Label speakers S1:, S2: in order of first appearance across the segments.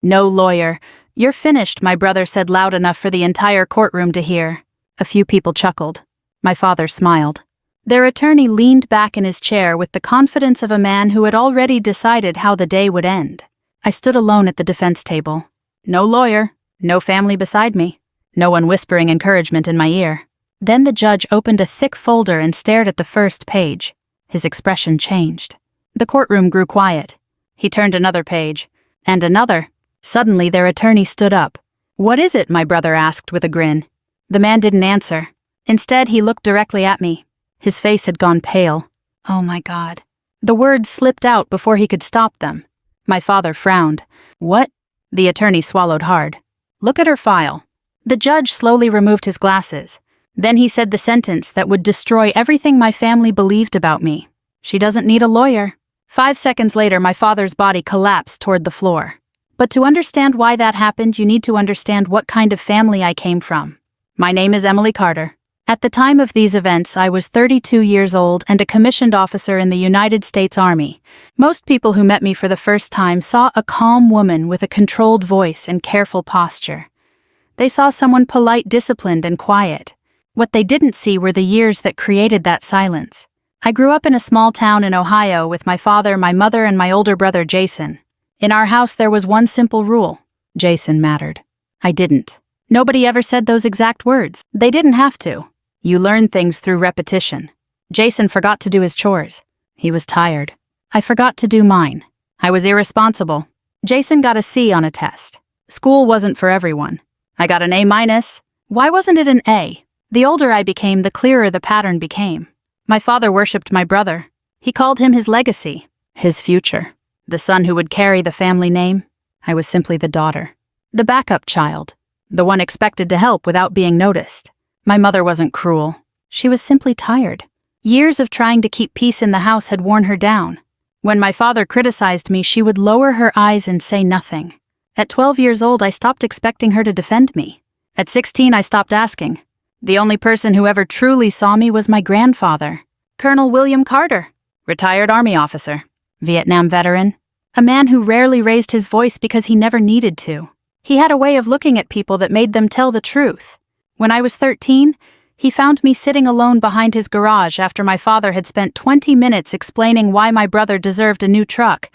S1: "No lawyer. You're finished," my brother said loud enough for the entire courtroom to hear. A few people chuckled. My father smiled. Their attorney leaned back in his chair with the confidence of a man who had already decided how the day would end. I stood alone at the defense table. No lawyer, no family beside me, no one whispering encouragement in my ear. Then the judge opened a thick folder and stared at the first page. His expression changed. The courtroom grew quiet. He turned another page, and another. Suddenly their attorney stood up. "What is it?" my brother asked with a grin. The man didn't answer. Instead, he looked directly at me. His face had gone pale. Oh my God. The words slipped out before he could stop them. My father frowned. "What?" The attorney swallowed hard. "Look at her file." The judge slowly removed his glasses. Then he said the sentence that would destroy everything my family believed about me. "She doesn't need a lawyer." 5 seconds later, my father's body collapsed toward the floor. But to understand why that happened, you need to understand what kind of family I came from. My name is Emily Carter. At the time of these events, I was 32 years old and a commissioned officer in the United States Army. Most people who met me for the first time saw a calm woman with a controlled voice and careful posture. They saw someone polite, disciplined, and quiet. What they didn't see were the years that created that silence. I grew up in a small town in Ohio with my father, my mother, and my older brother, Jason. In our house, there was one simple rule. Jason mattered. I didn't. Nobody ever said those exact words. They didn't have to. You learn things through repetition. Jason forgot to do his chores. He was tired. I forgot to do mine. I was irresponsible. Jason got a C on a test. School wasn't for everyone. I got an A-. Why wasn't it an A? The older I became, the clearer the pattern became. My father worshipped my brother. He called him his legacy, his future, the son who would carry the family name. I was simply the daughter, the backup child, the one expected to help without being noticed. My mother wasn't cruel. She was simply tired. Years of trying to keep peace in the house had worn her down. When my father criticized me, she would lower her eyes and say nothing. At 12 years old, I stopped expecting her to defend me. At 16, I stopped asking. The only person who ever truly saw me was my grandfather, Colonel William Carter, retired Army officer, Vietnam veteran, a man who rarely raised his voice because he never needed to. He had a way of looking at people that made them tell the truth. When I was 13, he found me sitting alone behind his garage after my father had spent 20 minutes explaining why my brother deserved a new truck,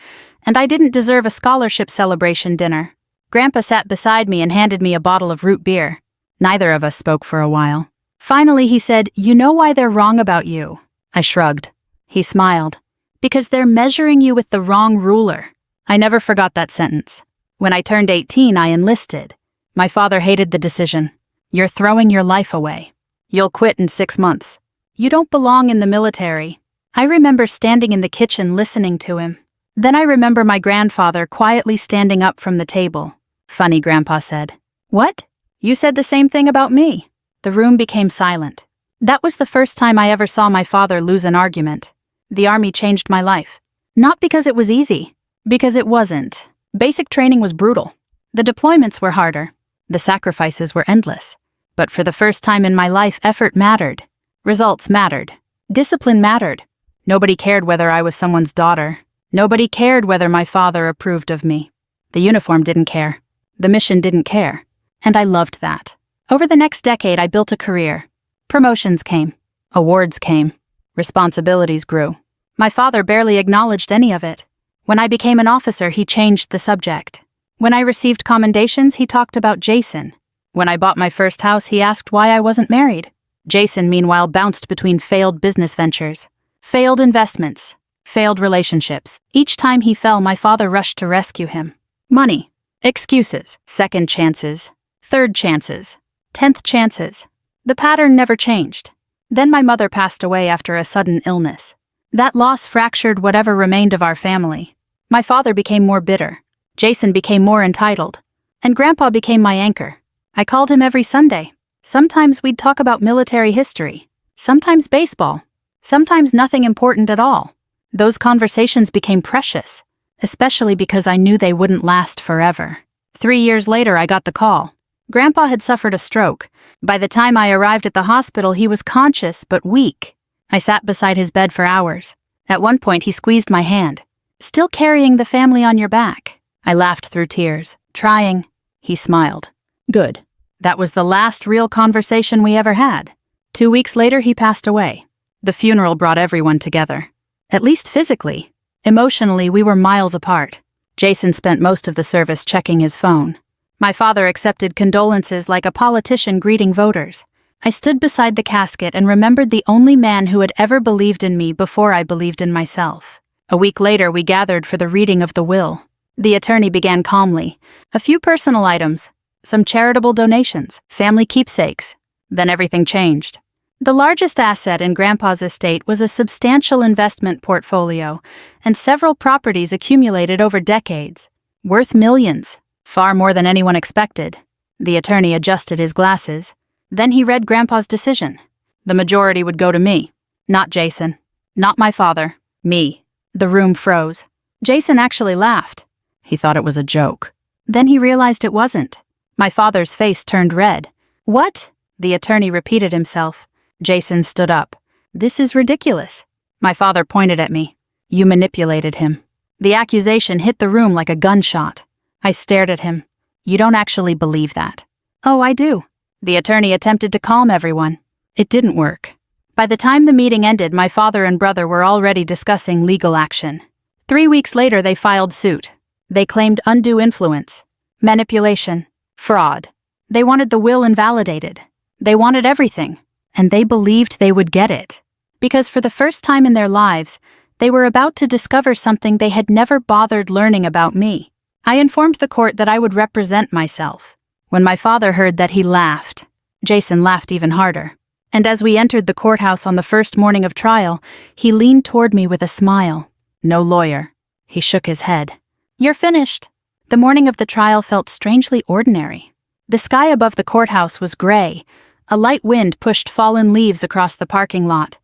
S1: and I didn't deserve a scholarship celebration dinner. Grandpa sat beside me and handed me a bottle of root beer. Neither of us spoke for a while. Finally, he said, "You know why they're wrong about you?" I shrugged. He smiled. "Because they're measuring you with the wrong ruler." I never forgot that sentence. When I turned 18, I enlisted. My father hated the decision. "You're throwing your life away. You'll quit in 6 months. You don't belong in the military." I remember standing in the kitchen listening to him. Then I remember my grandfather quietly standing up from the table. "Funny," Grandpa said. "What? You said the same thing about me." The room became silent. That was the first time I ever saw my father lose an argument. The Army changed my life. Not because it was easy, because it wasn't. Basic training was brutal. The deployments were harder. The sacrifices were endless. But for the first time in my life, effort mattered. Results mattered. Discipline mattered. Nobody cared whether I was someone's daughter. Nobody cared whether my father approved of me. The uniform didn't care. The mission didn't care. And I loved that. Over the next decade, I built a career. Promotions came. Awards came. Responsibilities grew. My father barely acknowledged any of it. When I became an officer, he changed the subject. When I received commendations, he talked about Jason. When I bought my first house, he asked why I wasn't married. Jason, meanwhile, bounced between failed business ventures, failed investments, failed relationships. Each time he fell, my father rushed to rescue him. Money, excuses, second chances, third chances, 10th chances. The pattern never changed. Then my mother passed away after a sudden illness. That loss fractured whatever remained of our family. My father became more bitter. Jason became more entitled. And Grandpa became my anchor. I called him every Sunday. Sometimes we'd talk about military history. Sometimes baseball. Sometimes nothing important at all. Those conversations became precious, especially because I knew they wouldn't last forever. 3 years later, I got the call. Grandpa had suffered a stroke. By the time I arrived at the hospital, he was conscious but weak. I sat beside his bed for hours. At one point, he squeezed my hand. "Still carrying the family on your back." I laughed through tears. Trying, he smiled. Good. That was the last real conversation we ever had. 2 weeks later, he passed away. The funeral brought everyone together. At least physically. Emotionally, we were miles apart. Jason spent most of the service checking his phone. My father accepted condolences like a politician greeting voters. I stood beside the casket and remembered the only man who had ever believed in me before I believed in myself. A week later, we gathered for the reading of the will. The attorney began calmly. A few personal items, some charitable donations, family keepsakes. Then everything changed. The largest asset in Grandpa's estate was a substantial investment portfolio and several properties accumulated over decades, worth millions, far more than anyone expected. The attorney adjusted his glasses. Then he read Grandpa's decision. The majority would go to me. Not Jason. Not my father. Me. The room froze. Jason actually laughed. He thought it was a joke. Then he realized it wasn't. My father's face turned red. What? The attorney repeated himself. Jason stood up. This is ridiculous. My father pointed at me. You manipulated him. The accusation hit the room like a gunshot. I stared at him. You don't actually believe that. Oh, I do. The attorney attempted to calm everyone. It didn't work. By the time the meeting ended, my father and brother were already discussing legal action. 3 weeks later, they filed suit. They claimed undue influence, manipulation, fraud. They wanted the will invalidated. They wanted everything, and they believed they would get it. Because for the first time in their lives, they were about to discover something they had never bothered learning about me. I informed the court that I would represent myself. When my father heard that, he laughed. Jason laughed even harder. And as we entered the courthouse on the first morning of trial, he leaned toward me with a smile. No lawyer. He shook his head. You're finished. The morning of the trial felt strangely ordinary. The sky above the courthouse was gray. A light wind pushed fallen leaves across the parking lot.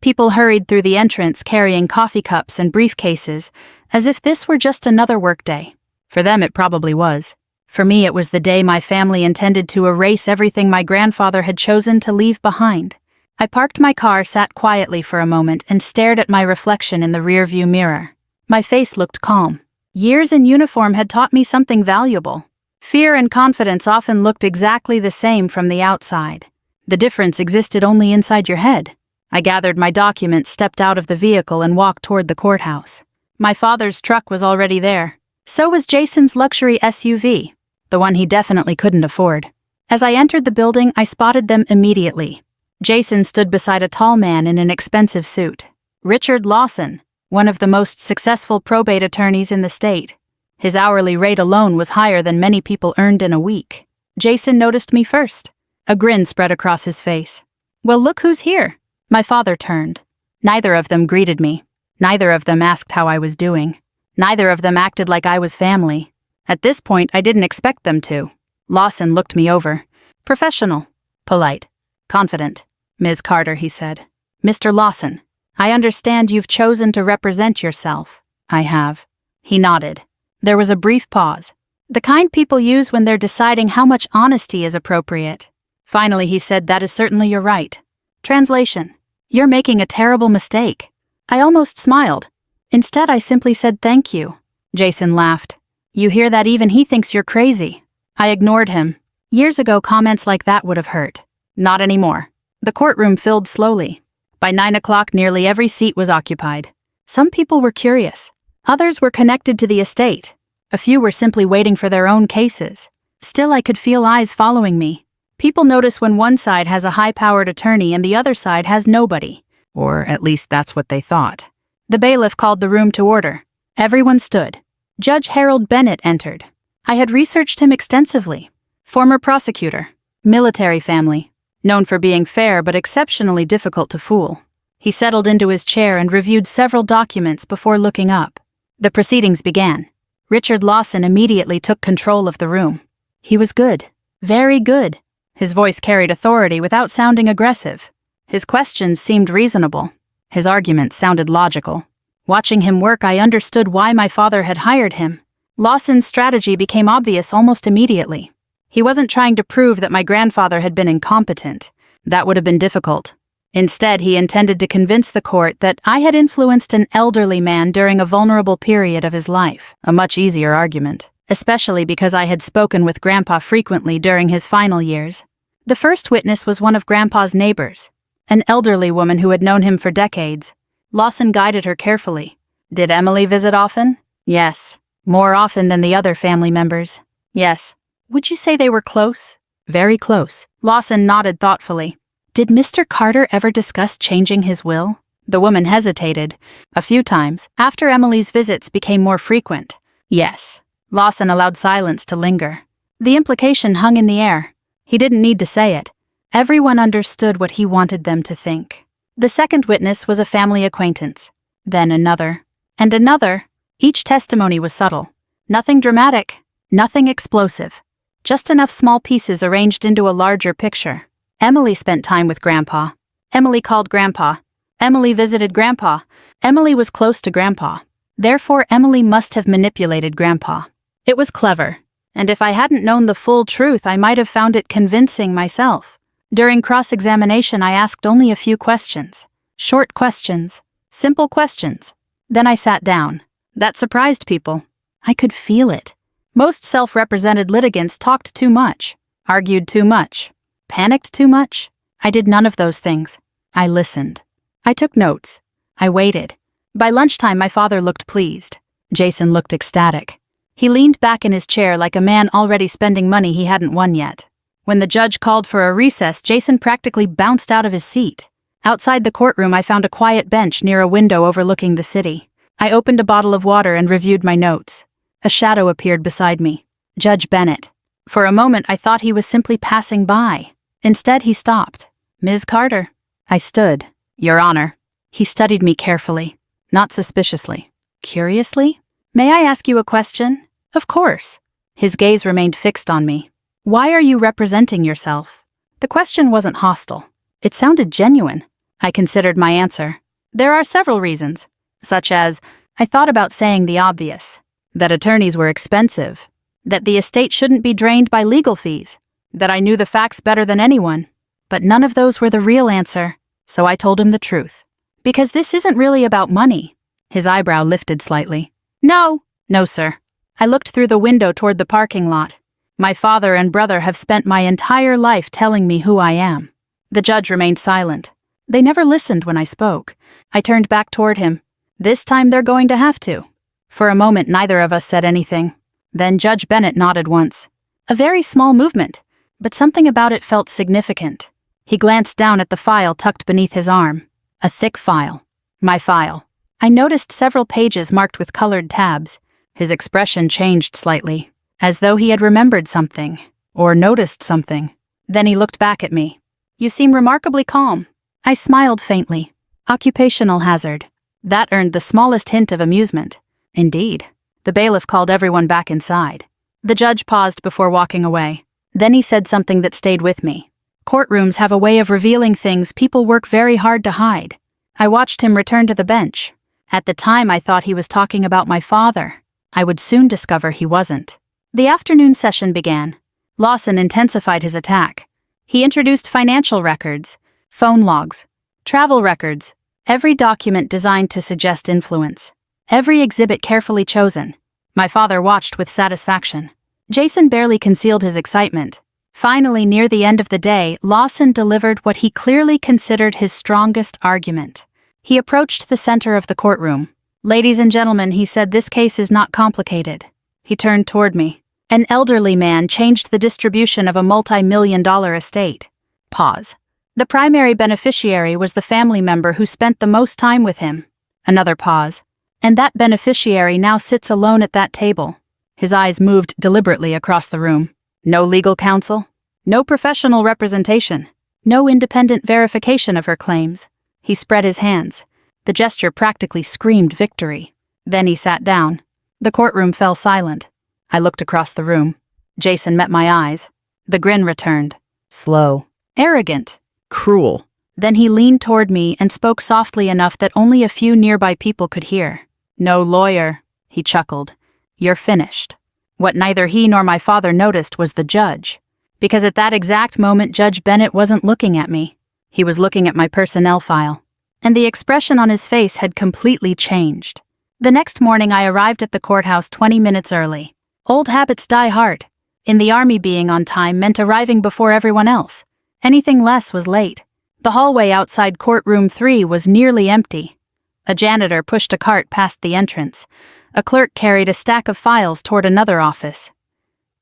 S1: People hurried through the entrance carrying coffee cups and briefcases, as if this were just another workday. For them, it probably was. For me, it was the day my family intended to erase everything my grandfather had chosen to leave behind. I parked my car, sat quietly for a moment, and stared at my reflection in the rearview mirror. My face looked calm. Years in uniform had taught me something valuable. Fear and confidence often looked exactly the same from the outside. The difference existed only inside your head. I gathered my documents, stepped out of the vehicle, and walked toward the courthouse. My father's truck was already there. So was Jason's luxury SUV, the one he definitely couldn't afford. As I entered the building, I spotted them immediately. Jason stood beside a tall man in an expensive suit. Richard Lawson, one of the most successful probate attorneys in the state. His hourly rate alone was higher than many people earned in a week. Jason noticed me first. A grin spread across his face. Well, look who's here. My father turned. Neither of them greeted me. Neither of them asked how I was doing. Neither of them acted like I was family. At this point, I didn't expect them to. Lawson looked me over. Professional. Polite. Confident. Ms. Carter, he said. Mr. Lawson, I understand you've chosen to represent yourself. I have. He nodded. There was a brief pause. The kind people use when they're deciding how much honesty is appropriate. Finally, he said, that is certainly your right. Translation. You're making a terrible mistake. I almost smiled. Instead, I simply said thank you. Jason laughed. You hear that? Even he thinks you're crazy. I ignored him. Years ago, comments like that would have hurt. Not anymore. The courtroom filled slowly. By 9 o'clock, nearly every seat was occupied. Some people were curious. Others were connected to the estate. A few were simply waiting for their own cases. Still, I could feel eyes following me. People notice when one side has a high-powered attorney and the other side has nobody. Or at least that's what they thought. The bailiff called the room to order. Everyone stood. Judge Harold Bennett entered. I had researched him extensively. Former prosecutor. Military family. Known for being fair but exceptionally difficult to fool. He settled into his chair and reviewed several documents before looking up. The proceedings began. Richard Lawson immediately took control of the room. He was good. Very good. His voice carried authority without sounding aggressive. His questions seemed reasonable. His arguments sounded logical. Watching him work, I understood why my father had hired him. Lawson's strategy became obvious almost immediately. He wasn't trying to prove that my grandfather had been incompetent. That would have been difficult. Instead, he intended to convince the court that I had influenced an elderly man during a vulnerable period of his life, a much easier argument. especially because I had spoken with Grandpa frequently during his final years. The first witness was one of Grandpa's neighbors, an elderly woman who had known him for decades. Lawson guided her carefully. Did Emily visit often? Yes. More often than the other family members. Yes. Would you say they were close? Very close. Lawson nodded thoughtfully. Did Mr. Carter ever discuss changing his will? The woman hesitated. A few times, after Emily's visits became more frequent. Yes. Lawson allowed silence to linger. The implication hung in the air. He didn't need to say it. Everyone understood what he wanted them to think. The second witness was a family acquaintance. Then another. And another. Each testimony was subtle. Nothing dramatic. Nothing explosive. Just enough small pieces arranged into a larger picture. Emily spent time with Grandpa. Emily called Grandpa. Emily visited Grandpa. Emily was close to Grandpa. Therefore, Emily must have manipulated Grandpa. It was clever, and if I hadn't known the full truth, I might have found it convincing myself. During cross-examination, I asked only a few questions. Short questions. Simple questions. Then I sat down. That surprised people. I could feel it. Most self-represented litigants talked too much, argued too much, panicked too much. I did none of those things. I listened. I took notes. I waited. By lunchtime, my father looked pleased. Jason looked ecstatic. He leaned back in his chair like a man already spending money he hadn't won yet. When the judge called for a recess, Jason practically bounced out of his seat. Outside the courtroom, I found a quiet bench near a window overlooking the city. I opened a bottle of water and reviewed my notes. A shadow appeared beside me. Judge Bennett. For a moment, I thought he was simply passing by. Instead, he stopped. Ms. Carter. I stood. Your Honor. He studied me carefully, not suspiciously. Curiously? May I ask you a question? Of course. His gaze remained fixed on me. Why are you representing yourself? The question wasn't hostile. It sounded genuine. I considered my answer. There are several reasons, such as, I thought about saying the obvious, that attorneys were expensive, that the estate shouldn't be drained by legal fees, that I knew the facts better than anyone. But none of those were the real answer, so I told him the truth. Because this isn't really about money. His eyebrow lifted slightly. No, sir. I looked through the window toward the parking lot. My father and brother have spent my entire life telling me who I am. The judge remained silent. They never listened when I spoke. I turned back toward him. This time they're going to have to. For a moment, neither of us said anything. Then Judge Bennett nodded once. A very small movement, but something about it felt significant. He glanced down at the file tucked beneath his arm. A thick file. My file. I noticed several pages marked with colored tabs. His expression changed slightly, as though he had remembered something, or noticed something. Then he looked back at me. You seem remarkably calm. I smiled faintly. Occupational hazard. That earned the smallest hint of amusement. Indeed. The bailiff called everyone back inside. The judge paused before walking away. Then he said something that stayed with me. Courtrooms have a way of revealing things people work very hard to hide. I watched him return to the bench. At the time, I thought he was talking about my father. I would soon discover he wasn't. The afternoon session began. Lawson intensified his attack. He introduced financial records, phone logs, travel records, every document designed to suggest influence, every exhibit carefully chosen. My father watched with satisfaction. Jason barely concealed his excitement. Finally, near the end of the day, Lawson delivered what he clearly considered his strongest argument. He approached the center of the courtroom. Ladies and gentlemen, he said, this case is not complicated. He turned toward me. An elderly man changed the distribution of a multi-million-dollar estate. Pause. The primary beneficiary was the family member who spent the most time with him. Another pause. And that beneficiary now sits alone at that table. His eyes moved deliberately across the room. No legal counsel. No professional representation. No independent verification of her claims. He spread his hands. The gesture practically screamed victory. Then he sat down. The courtroom fell silent. I looked across the room. Jason met my eyes. The grin returned. Slow. Arrogant. Cruel. Then he leaned toward me and spoke softly enough that only a few nearby people could hear. No lawyer, he chuckled. You're finished. What neither he nor my father noticed was the judge. Because at that exact moment, Judge Bennett wasn't looking at me. He was looking at my personnel file. And the expression on his face had completely changed. The next morning, I arrived at the courthouse 20 minutes early. Old habits die hard. In the army, being on time meant arriving before everyone else. Anything less was late. The hallway outside courtroom 3 was nearly empty. A janitor pushed a cart past the entrance. A clerk carried a stack of files toward another office.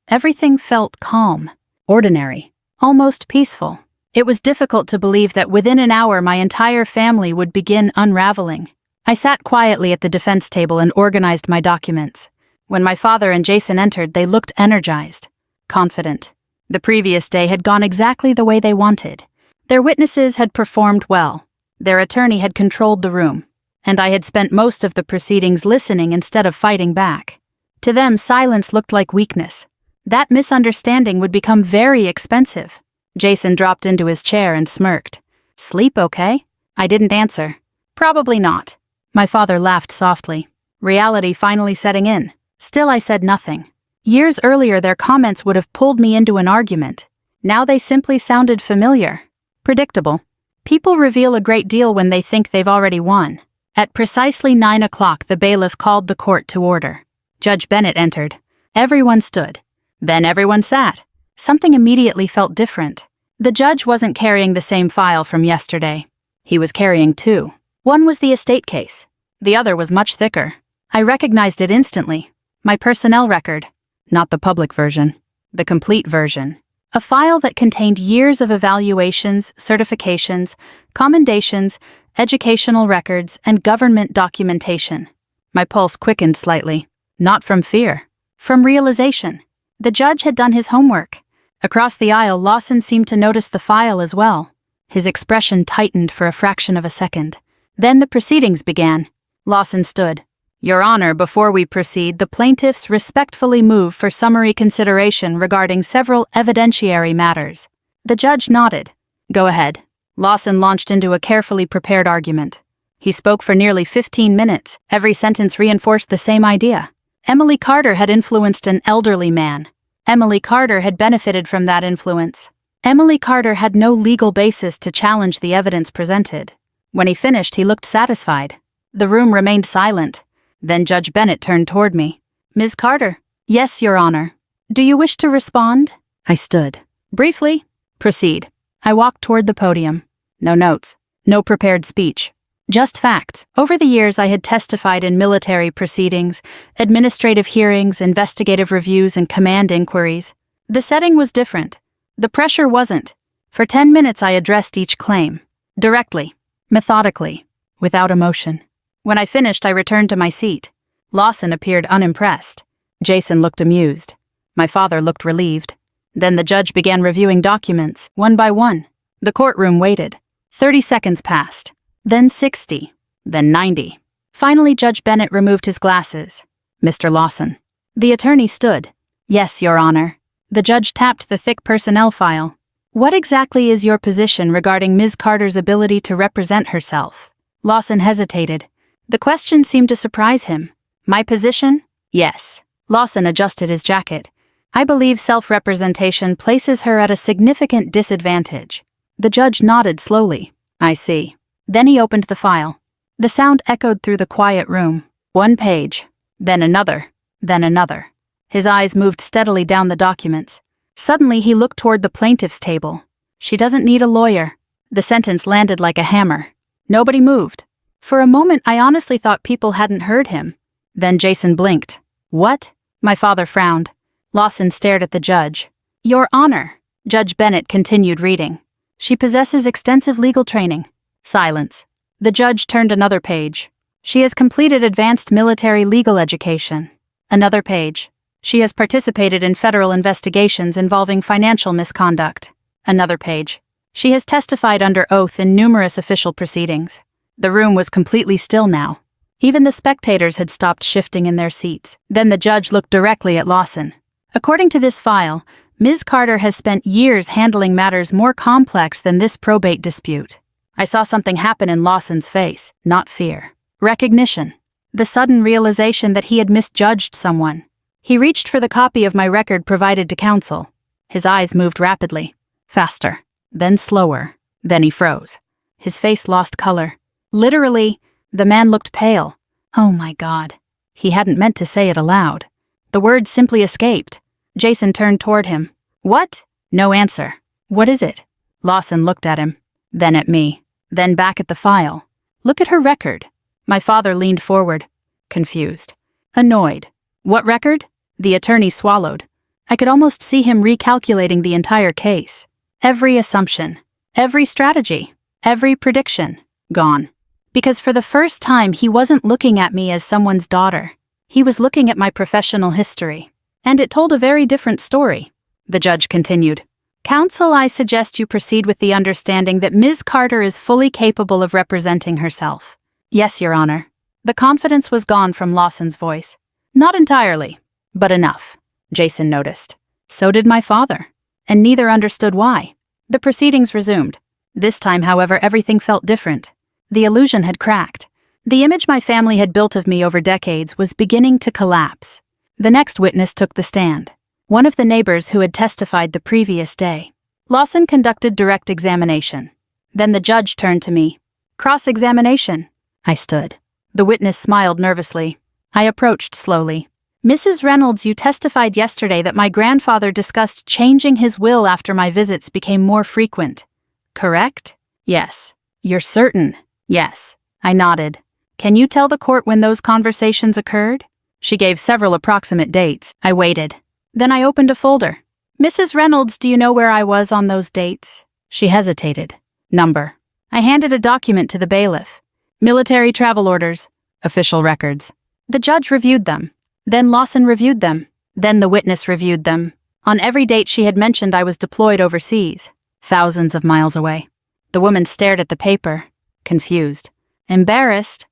S1: Everything felt calm, ordinary, almost peaceful. It was difficult to believe that within an hour my entire family would begin unraveling. I sat quietly at the defense table and organized my documents. When my father and Jason entered, they looked energized, confident. The previous day had gone exactly the way they wanted. Their witnesses had performed well. Their attorney had controlled the room, and I had spent most of the proceedings listening instead of fighting back. To them, silence looked like weakness. That misunderstanding would become very expensive. Jason dropped into his chair and smirked. "Sleep okay?" I didn't answer. "Probably not." My father laughed softly, reality finally setting in. Still, I said nothing. Years earlier, their comments would have pulled me into an argument. Now they simply sounded familiar. Predictable. People reveal a great deal when they think they've already won. At precisely 9 o'clock, the bailiff called the court to order. Judge Bennett entered. Everyone stood. Then everyone sat. Something immediately felt different. The judge wasn't carrying the same file from yesterday. He was carrying 2. One was the estate case. The other was much thicker. I recognized it instantly. My personnel record. Not the public version. The complete version. A file that contained years of evaluations, certifications, commendations, educational records, and government documentation. My pulse quickened slightly. Not from fear. From realization. The judge had done his homework. Across the aisle, Lawson seemed to notice the file as well. His expression tightened for a fraction of a second. Then the proceedings began. Lawson stood. "Your Honor, before we proceed, the plaintiffs respectfully move for summary consideration regarding several evidentiary matters." The judge nodded. "Go ahead." Lawson launched into a carefully prepared argument. He spoke for nearly 15 minutes. Every sentence reinforced the same idea. Emily Carter had influenced an elderly man. Emily Carter had benefited from that influence. Emily Carter had no legal basis to challenge the evidence presented. When he finished, he looked satisfied. The room remained silent. Then Judge Bennett turned toward me. "Ms. Carter." "Yes, Your Honor." "Do you wish to respond?" I stood. "Briefly." "Proceed." I walked toward the podium. No notes. No prepared speech. Just facts. Over the years, I had testified in military proceedings, administrative hearings, investigative reviews, and command inquiries. The setting was different. The pressure wasn't. For 10 minutes, I addressed each claim. Directly. Methodically. Without emotion. When I finished, I returned to my seat. Lawson appeared unimpressed. Jason looked amused. My father looked relieved. Then the judge began reviewing documents, one by one. The courtroom waited. 30 seconds passed. Then 60. Then 90. Finally, Judge Bennett removed his glasses. "Mr. Lawson." The attorney stood. "Yes, Your Honor." The judge tapped the thick personnel file. "What exactly is your position regarding Ms. Carter's ability to represent herself?" Lawson hesitated. The question seemed to surprise him. "My position?" "Yes." Lawson adjusted his jacket. "I believe self-representation places her at a significant disadvantage." The judge nodded slowly. "I see." Then he opened the file. The sound echoed through the quiet room. One page, then another, then another. His eyes moved steadily down the documents. Suddenly, he looked toward the plaintiff's table. "She doesn't need a lawyer." The sentence landed like a hammer. Nobody moved. For a moment, I honestly thought people hadn't heard him. Then Jason blinked. "What?" My father frowned. Lawson stared at the judge. "Your Honor," Judge Bennett continued reading. "She possesses extensive legal training." Silence. The judge turned another page. "She has completed advanced military legal education." Another page. "She has participated in federal investigations involving financial misconduct." Another page. "She has testified under oath in numerous official proceedings." The room was completely still now. Even the spectators had stopped shifting in their seats. Then the judge looked directly at Lawson. "According to this file, Ms. Carter has spent years handling matters more complex than this probate dispute." I saw something happen in Lawson's face, not fear. Recognition. The sudden realization that he had misjudged someone. He reached for the copy of my record provided to counsel. His eyes moved rapidly. Faster. Then slower. Then he froze. His face lost color. Literally, the man looked pale. Oh my God. He hadn't meant to say it aloud. The word simply escaped. Jason turned toward him. What? No answer. What is it? Lawson looked at him, then at me, then back at the file. Look at her record. My father leaned forward, confused, annoyed. What record? The attorney swallowed. I could almost see him recalculating the entire case. Every assumption, every strategy, every prediction, gone. Because for the first time he wasn't looking at me as someone's daughter. He was looking at my professional history. And it told a very different story. The judge continued. Counsel, I suggest you proceed with the understanding that Ms. Carter is fully capable of representing herself. Yes, Your Honor. The confidence was gone from Lawson's voice. Not entirely, but enough, Jason noticed. So did my father. And neither understood why. The proceedings resumed. This time, however, everything felt different. The illusion had cracked. The image my family had built of me over decades was beginning to collapse. The next witness took the stand. One of the neighbors who had testified the previous day. Lawson conducted direct examination. Then the judge turned to me. Cross-examination. I stood. The witness smiled nervously. I approached slowly. Mrs. Reynolds, you testified yesterday that my grandfather discussed changing his will after my visits became more frequent. Correct? Yes. You're certain? Yes. I nodded. Can you tell the court when those conversations occurred? She gave several approximate dates. I waited. Then I opened a folder. Mrs. Reynolds, do you know where I was on those dates? She hesitated. Number. I handed a document to the bailiff. Military travel orders. Official records. The judge reviewed them. Then Lawson reviewed them. Then the witness reviewed them. On every date she had mentioned I was deployed overseas. Thousands of miles away. The woman stared at the paper. Confused. Embarrassed.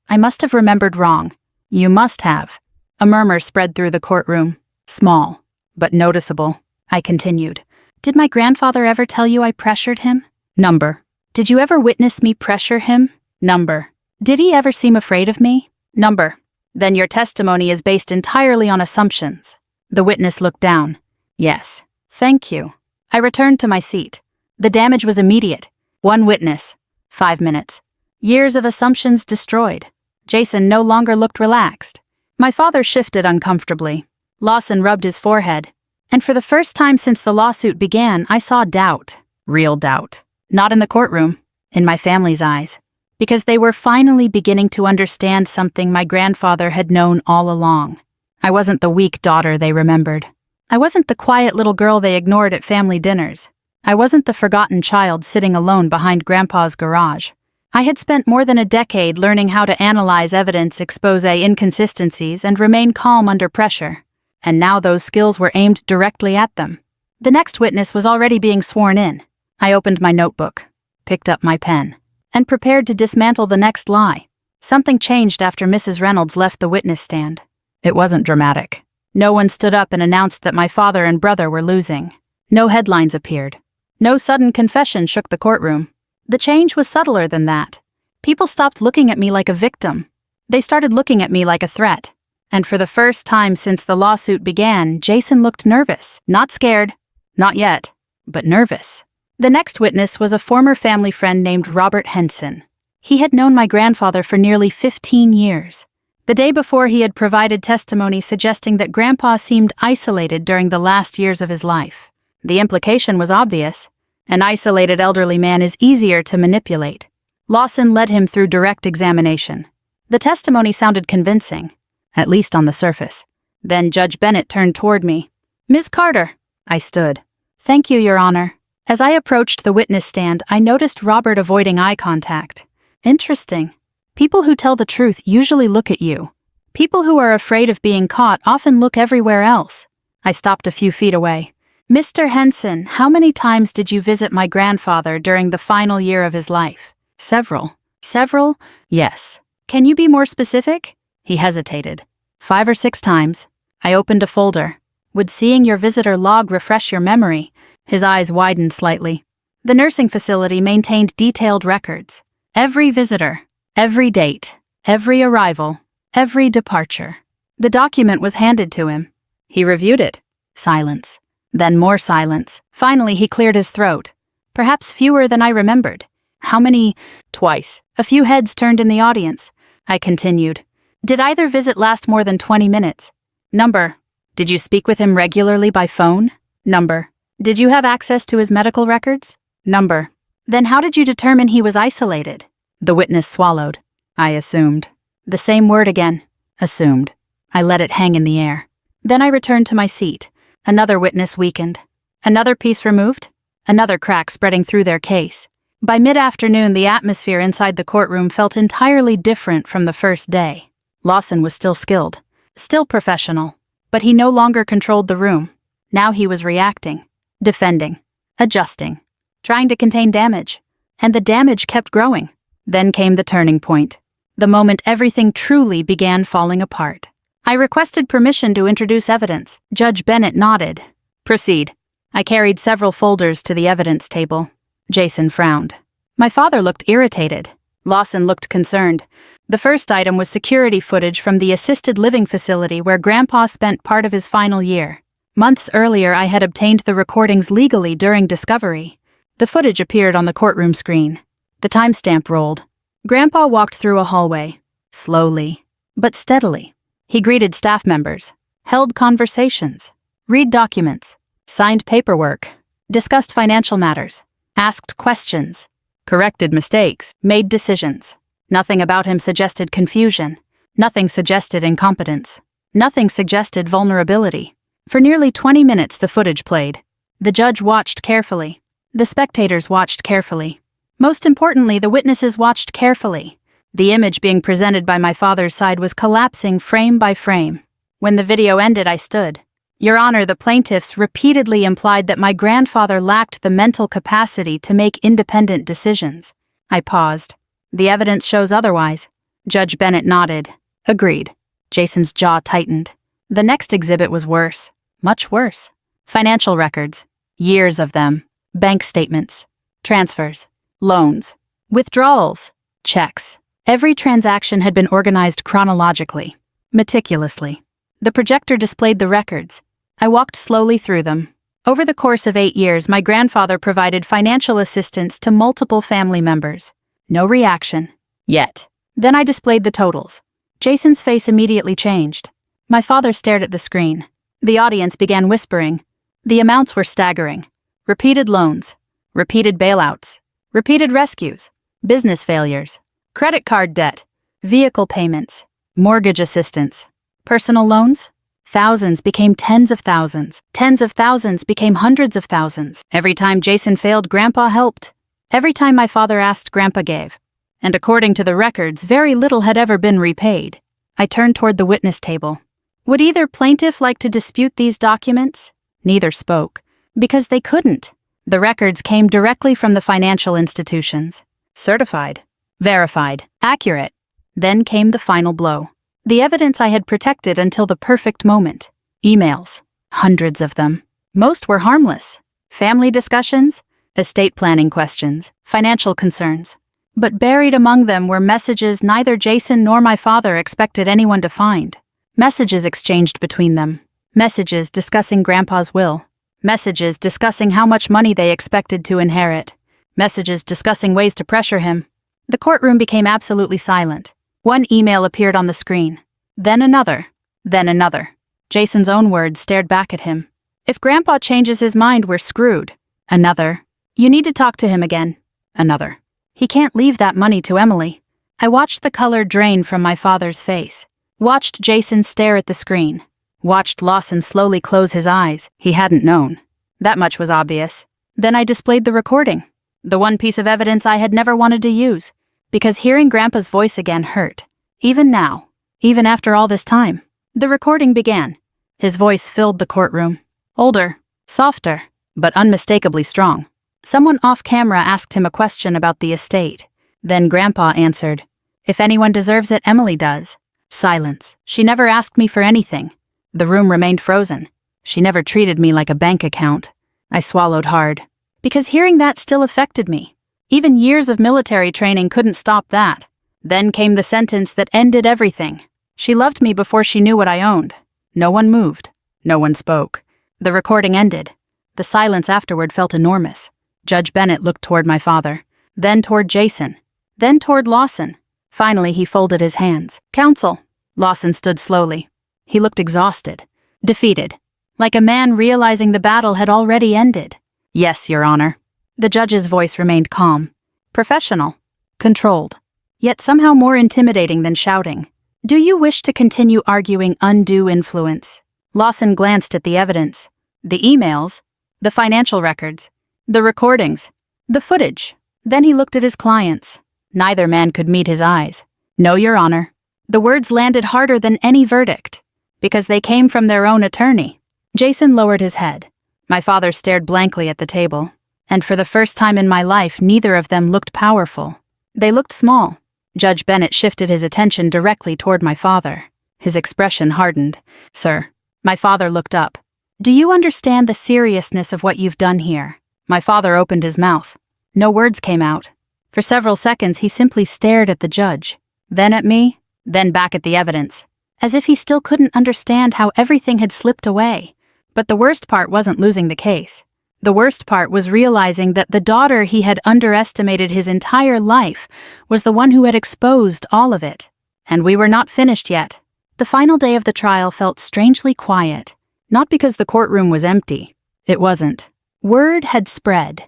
S1: I must have remembered wrong. You must have. A murmur spread through the courtroom. Small, but noticeable. I continued. Did my grandfather ever tell you I pressured him? Number. Did you ever witness me pressure him? Number. Did he ever seem afraid of me? Number. Then your testimony is based entirely on assumptions. The witness looked down. Yes. Thank you. I returned to my seat. The damage was immediate. One witness. 5 minutes. Years of assumptions destroyed. Jason no longer looked relaxed. My father shifted uncomfortably. Lawson rubbed his forehead. And for the first time since the lawsuit began, I saw doubt. Real doubt. Not in the courtroom. In my family's eyes. Because they were finally beginning to understand something my grandfather had known all along. I wasn't the weak daughter they remembered. I wasn't the quiet little girl they ignored at family dinners. I wasn't the forgotten child sitting alone behind Grandpa's garage. I had spent more than a decade learning how to analyze evidence, expose inconsistencies, and remain calm under pressure. And now those skills were aimed directly at them. The next witness was already being sworn in. I opened my notebook, picked up my pen, and prepared to dismantle the next lie. Something changed after Mrs. Reynolds left the witness stand. It wasn't dramatic. No one stood up and announced that my father and brother were losing. No headlines appeared. No sudden confession shook the courtroom. The change was subtler than that. People stopped looking at me like a victim. They started looking at me like a threat. And for the first time since the lawsuit began, Jason looked nervous. Not scared. Not yet. But nervous. The next witness was a former family friend named Robert Henson. He had known my grandfather for nearly 15 years. The day before, he had provided testimony suggesting that Grandpa seemed isolated during the last years of his life. The implication was obvious. An isolated elderly man is easier to manipulate. Lawson led him through direct examination. The testimony sounded convincing, at least on the surface. Then Judge Bennett turned toward me. Ms. Carter. I stood. Thank you, Your Honor. As I approached the witness stand, I noticed Robert avoiding eye contact. Interesting. People who tell the truth usually look at you. People who are afraid of being caught often look everywhere else. I stopped a few feet away. Mr. Henson, how many times did you visit my grandfather during the final year of his life? Several. Several? Yes. Can you be more specific? He hesitated. 5 or 6 times. I opened a folder. Would seeing your visitor log refresh your memory? His eyes widened slightly. The nursing facility maintained detailed records. Every visitor, every date, every arrival, every departure. The document was handed to him. He reviewed it. Silence. Then more silence. Finally, he cleared his throat. Perhaps fewer than I remembered. How many? Twice. A few heads turned in the audience. I continued. Did either visit last more than 20 minutes? Number. Did you speak with him regularly by phone? Number. Did you have access to his medical records? Number. Then how did you determine he was isolated? The witness swallowed. I assumed. The same word again. Assumed. I let it hang in the air. Then I returned to my seat. Another witness weakened. Another piece removed. Another crack spreading through their case. By mid-afternoon, the atmosphere inside the courtroom felt entirely different from the first day. Lawson was still skilled, still professional, but he no longer controlled the room. Now he was reacting, defending, adjusting, trying to contain damage. And the damage kept growing. Then came the turning point. The moment everything truly began falling apart. I requested permission to introduce evidence. Judge Bennett nodded. Proceed. I carried several folders to the evidence table. Jason frowned. My father looked irritated. Lawson looked concerned. The first item was security footage from the assisted living facility where Grandpa spent part of his final year. Months earlier, I had obtained the recordings legally during discovery. The footage appeared on the courtroom screen. The timestamp rolled. Grandpa walked through a hallway, slowly, but steadily. He greeted staff members, held conversations, read documents, signed paperwork, discussed financial matters, asked questions, corrected mistakes, made decisions. Nothing about him suggested confusion. Nothing suggested incompetence. Nothing suggested vulnerability. For nearly 20 minutes the footage played. The judge watched carefully. The spectators watched carefully. Most importantly, the witnesses watched carefully. The image being presented by my father's side was collapsing frame by frame. When the video ended, I stood. Your Honor, the plaintiffs repeatedly implied that my grandfather lacked the mental capacity to make independent decisions. I paused. The evidence shows otherwise. Judge Bennett nodded. Agreed. Jason's jaw tightened. The next exhibit was worse. Much worse. Financial records. Years of them. Bank statements. Transfers. Loans. Withdrawals. Checks. Every transaction had been organized chronologically, meticulously. The projector displayed the records. I walked slowly through them. Over the course of 8 years, my grandfather provided financial assistance to multiple family members. No reaction. Yet. Then I displayed the totals. Jason's face immediately changed. My father stared at the screen. The audience began whispering. The amounts were staggering. Repeated loans. Repeated bailouts. Repeated rescues. Business failures. Credit card debt. Vehicle payments. Mortgage assistance. Personal loans? Thousands became tens of thousands. Tens of thousands became hundreds of thousands. Every time Jason failed, Grandpa helped. Every time my father asked, Grandpa gave. And according to the records, very little had ever been repaid. I turned toward the witness table. Would either plaintiff like to dispute these documents? Neither spoke. Because they couldn't. The records came directly from the financial institutions. Certified. Verified. Accurate. Then came the final blow. The evidence I had protected until the perfect moment. Emails. Hundreds of them. Most were harmless. Family discussions, estate planning questions, financial concerns. But buried among them were messages neither Jason nor my father expected anyone to find. Messages exchanged between them. Messages discussing Grandpa's will. Messages discussing how much money they expected to inherit. Messages discussing ways to pressure him. The courtroom became absolutely silent. One email appeared on the screen. Then another. Then another. Jason's own words stared back at him. If Grandpa changes his mind, we're screwed. Another. You need to talk to him again. Another. He can't leave that money to Emily. I watched the color drain from my father's face. Watched Jason stare at the screen. Watched Lawson slowly close his eyes. He hadn't known. That much was obvious. Then I displayed the recording. The one piece of evidence I had never wanted to use. Because hearing Grandpa's voice again hurt. Even now. Even after all this time. The recording began. His voice filled the courtroom. Older. Softer. But unmistakably strong. Someone off camera asked him a question about the estate. Then Grandpa answered. If anyone deserves it, Emily does. Silence. She never asked me for anything. The room remained frozen. She never treated me like a bank account. I swallowed hard. Because hearing that still affected me. Even years of military training couldn't stop that. Then came the sentence that ended everything. She loved me before she knew what I owned. No one moved. No one spoke. The recording ended. The silence afterward felt enormous. Judge Bennett looked toward my father. Then toward Jason. Then toward Lawson. Finally, he folded his hands. Counsel. Lawson stood slowly. He looked exhausted, defeated, like a man realizing the battle had already ended. Yes, Your Honor. The judge's voice remained calm, professional, controlled, yet somehow more intimidating than shouting. Do you wish to continue arguing undue influence? Lawson glanced at the evidence, the emails, the financial records, the recordings, the footage. Then he looked at his clients. Neither man could meet his eyes. No, Your Honor. The words landed harder than any verdict, because they came from their own attorney. Jason lowered his head. My father stared blankly at the table, and for the first time in my life, neither of them looked powerful. They looked small. Judge Bennett shifted his attention directly toward my father. His expression hardened. Sir. My father looked up. Do you understand the seriousness of what you've done here? My father opened his mouth. No words came out. For several seconds, he simply stared at the judge, then at me, then back at the evidence, as if he still couldn't understand how everything had slipped away. But the worst part wasn't losing the case. The worst part was realizing that the daughter he had underestimated his entire life was the one who had exposed all of it. And we were not finished yet. The final day of the trial felt strangely quiet, not because the courtroom was empty. It wasn't. Word had spread.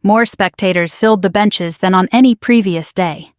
S1: More spectators filled the benches than on any previous day.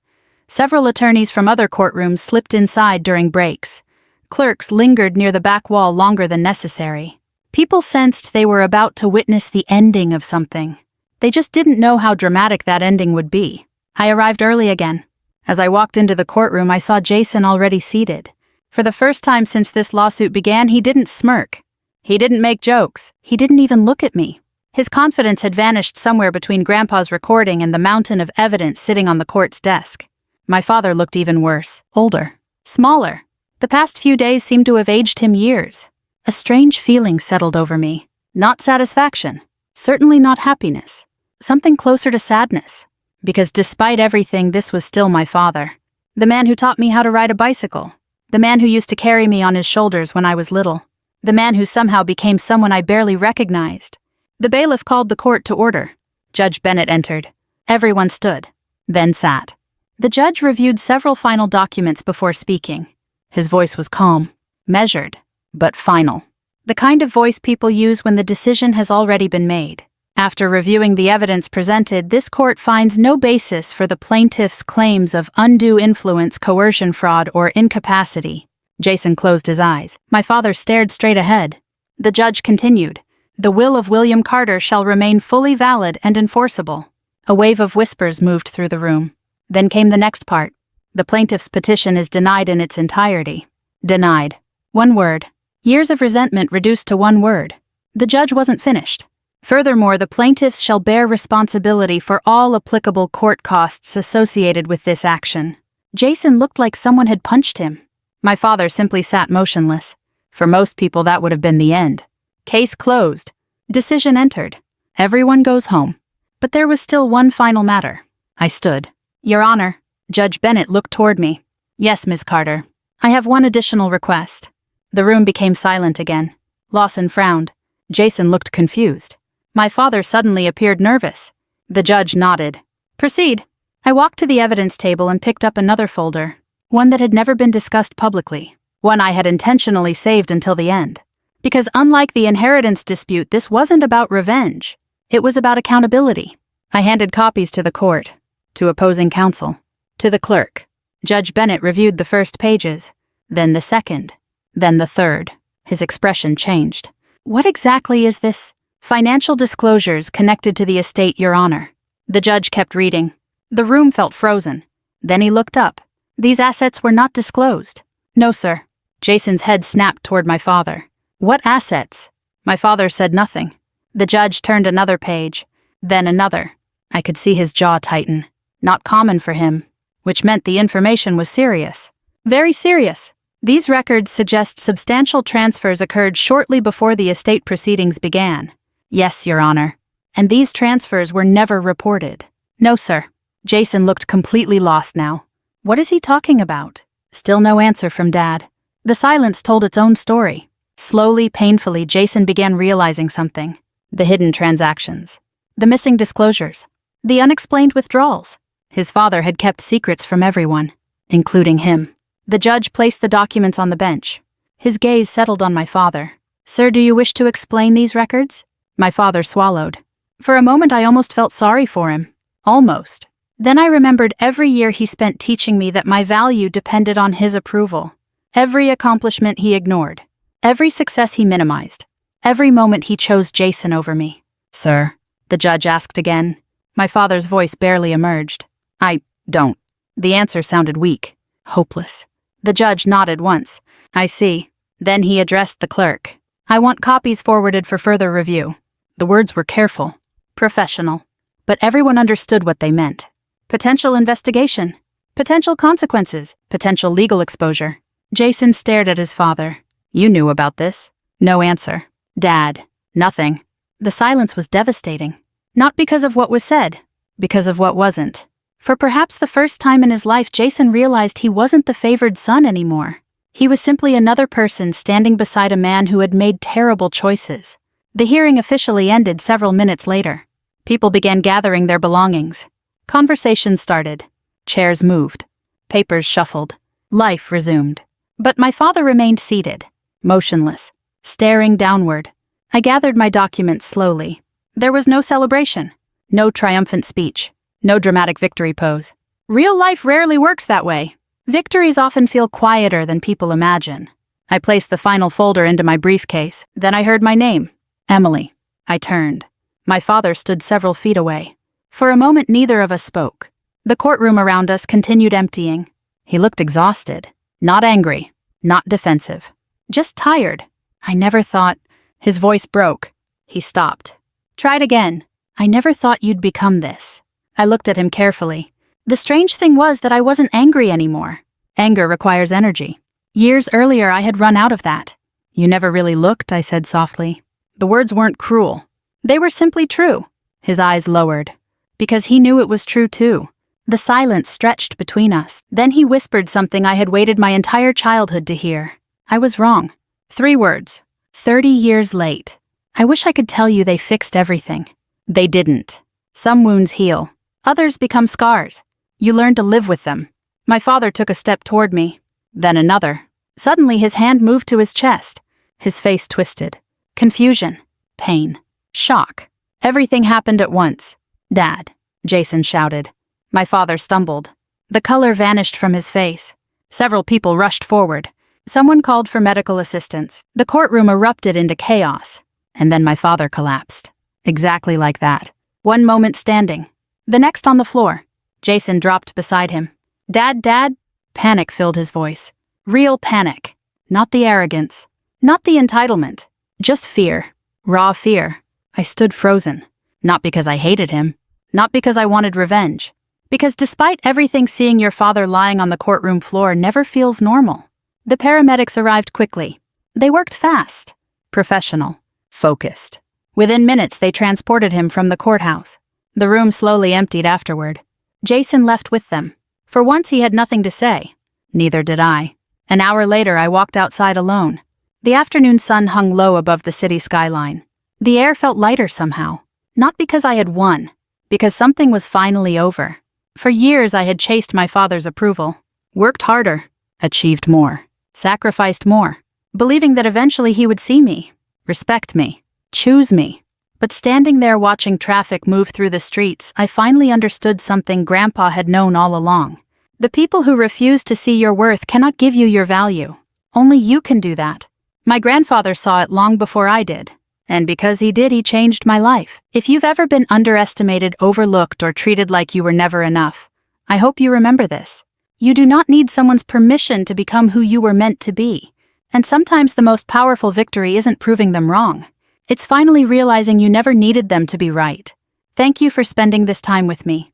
S1: Several attorneys from other courtrooms slipped inside during breaks. Clerks lingered near the back wall longer than necessary. People sensed they were about to witness the ending of something. They just didn't know how dramatic that ending would be. I arrived early again. As I walked into the courtroom, I saw Jason already seated. For the first time since this lawsuit began, he didn't smirk. He didn't make jokes. He didn't even look at me. His confidence had vanished somewhere between Grandpa's recording and the mountain of evidence sitting on the court's desk. My father looked even worse, older, smaller. The past few days seemed to have aged him years. A strange feeling settled over me. Not satisfaction, certainly not happiness. Something closer to sadness. Because despite everything, this was still my father. The man who taught me how to ride a bicycle. The man who used to carry me on his shoulders when I was little. The man who somehow became someone I barely recognized. The bailiff called the court to order. Judge Bennett entered. Everyone stood, then sat. The judge reviewed several final documents before speaking. His voice was calm, measured, but final. The kind of voice people use when the decision has already been made. After reviewing the evidence presented, this court finds no basis for the plaintiff's claims of undue influence, coercion, fraud, or incapacity. Jason closed his eyes. My father stared straight ahead. The judge continued. The will of William Carter shall remain fully valid and enforceable. A wave of whispers moved through the room. Then came the next part. The plaintiff's petition is denied in its entirety. Denied. One word. Years of resentment reduced to one word. The judge wasn't finished. Furthermore, the plaintiffs shall bear responsibility for all applicable court costs associated with this action. Jason looked like someone had punched him. My father simply sat motionless. For most people, that would have been the end. Case closed. Decision entered. Everyone goes home. But there was still one final matter. I stood. Your Honor. Judge Bennett looked toward me. Yes, Ms. Carter. I have one additional request. The room became silent again. Lawson frowned. Jason looked confused. My father suddenly appeared nervous. The judge nodded. Proceed. I walked to the evidence table and picked up another folder, one that had never been discussed publicly, one I had intentionally saved until the end. Because unlike the inheritance dispute, this wasn't about revenge. It was about accountability. I handed copies to the court, to opposing counsel, to the clerk. Judge Bennett reviewed the first pages, then the second, then the third. His expression changed. What exactly is this? Financial disclosures connected to the estate, Your Honor. The judge kept reading. The room felt frozen. Then he looked up. These assets were not disclosed. No, sir. Jason's head snapped toward my father. What assets? My father said nothing. The judge turned another page, then another. I could see his jaw tighten. Not common for him, which meant the information was serious. Very serious. These records suggest substantial transfers occurred shortly before the estate proceedings began. Yes, Your Honor. And these transfers were never reported. No, sir. Jason looked completely lost now. What is he talking about? Still no answer from Dad. The silence told its own story. Slowly, painfully, Jason began realizing something. The hidden transactions. The missing disclosures. The unexplained withdrawals. His father had kept secrets from everyone, including him. The judge placed the documents on the bench. His gaze settled on my father. "Sir, do you wish to explain these records?" My father swallowed. For a moment I almost felt sorry for him. Almost. Then I remembered every year he spent teaching me that my value depended on his approval. Every accomplishment he ignored. Every success he minimized. Every moment he chose Jason over me. "Sir?" the judge asked again. My father's voice barely emerged. "I don't." The answer sounded weak. Hopeless. The judge nodded once. "I see." Then he addressed the clerk. "I want copies forwarded for further review." The words were careful. Professional. But everyone understood what they meant. Potential investigation. Potential consequences. Potential legal exposure. Jason stared at his father. "You knew about this?" No answer. "Dad." Nothing. The silence was devastating. Not because of what was said. Because of what wasn't. For perhaps the first time in his life, Jason realized he wasn't the favored son anymore. He was simply another person standing beside a man who had made terrible choices. The hearing officially ended several minutes later. People began gathering their belongings. Conversations started. Chairs moved. Papers shuffled. Life resumed. But my father remained seated, motionless, staring downward. I gathered my documents slowly. There was no celebration. No triumphant speech. No dramatic victory pose. Real life rarely works that way. Victories often feel quieter than people imagine. I placed the final folder into my briefcase. Then I heard my name. Emily. I turned. My father stood several feet away. For a moment, neither of us spoke. The courtroom around us continued emptying. He looked exhausted. Not angry. Not defensive. Just tired. I never thought... His voice broke. He stopped. "Tried again. I never thought you'd become this." I looked at him carefully. The strange thing was that I wasn't angry anymore. Anger requires energy. Years earlier, I had run out of that. "You never really looked," I said softly. The words weren't cruel. They were simply true. His eyes lowered. Because he knew it was true too. The silence stretched between us. Then he whispered something I had waited my entire childhood to hear. I was wrong. 3 words. 30 years late. I wish I could tell you they fixed everything. They didn't. Some wounds heal. Others become scars. You learn to live with them. My father took a step toward me. Then another. Suddenly his hand moved to his chest. His face twisted. Confusion. Pain. Shock. Everything happened at once. "Dad," Jason shouted. My father stumbled. The color vanished from his face. Several people rushed forward. Someone called for medical assistance. The courtroom erupted into chaos. And then my father collapsed. Exactly like that. One moment standing. The next on the floor. Jason dropped beside him. "Dad, Dad!" Panic filled his voice. Real panic. Not the arrogance. Not the entitlement. Just fear. Raw fear. I stood frozen. Not because I hated him. Not because I wanted revenge. Because despite everything, seeing your father lying on the courtroom floor never feels normal. The paramedics arrived quickly. They worked fast. Professional. Focused. Within minutes, they transported him from the courthouse. The room slowly emptied afterward. Jason left with them. For once, he had nothing to say. Neither did I. An hour later, I walked outside alone. The afternoon sun hung low above the city skyline. The air felt lighter somehow. Not because I had won. Because something was finally over. For years, I had chased my father's approval. Worked harder. Achieved more. Sacrificed more. Believing that eventually he would see me. Respect me. Choose me. But standing there watching traffic move through the streets, I finally understood something Grandpa had known all along. The people who refuse to see your worth cannot give you your value. Only you can do that. My grandfather saw it long before I did. And because he did, he changed my life. If you've ever been underestimated, overlooked, or treated like you were never enough, I hope you remember this. You do not need someone's permission to become who you were meant to be. And sometimes the most powerful victory isn't proving them wrong. It's finally realizing you never needed them to be right. Thank you for spending this time with me.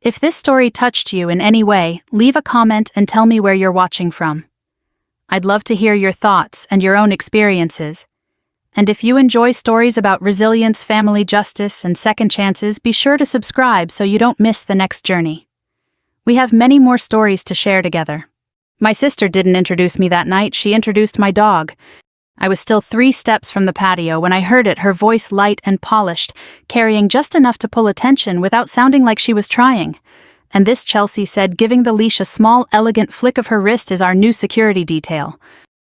S1: If this story touched you in any way, leave a comment and tell me where you're watching from. I'd love to hear your thoughts and your own experiences. And if you enjoy stories about resilience, family justice, and second chances, be sure to subscribe so you don't miss the next journey. We have many more stories to share together. My sister didn't introduce me that night, she introduced my dog. I was still 3 steps from the patio when I heard it, her voice light and polished, carrying just enough to pull attention without sounding like she was trying. And this, Chelsea said, giving the leash a small, elegant flick of her wrist, is our new security detail.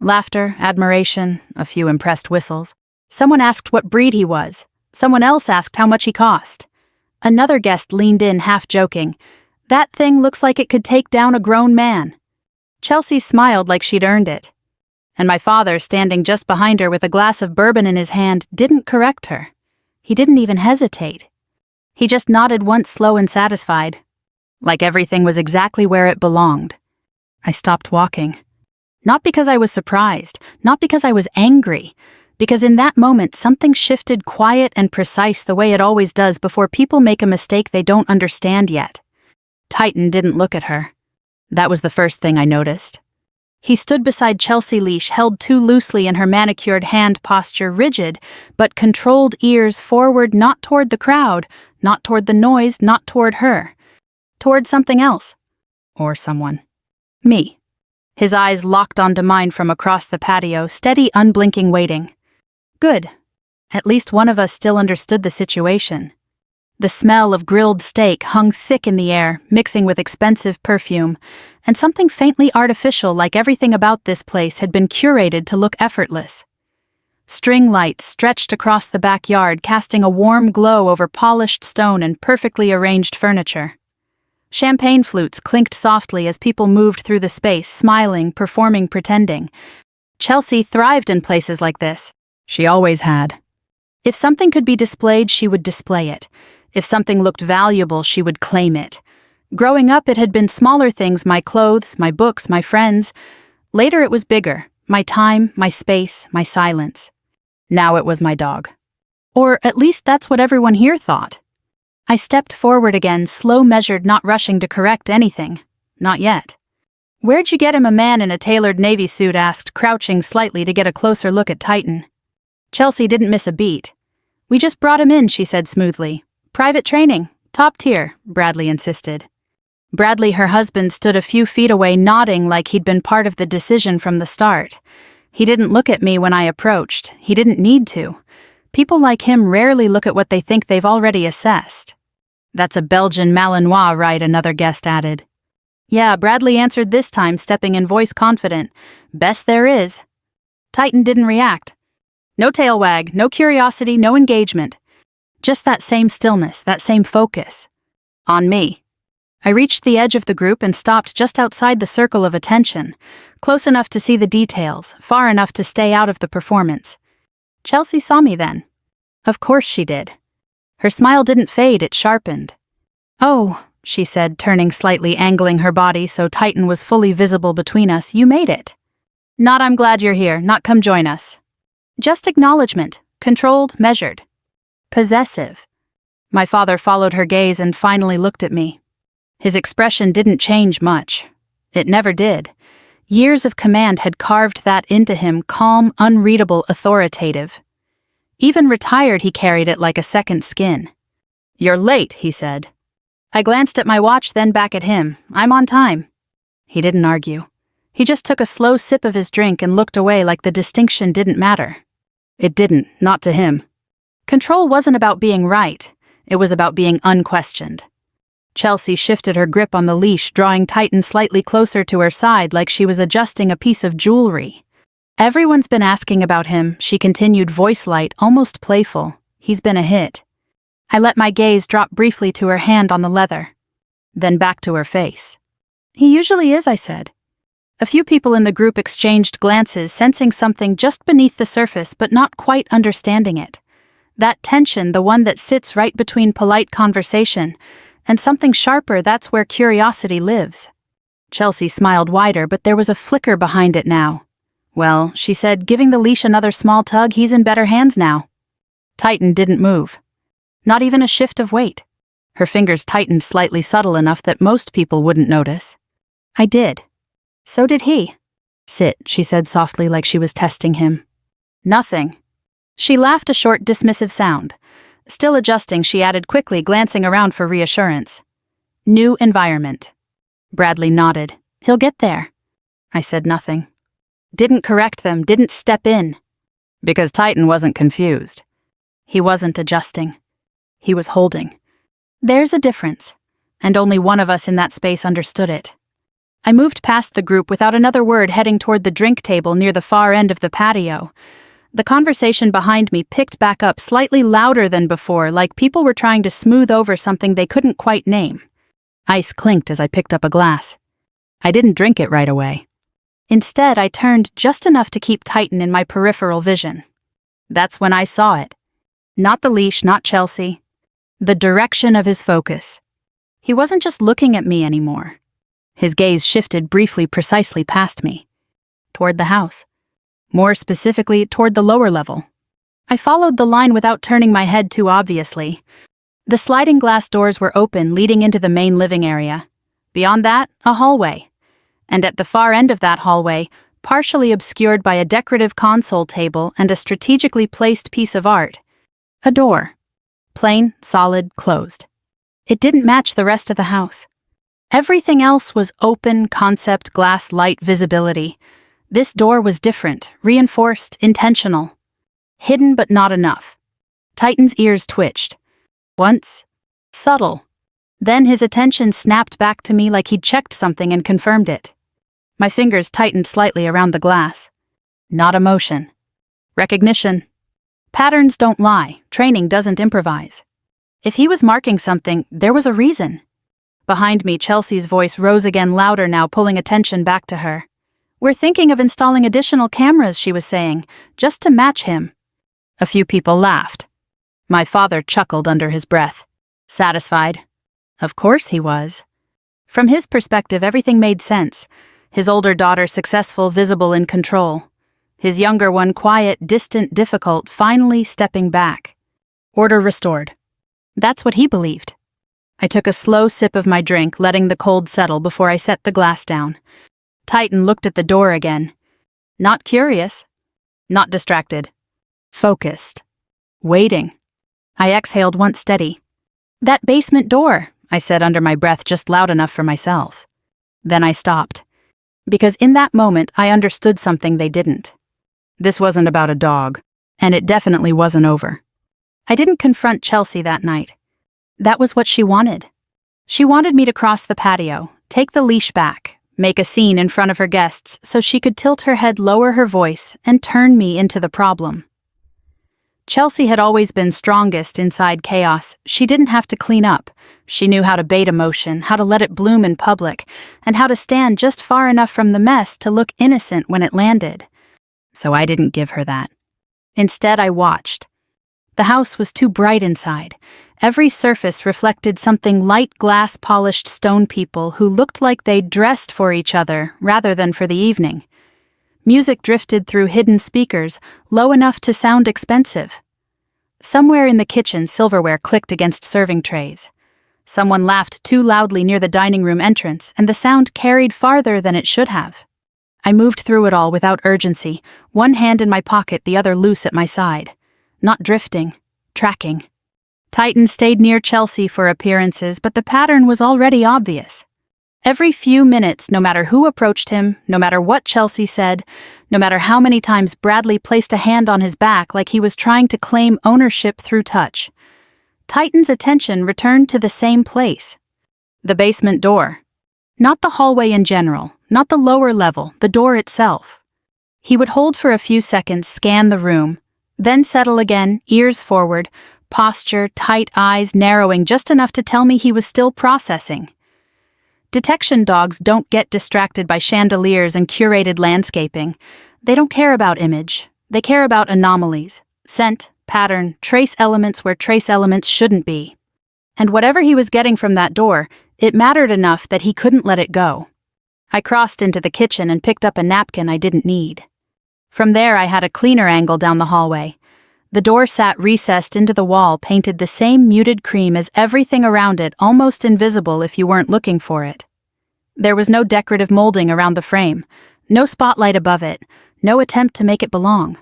S1: Laughter, admiration, a few impressed whistles. Someone asked what breed he was. Someone else asked how much he cost. Another guest leaned in, half joking. "That thing looks like it could take down a grown man." Chelsea smiled like she'd earned it. And my father, standing just behind her with a glass of bourbon in his hand, didn't correct her. He didn't even hesitate. He just nodded once, slow and satisfied, like everything was exactly where it belonged. I stopped walking. Not because I was surprised, not because I was angry, because in that moment something shifted, quiet and precise, the way it always does before people make a mistake they don't understand yet. Titan didn't look at her. That was the first thing I noticed. He stood beside Chelsea, leash held too loosely in her manicured hand, posture rigid, but controlled, ears forward, not toward the crowd, not toward the noise, not toward her. Toward something else. Or someone. Me. His eyes locked onto mine from across the patio, steady, unblinking, waiting. Good. At least one of us still understood the situation. The smell of grilled steak hung thick in the air, mixing with expensive perfume, and something faintly artificial, like everything about this place had been curated to look effortless. String lights stretched across the backyard, casting a warm glow over polished stone and perfectly arranged furniture. Champagne flutes clinked softly as people moved through the space, smiling, performing, pretending. Chelsea thrived in places like this. She always had. If something could be displayed, she would display it. If something looked valuable, she would claim it. Growing up, it had been smaller things, my clothes, my books, my friends. Later, it was bigger, my time, my space, my silence. Now it was my dog. Or at least that's what everyone here thought. I stepped forward again, slow, measured, not rushing to correct anything. Not yet. "Where'd you get him?" a man in a tailored navy suit asked, crouching slightly to get a closer look at Titan. Chelsea didn't miss a beat. "We just brought him in," she said smoothly. "Private training. Top tier," Bradley insisted. Bradley, her husband, stood a few feet away, nodding like he'd been part of the decision from the start. He didn't look at me when I approached. He didn't need to. People like him rarely look at what they think they've already assessed. "That's a Belgian Malinois, right?" another guest added. "Yeah," Bradley answered this time, stepping in, voice confident. "Best there is." Titan didn't react. No tail wag, no curiosity, no engagement. Just that same stillness, that same focus. On me. I reached the edge of the group and stopped just outside the circle of attention, close enough to see the details, far enough to stay out of the performance. Chelsea saw me then. Of course she did. Her smile didn't fade, it sharpened. "Oh," she said, turning slightly, angling her body so Titan was fully visible between us, "you made it." Not "I'm glad you're here," not "come join us." Just acknowledgement, controlled, measured. Possessive. My father followed her gaze and finally looked at me. His expression didn't change much. It never did. Years of command had carved that into him, calm, unreadable, authoritative. Even retired, he carried it like a second skin. "You're late," he said. I glanced at my watch, then back at him. "I'm on time." He didn't argue. He just took a slow sip of his drink and looked away like the distinction didn't matter. It didn't, not to him. Control wasn't about being right. It was about being unquestioned. Chelsea shifted her grip on the leash, drawing Titan slightly closer to her side like she was adjusting a piece of jewelry. "Everyone's been asking about him," she continued, voice light, almost playful. "He's been a hit." I let my gaze drop briefly to her hand on the leather, then back to her face. "He usually is," I said. A few people in the group exchanged glances, sensing something just beneath the surface but not quite understanding it. That tension, the one that sits right between polite conversation and something sharper, that's where curiosity lives. Chelsea smiled wider, but there was a flicker behind it now. "Well," she said, giving the leash another small tug, "he's in better hands now." Titan didn't move. Not even a shift of weight. Her fingers tightened slightly, subtle enough that most people wouldn't notice. I did. So did he. "Sit," she said softly, like she was testing him. "Nothing." She laughed, a short, dismissive sound. Still adjusting, she added quickly, glancing around for reassurance. "New environment." Bradley nodded. "He'll get there." I said nothing. Didn't correct them, didn't step in. Because Titan wasn't confused. He wasn't adjusting. He was holding. There's a difference, and only one of us in that space understood it. I moved past the group without another word, heading toward the drink table near the far end of the patio. The conversation behind me picked back up slightly louder than before, like people were trying to smooth over something they couldn't quite name. Ice clinked as I picked up a glass. I didn't drink it right away. Instead, I turned just enough to keep Titan in my peripheral vision. That's when I saw it. Not the leash, not Chelsea. The direction of his focus. He wasn't just looking at me anymore. His gaze shifted briefly precisely past me. Toward the house. More specifically, toward the lower level. I followed the line without turning my head too obviously. The sliding glass doors were open, leading into the main living area. Beyond that, a hallway. And at the far end of that hallway, partially obscured by a decorative console table and a strategically placed piece of art, a door. Plain, solid, closed. It didn't match the rest of the house. Everything else was open, concept, glass, light, visibility. This door was different, reinforced, intentional. Hidden but not enough. Titan's ears twitched. Once. Subtle. Then his attention snapped back to me like he'd checked something and confirmed it. My fingers tightened slightly around the glass. Not emotion. Recognition. Patterns don't lie, training doesn't improvise. If he was marking something, there was a reason. Behind me, Chelsea's voice rose again, louder now, pulling attention back to her. We're thinking of installing additional cameras, she was saying, just to match him. A few people laughed. My father chuckled under his breath. Satisfied. Of course he was. From his perspective, everything made sense. His older daughter successful, visible, in control. His younger one quiet, distant, difficult, finally stepping back. Order restored. That's what he believed. I took a slow sip of my drink, letting the cold settle before I set the glass down. Titan looked at the door again. Not curious. Not distracted. Focused. Waiting. I exhaled once steady. That basement door, I said under my breath, just loud enough for myself. Then I stopped. Because in that moment, I understood something they didn't. This wasn't about a dog, and it definitely wasn't over. I didn't confront Chelsea that night. That was what she wanted. She wanted me to cross the patio, take the leash back, make a scene in front of her guests so she could tilt her head, lower her voice, and turn me into the problem. Chelsea had always been strongest inside chaos. She didn't have to clean up. She knew how to bait emotion, how to let it bloom in public, and how to stand just far enough from the mess to look innocent when it landed. So I didn't give her that. Instead, I watched. The house was too bright inside. Every surface reflected something light glass polished stone people who looked like they'd dressed for each other rather than for the evening. Music drifted through hidden speakers, low enough to sound expensive. Somewhere in the kitchen, silverware clicked against serving trays. Someone laughed too loudly near the dining room entrance, and the sound carried farther than it should have. I moved through it all without urgency, one hand in my pocket, the other loose at my side. Not drifting, tracking. Titan stayed near Chelsea for appearances, but the pattern was already obvious. Every few minutes, no matter who approached him, no matter what Chelsea said, no matter how many times Bradley placed a hand on his back like he was trying to claim ownership through touch, Titan's attention returned to the same place. The basement door. Not the hallway in general, not the lower level, the door itself. He would hold for a few seconds, scan the room, then settle again, ears forward, posture, tight eyes narrowing just enough to tell me he was still processing. Detection dogs don't get distracted by chandeliers and curated landscaping. They don't care about image. They care about anomalies, scent, pattern, trace elements where trace elements shouldn't be. And whatever he was getting from that door, it mattered enough that he couldn't let it go. I crossed into the kitchen and picked up a napkin I didn't need. From there, I had a cleaner angle down the hallway. The door sat recessed into the wall, painted the same muted cream as everything around it, almost invisible if you weren't looking for it. There was no decorative molding around the frame, no spotlight above it, no attempt to make it belong.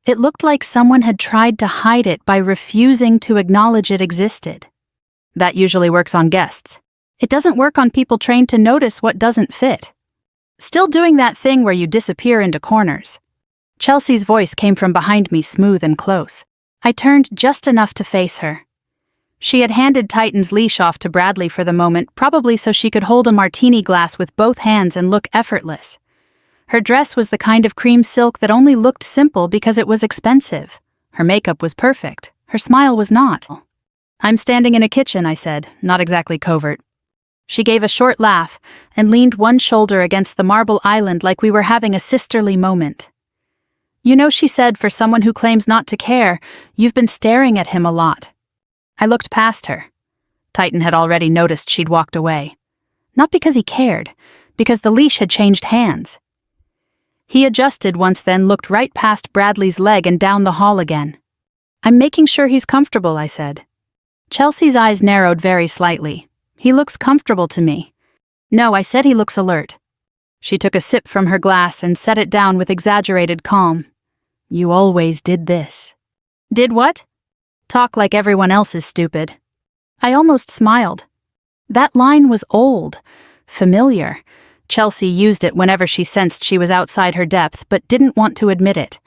S1: It looked like someone had tried to hide it by refusing to acknowledge it existed. That usually works on guests. It doesn't work on people trained to notice what doesn't fit. Still doing that thing where you disappear into corners. Chelsea's voice came from behind me, smooth and close. I turned just enough to face her. She had handed Titan's leash off to Bradley for the moment, probably so she could hold a martini glass with both hands and look effortless. Her dress was the kind of cream silk that only looked simple because it was expensive. Her makeup was perfect. Her smile was not. "I'm standing in a kitchen," I said, not exactly covert. She gave a short laugh and leaned one shoulder against the marble island like we were having a sisterly moment. "You know," she said, "for someone who claims not to care, you've been staring at him a lot." I looked past her. Titan had already noticed she'd walked away. Not because he cared, because the leash had changed hands. He adjusted once, then looked right past Bradley's leg and down the hall again. "I'm making sure he's comfortable," I said. Chelsea's eyes narrowed very slightly. "He looks comfortable to me." "No," I said, "he looks alert." She took a sip from her glass and set it down with exaggerated calm. "You always did this." "Did what?" "Talk like everyone else is stupid." I almost smiled. That line was old, familiar. Chelsea used it whenever she sensed she was outside her depth but didn't want to admit it.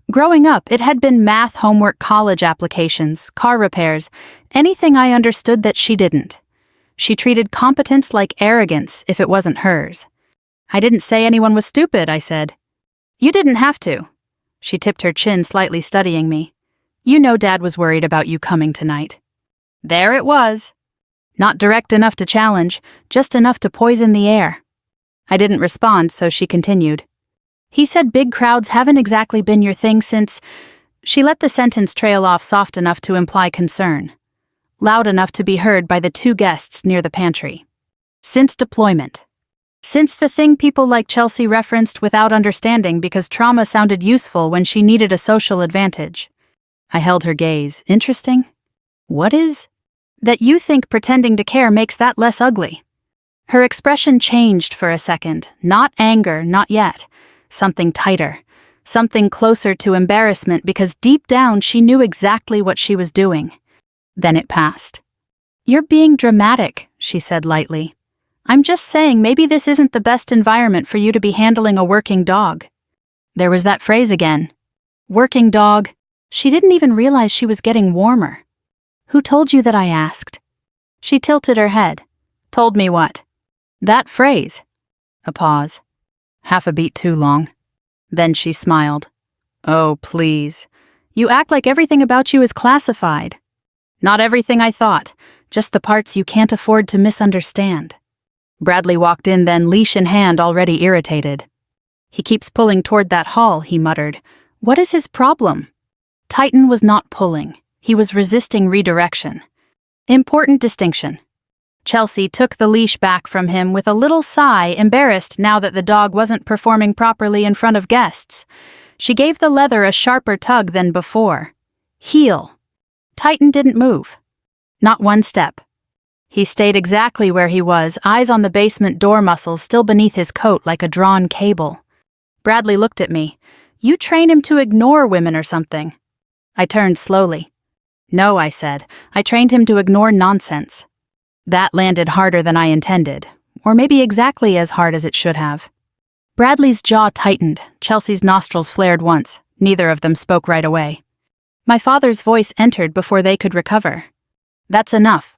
S1: Growing up, it had been math homework, college applications, car repairs, anything I understood that she didn't. She treated competence like arrogance if it wasn't hers. "I didn't say anyone was stupid," I said. "You didn't have to." She tipped her chin, slightly studying me. "You know Dad was worried about you coming tonight." There it was. Not direct enough to challenge, just enough to poison the air. I didn't respond, so she continued. "He said big crowds haven't exactly been your thing since—" She let the sentence trail off soft enough to imply concern, loud enough to be heard by the two guests near the pantry. "Since deployment. Since the thing people like Chelsea referenced without understanding because trauma sounded useful when she needed a social advantage." I held her gaze. "Interesting? What is?" "That you think pretending to care makes that less ugly." Her expression changed for a second. Not anger, not yet. Something tighter. Something closer to embarrassment because deep down she knew exactly what she was doing. Then it passed. "You're being dramatic," she said lightly. "I'm just saying maybe this isn't the best environment for you to be handling a working dog." There was that phrase again. Working dog. She didn't even realize she was getting warmer. "Who told you that?" I asked. She tilted her head. "Told me what?" "That phrase." A pause. Half a beat too long. Then she smiled. "Oh, please. You act like everything about you is classified." "Not everything," I thought. "Just the parts you can't afford to misunderstand." Bradley walked in then, leash in hand, already irritated. "He keeps pulling toward that hall," he muttered. "What is his problem?" Titan was not pulling. He was resisting redirection. Important distinction. Chelsea took the leash back from him with a little sigh, embarrassed now that the dog wasn't performing properly in front of guests. She gave the leather a sharper tug than before. Heel. Titan didn't move. Not one step. He stayed exactly where he was, eyes on the basement door muscles still beneath his coat like a drawn cable. Bradley looked at me. "You train him to ignore women or something." I turned slowly. "No," I said. "I trained him to ignore nonsense." That landed harder than I intended, or maybe exactly as hard as it should have. Bradley's jaw tightened. Chelsea's nostrils flared once. Neither of them spoke right away. My father's voice entered before they could recover. "That's enough."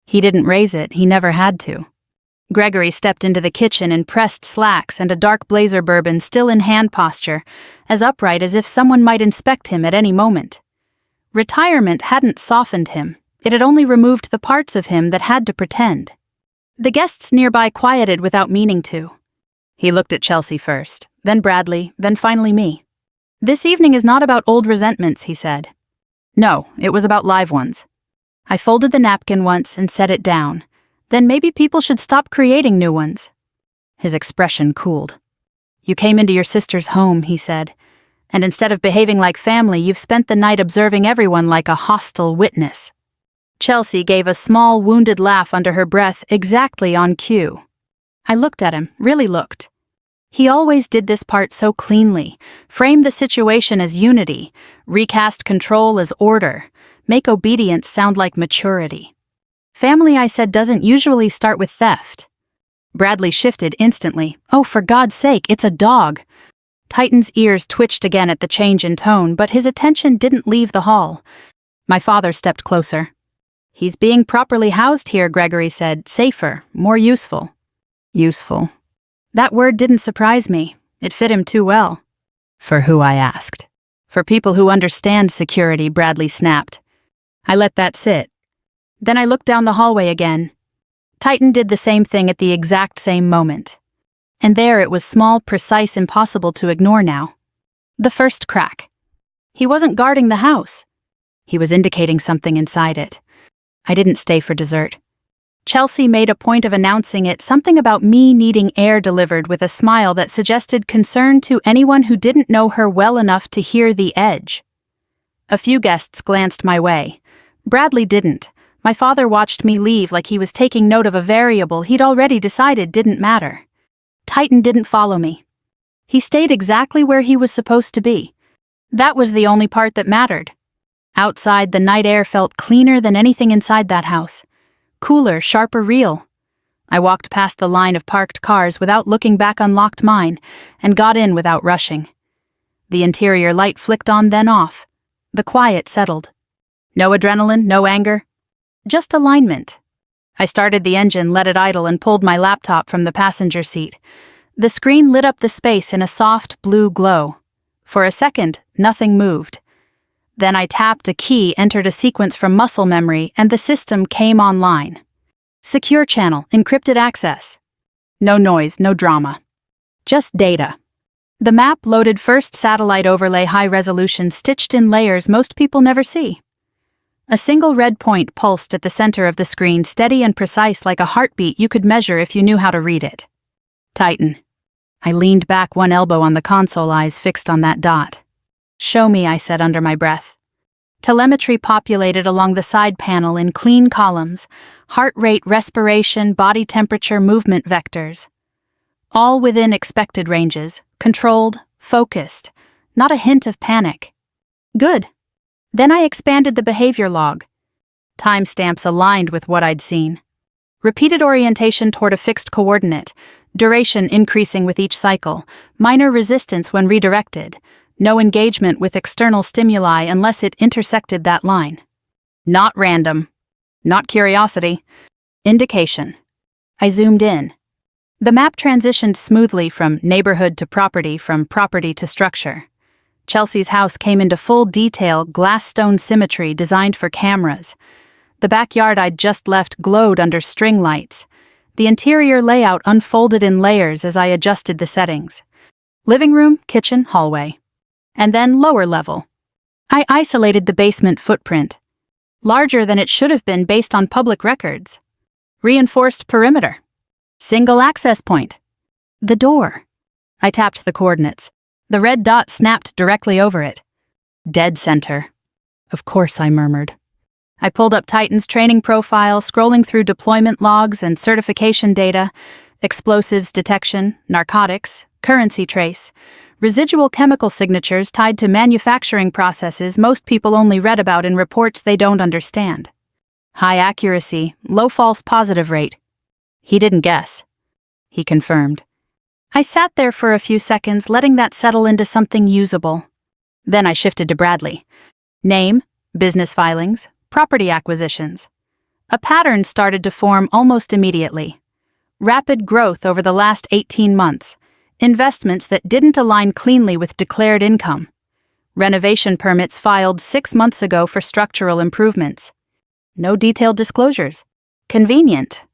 S1: He didn't raise it. He never had to. Gregory stepped into the kitchen in pressed slacks and a dark blazer bourbon still in hand posture, as upright as if someone might inspect him at any moment. Retirement hadn't softened him. It had only removed the parts of him that had to pretend. The guests nearby quieted without meaning to. He looked at Chelsea first, then Bradley, then finally me. "This evening is not about old resentments," he said. "No, it was about live ones." I folded the napkin once and set it down. Then maybe people should stop creating new ones. His expression cooled. "You came into your sister's home," he said, "and instead of behaving like family, you've spent the night observing everyone like a hostile witness." Chelsea gave a small, wounded laugh under her breath, exactly on cue. I looked at him, really looked. He always did this part so cleanly, framed the situation as unity, recast control as order, make obedience sound like maturity. Family, I said, doesn't usually start with theft. Bradley shifted instantly. "Oh, for God's sake, it's a dog." Titan's ears twitched again at the change in tone, but his attention didn't leave the hall. My father stepped closer. He's being properly housed here, Gregory said. Safer, more useful. Useful. That word didn't surprise me. It fit him too well. For who, I asked. For people who understand security, Bradley snapped. I let that sit. Then I looked down the hallway again. Titan did the same thing at the exact same moment. And there it was small, precise, impossible to ignore now. The first crack. He wasn't guarding the house. He was indicating something inside it. I didn't stay for dessert. Chelsea made a point of announcing it, something about me needing air delivered, with a smile that suggested concern to anyone who didn't know her well enough to hear the edge. A few guests glanced my way. Bradley didn't. My father watched me leave like he was taking note of a variable he'd already decided didn't matter. Titan didn't follow me. He stayed exactly where he was supposed to be. That was the only part that mattered. Outside, the night air felt cleaner than anything inside that house. Cooler, sharper, real. I walked past the line of parked cars without looking back, unlocked mine, and got in without rushing. The interior light flicked on, then off. The quiet settled. No adrenaline, no anger. Just alignment. I started the engine, let it idle, and pulled my laptop from the passenger seat. The screen lit up the space in a soft blue glow. For a second, nothing moved. Then I tapped a key, entered a sequence from muscle memory, and the system came online. Secure channel, encrypted access. No noise, no drama. Just data. The map loaded, first satellite overlay, high resolution, stitched in layers most people never see. A single red point pulsed at the center of the screen, steady and precise like a heartbeat you could measure if you knew how to read it. Titan. I leaned back, one elbow on the console, eyes fixed on that dot. Show me, I said under my breath. Telemetry populated along the side panel in clean columns, heart rate, respiration, body temperature, movement vectors. All within expected ranges, controlled, focused, not a hint of panic. Good. Then I expanded the behavior log. Timestamps aligned with what I'd seen. Repeated orientation toward a fixed coordinate, duration increasing with each cycle, minor resistance when redirected, no engagement with external stimuli unless it intersected that line. Not random. Not curiosity. Indication. I zoomed in. The map transitioned smoothly from neighborhood to property, from property to structure. Chelsea's house came into full detail, glass stone symmetry designed for cameras. The backyard I'd just left glowed under string lights. The interior layout unfolded in layers as I adjusted the settings. Living room, kitchen, hallway. And then lower level. I isolated the basement footprint. Larger than it should have been based on public records. Reinforced perimeter. Single access point. The door. I tapped the coordinates. The red dot snapped directly over it. Dead center. Of course, I murmured. I pulled up Titan's training profile, scrolling through deployment logs and certification data, explosives detection, narcotics, currency trace, residual chemical signatures tied to manufacturing processes most people only read about in reports they don't understand. High accuracy, low false positive rate. He didn't guess. He confirmed. I sat there for a few seconds, letting that settle into something usable. Then I shifted to Bradley. Name, business filings, property acquisitions. A pattern started to form almost immediately. Rapid growth over the last 18 months. Investments that didn't align cleanly with declared income. Renovation permits filed 6 months ago for structural improvements. No detailed disclosures. Convenient.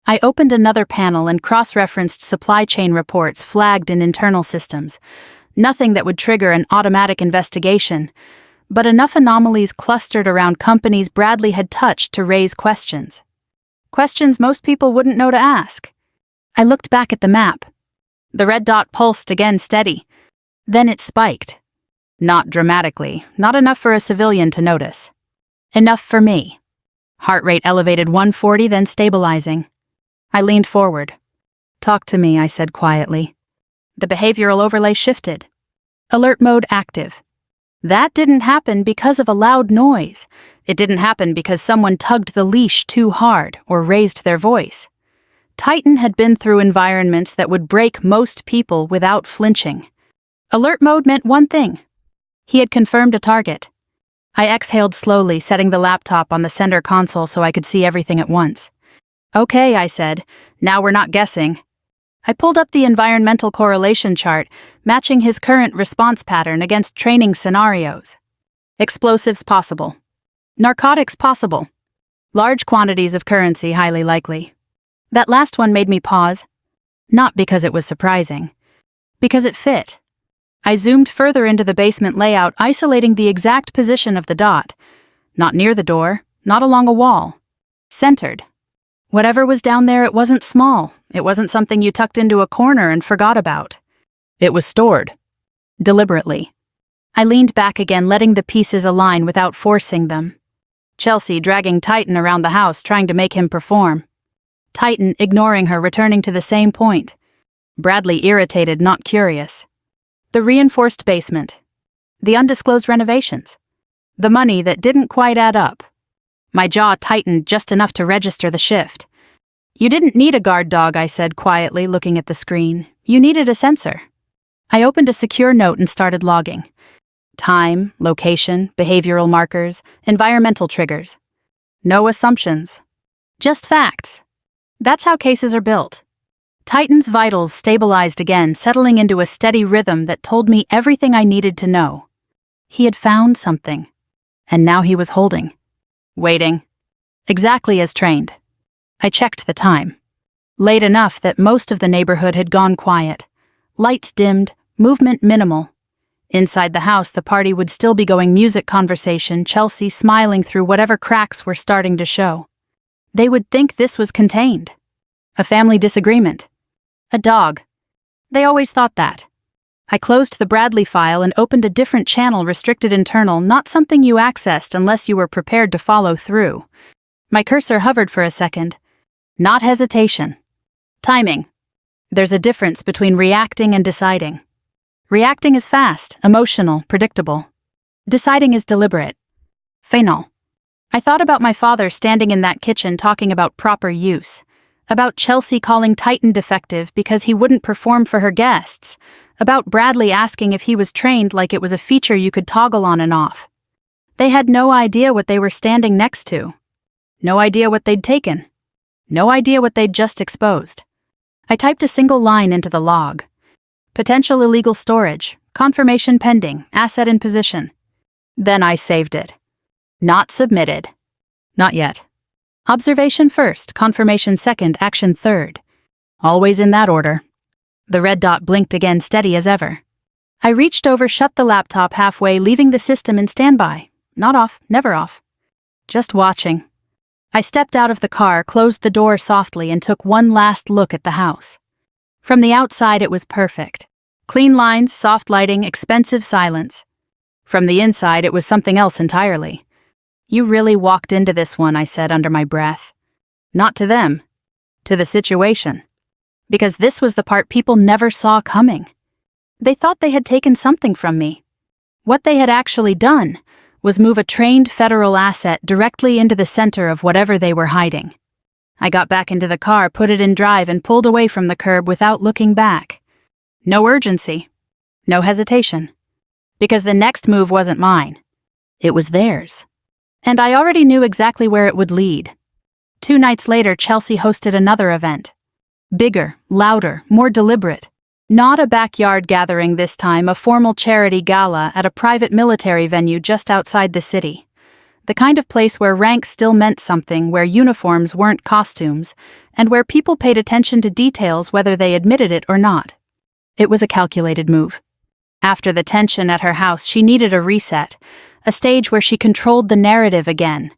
S1: I opened another panel and cross-referenced supply chain reports flagged in internal systems. Nothing that would trigger an automatic investigation, but enough anomalies clustered around companies Bradley had touched to raise questions. Questions most people wouldn't know to ask. I looked back at the map. The red dot pulsed again, steady. Then it spiked. Not dramatically, not enough for a civilian to notice. Enough for me. Heart rate elevated 140, then stabilizing. I leaned forward. Talk to me, I said quietly. The behavioral overlay shifted. Alert mode active. That didn't happen because of a loud noise. It didn't happen because someone tugged the leash too hard or raised their voice. Titan had been through environments that would break most people without flinching. Alert mode meant one thing. He had confirmed a target. I exhaled slowly, setting the laptop on the center console so I could see everything at once. Okay, I said. Now we're not guessing. I pulled up the environmental correlation chart, matching his current response pattern against training scenarios. Explosives possible. Narcotics possible. Large quantities of currency highly likely. That last one made me pause. Not because it was surprising. Because it fit. I zoomed further into the basement layout, isolating the exact position of the dot. Not near the door, not along a wall. Centered. Whatever was down there, it wasn't small. It wasn't something you tucked into a corner and forgot about. It was stored. Deliberately. I leaned back again, letting the pieces align without forcing them. Chelsea dragging Titan around the house, trying to make him perform. Titan ignoring her, returning to the same point. Bradley irritated, not curious. The reinforced basement. The undisclosed renovations. The money that didn't quite add up. My jaw tightened just enough to register the shift. You didn't need a guard dog, I said quietly, looking at the screen. You needed a sensor. I opened a secure note and started logging. Time, location, behavioral markers, environmental triggers. No assumptions. Just facts. That's how cases are built. Titan's vitals stabilized again, settling into a steady rhythm that told me everything I needed to know. He had found something. And now he was holding. Waiting. Exactly as trained. I checked the time. Late enough that most of the neighborhood had gone quiet. Lights dimmed, movement minimal. Inside the house, the party would still be going music conversation, Chelsea smiling through whatever cracks were starting to show. They would think this was contained. A family disagreement. A dog. They always thought that. I closed the Bradley file and opened a different channel, restricted internal, not something you accessed unless you were prepared to follow through. My cursor hovered for a second. Not hesitation. Timing. There's a difference between reacting and deciding. Reacting is fast, emotional, predictable. Deciding is deliberate. Final. I thought about my father standing in that kitchen talking about proper use. About Chelsea calling Titan defective because he wouldn't perform for her guests. About Bradley asking if he was trained like it was a feature you could toggle on and off. They had no idea what they were standing next to. No idea what they'd taken. No idea what they'd just exposed. I typed a single line into the log. Potential illegal storage, confirmation pending, asset in position. Then I saved it. Not submitted. Not yet. Observation first, confirmation second, action third. Always in that order. The red dot blinked again, steady as ever. I reached over, shut the laptop halfway, leaving the system in standby. Not off, never off. Just watching. I stepped out of the car, closed the door softly, and took one last look at the house. From the outside, it was perfect. Clean lines, soft lighting, expensive silence. From the inside, it was something else entirely. You really walked into this one, I said under my breath. Not to them. To the situation. Because this was the part people never saw coming. They thought they had taken something from me. What they had actually done was move a trained federal asset directly into the center of whatever they were hiding. I got back into the car, put it in drive, and pulled away from the curb without looking back. No urgency. No hesitation. Because the next move wasn't mine. It was theirs. And I already knew exactly where it would lead. 2 nights later, Chelsea hosted another event. Bigger, louder, more deliberate. Not a backyard gathering this time, a formal charity gala at a private military venue just outside the city. The kind of place where rank still meant something, where uniforms weren't costumes, and where people paid attention to details whether they admitted it or not. It was a calculated move. After the tension at her house, she needed a reset, a stage where she controlled the narrative again,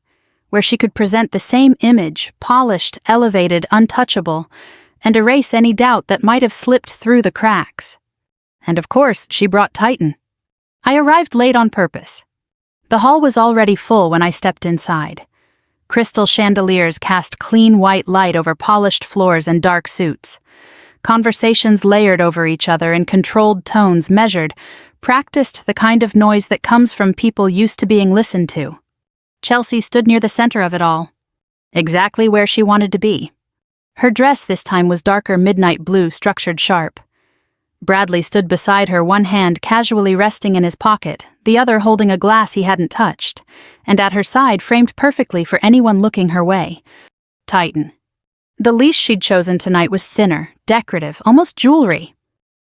S1: where she could present the same image, polished, elevated, untouchable, and erase any doubt that might have slipped through the cracks. And of course, she brought Titan. I arrived late on purpose. The hall was already full when I stepped inside. Crystal chandeliers cast clean white light over polished floors and dark suits. Conversations layered over each other in controlled tones, measured, practiced, the kind of noise that comes from people used to being listened to. Chelsea stood near the center of it all. Exactly where she wanted to be. Her dress this time was darker midnight blue, structured sharp. Bradley stood beside her, one hand casually resting in his pocket, the other holding a glass he hadn't touched, and at her side, framed perfectly for anyone looking her way, Titan. The leash she'd chosen tonight was thinner, decorative, almost jewelry.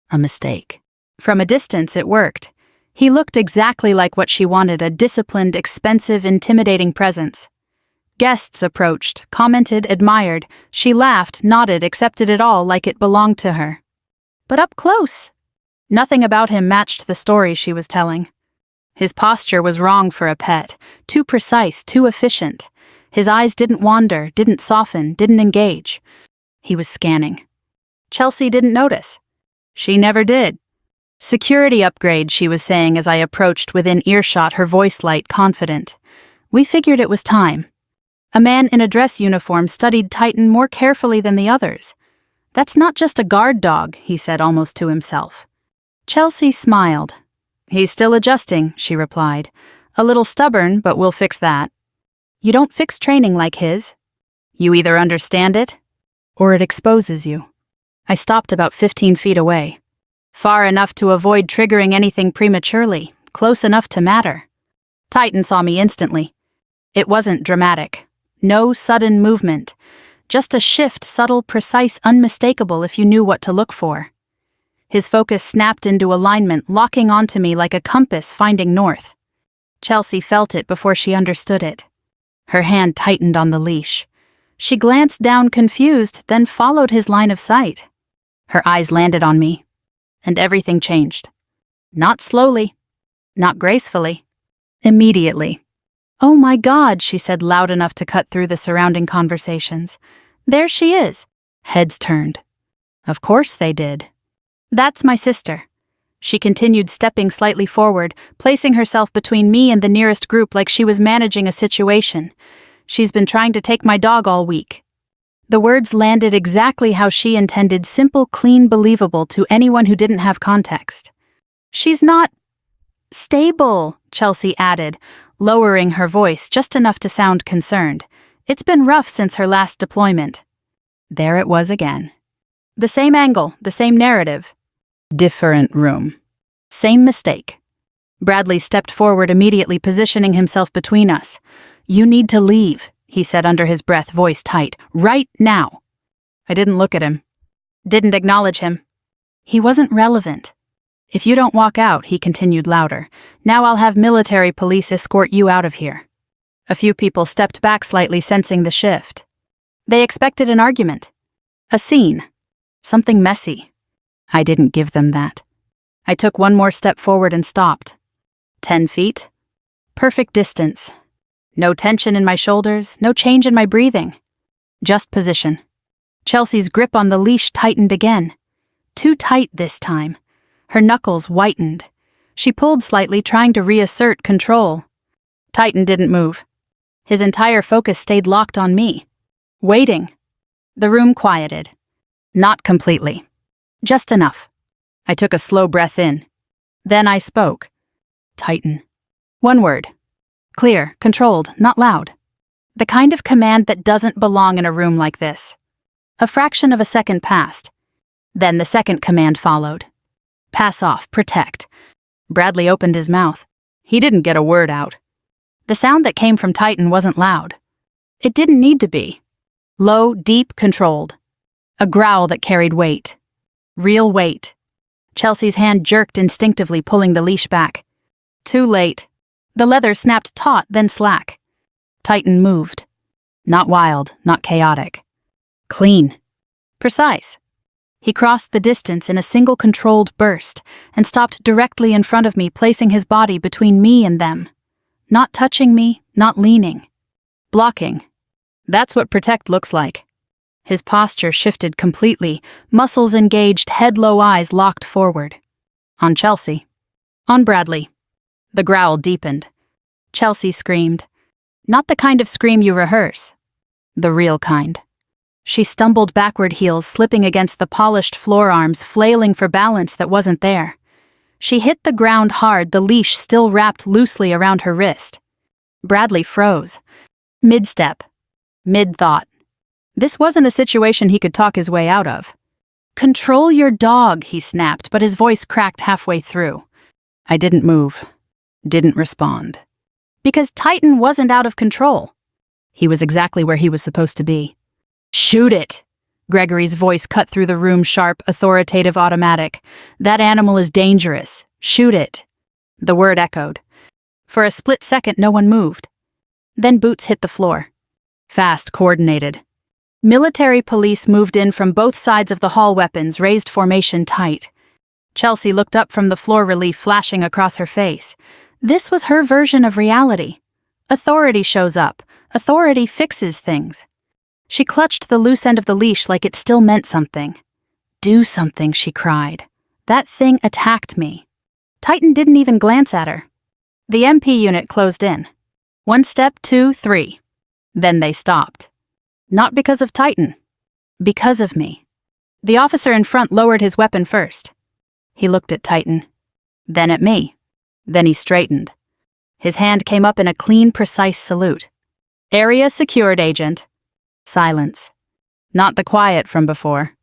S1: A mistake. From a distance, it worked. He looked exactly like what she wanted, a disciplined, expensive, intimidating presence. Guests approached, commented, admired. She laughed, nodded, accepted it all like it belonged to her. But up close, nothing about him matched the story she was telling. His posture was wrong for a pet, too precise, too efficient. His eyes didn't wander, didn't soften, didn't engage. He was scanning. Chelsea didn't notice. She never did. Security upgrade, she was saying as I approached within earshot, her voice light, confident. We figured it was time. A man in a dress uniform studied Titan more carefully than the others. That's not just a guard dog, he said almost to himself. Chelsea smiled. He's still adjusting, she replied. A little stubborn, but we'll fix that. You don't fix training like his. You either understand it, or it exposes you. I stopped about 15 feet away. Far enough to avoid triggering anything prematurely, close enough to matter. Titan saw me instantly. It wasn't dramatic. No sudden movement. Just a shift, subtle, precise, unmistakable if you knew what to look for. His focus snapped into alignment, locking onto me like a compass finding north. Chelsea felt it before she understood it. Her hand tightened on the leash. She glanced down confused, then followed his line of sight. Her eyes landed on me, and everything changed. Not slowly, not gracefully, immediately. Oh my God, she said loud enough to cut through the surrounding conversations. There she is. Heads turned. Of course they did. That's my sister. She continued, stepping slightly forward, placing herself between me and the nearest group like she was managing a situation. She's been trying to take my dog all week. The words landed exactly how she intended, simple, clean, believable to anyone who didn't have context. She's not stable, Chelsea added, lowering her voice just enough to sound concerned. It's been rough since her last deployment. There it was again. The same angle, the same narrative. Different room. Same mistake. Bradley stepped forward, immediately positioning himself between us. You need to leave, he said under his breath, voice tight. Right now. I didn't look at him. Didn't acknowledge him. He wasn't relevant. If you don't walk out, he continued louder, now I'll have military police escort you out of here. A few people stepped back slightly, sensing the shift. They expected an argument. A scene. Something messy. I didn't give them that. I took one more step forward and stopped. 10 feet. Perfect distance. No tension in my shoulders, no change in my breathing. Just position. Chelsea's grip on the leash tightened again. Too tight this time. Her knuckles whitened. She pulled slightly, trying to reassert control. Titan didn't move. His entire focus stayed locked on me. Waiting. The room quieted. Not completely. Just enough. I took a slow breath in. Then I spoke. Titan. One word. Clear, controlled, not loud. The kind of command that doesn't belong in a room like this. A fraction of a second passed. Then the second command followed. Pass off, protect. Bradley opened his mouth. He didn't get a word out. The sound that came from Titan wasn't loud. It didn't need to be. Low, deep, controlled. A growl that carried weight. Real weight. Chelsea's hand jerked instinctively, pulling the leash back. Too late. The leather snapped taut, then slack. Titan moved. Not wild, not chaotic. Clean. Precise. He crossed the distance in a single controlled burst and stopped directly in front of me, placing his body between me and them. Not touching me, not leaning. Blocking. That's what protect looks like. His posture shifted completely, muscles engaged, head low, eyes locked forward. On Chelsea. On Bradley. The growl deepened. Chelsea screamed. Not the kind of scream you rehearse. The real kind. She stumbled backward, heels slipping against the polished forearms, flailing for balance that wasn't there. She hit the ground hard, the leash still wrapped loosely around her wrist. Bradley froze. Mid-step. Mid-thought. This wasn't a situation he could talk his way out of. Control your dog, he snapped, but his voice cracked halfway through. I didn't move. Didn't respond. Because Titan wasn't out of control. He was exactly where he was supposed to be. Shoot it! Gregory's voice cut through the room, sharp, authoritative, automatic. That animal is dangerous. Shoot it. The word echoed. For a split second, no one moved. Then boots hit the floor. Fast, coordinated. Military police moved in from both sides of the hall, weapons raised, formation tight. Chelsea looked up from the floor, relief flashing across her face. This was her version of reality. Authority shows up. Authority fixes things. She clutched the loose end of the leash like it still meant something. Do something, she cried. That thing attacked me. Titan didn't even glance at her. The MP unit closed in. 1 step, 2, 3. Then they stopped. Not because of Titan. Because of me. The officer in front lowered his weapon first. He looked at Titan. Then at me. Then he straightened. His hand came up in a clean, precise salute. Area secured, Agent. Silence. Not the quiet from before.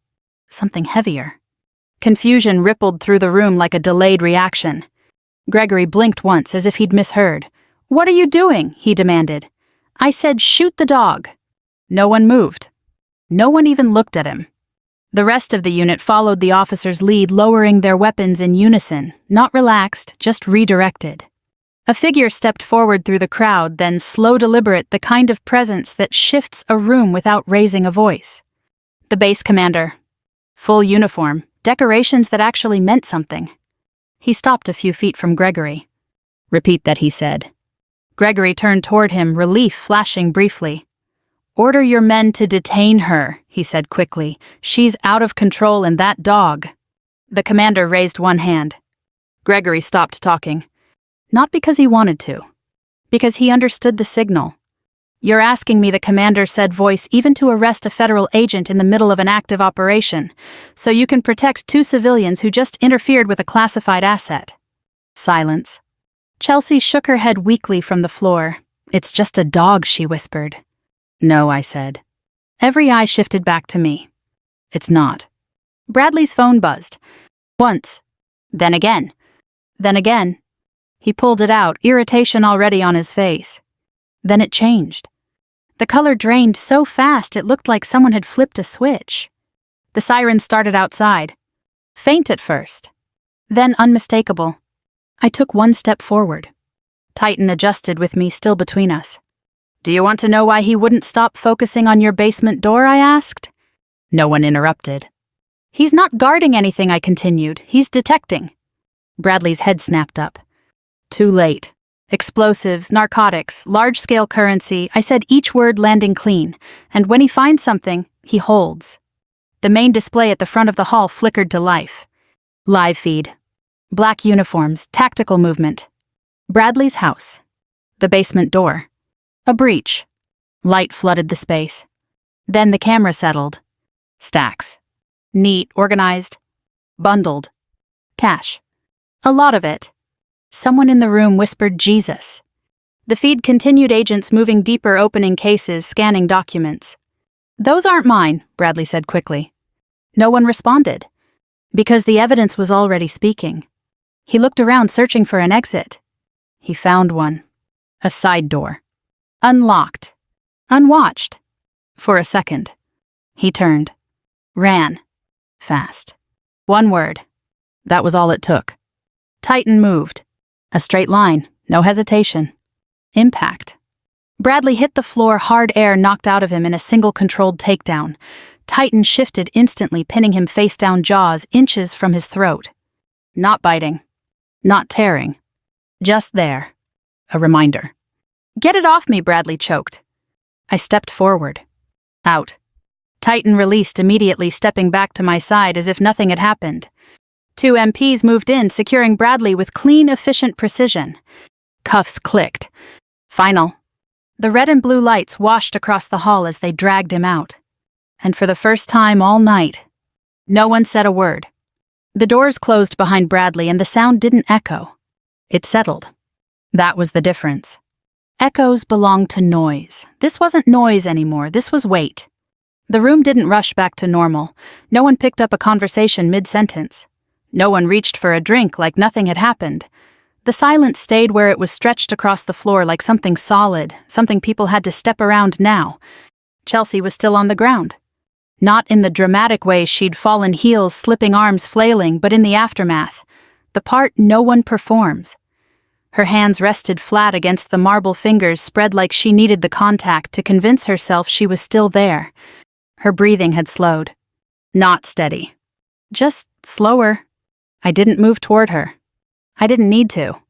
S1: Something heavier. Confusion rippled through the room like a delayed reaction. Gregory blinked once as if he'd misheard. What are you doing? He demanded. I said shoot the dog. No one moved. No one even looked at him. The rest of the unit followed the officer's lead, lowering their weapons in unison, not relaxed, just redirected. A figure stepped forward through the crowd, then slow, deliberate, the kind of presence that shifts a room without raising a voice. The base commander. Full uniform, decorations that actually meant something. He stopped a few feet from Gregory. Repeat that, he said. Gregory turned toward him, relief flashing briefly. Order your men to detain her, he said quickly. She's out of control, and that dog. The commander raised one hand. Gregory stopped talking. Not because he wanted to. Because he understood the signal. You're asking me, the commander said, voice, even to arrest a federal agent in the middle of an active operation, so you can protect 2 civilians who just interfered with a classified asset. Silence. Chelsea shook her head weakly from the floor. It's just a dog, she whispered. No, I said. Every eye shifted back to me. It's not. Bradley's phone buzzed. Once. Then again. Then again. He pulled it out, irritation already on his face. Then it changed. The color drained so fast it looked like someone had flipped a switch. The siren started outside. Faint at first. Then unmistakable. I took 1 step forward. Titan adjusted with me still between us. Do you want to know why he wouldn't stop focusing on your basement door, I asked. No one interrupted. He's not guarding anything, I continued. He's detecting. Bradley's head snapped up. Too late. Explosives, narcotics, large-scale currency, I said, each word landing clean. And when he finds something, he holds. The main display at the front of the hall flickered to life. Live feed. Black uniforms, tactical movement. Bradley's house. The basement door. A breach. Light flooded the space. Then the camera settled. Stacks. Neat, organized. Bundled. Cash. A lot of it. Someone in the room whispered Jesus. The feed continued, agents moving deeper, opening cases, scanning documents. Those aren't mine, Bradley said quickly. No one responded. Because the evidence was already speaking. He looked around, searching for an exit. He found one. A side door. Unlocked. Unwatched. For a second. He turned. Ran. Fast. 1 word. That was all it took. Titan moved. A straight line. No hesitation. Impact. Bradley hit the floor, hard air knocked out of him in a single controlled takedown. Titan shifted instantly, pinning him face down, jaws inches from his throat. Not biting. Not tearing. Just there. A reminder. Get it off me, Bradley choked. I stepped forward. Out. Titan released immediately, stepping back to my side as if nothing had happened. 2 MPs moved in, securing Bradley with clean, efficient precision. Cuffs clicked. Final. The red and blue lights washed across the hall as they dragged him out. And for the first time all night, no one said a word. The doors closed behind Bradley and the sound didn't echo. It settled. That was the difference. Echoes belong to noise. This wasn't noise anymore, this was weight. The room didn't rush back to normal. No one picked up a conversation mid-sentence. No one reached for a drink like nothing had happened. The silence stayed where it was stretched across the floor like something solid, something people had to step around now. Chelsea was still on the ground. Not in the dramatic way she'd fallen heels, slipping arms flailing, but in the aftermath. The part no one performs. Her hands rested flat against the marble fingers spread like she needed the contact to convince herself she was still there. Her breathing had slowed. Not steady. Just slower. I didn't move toward her. I didn't need to.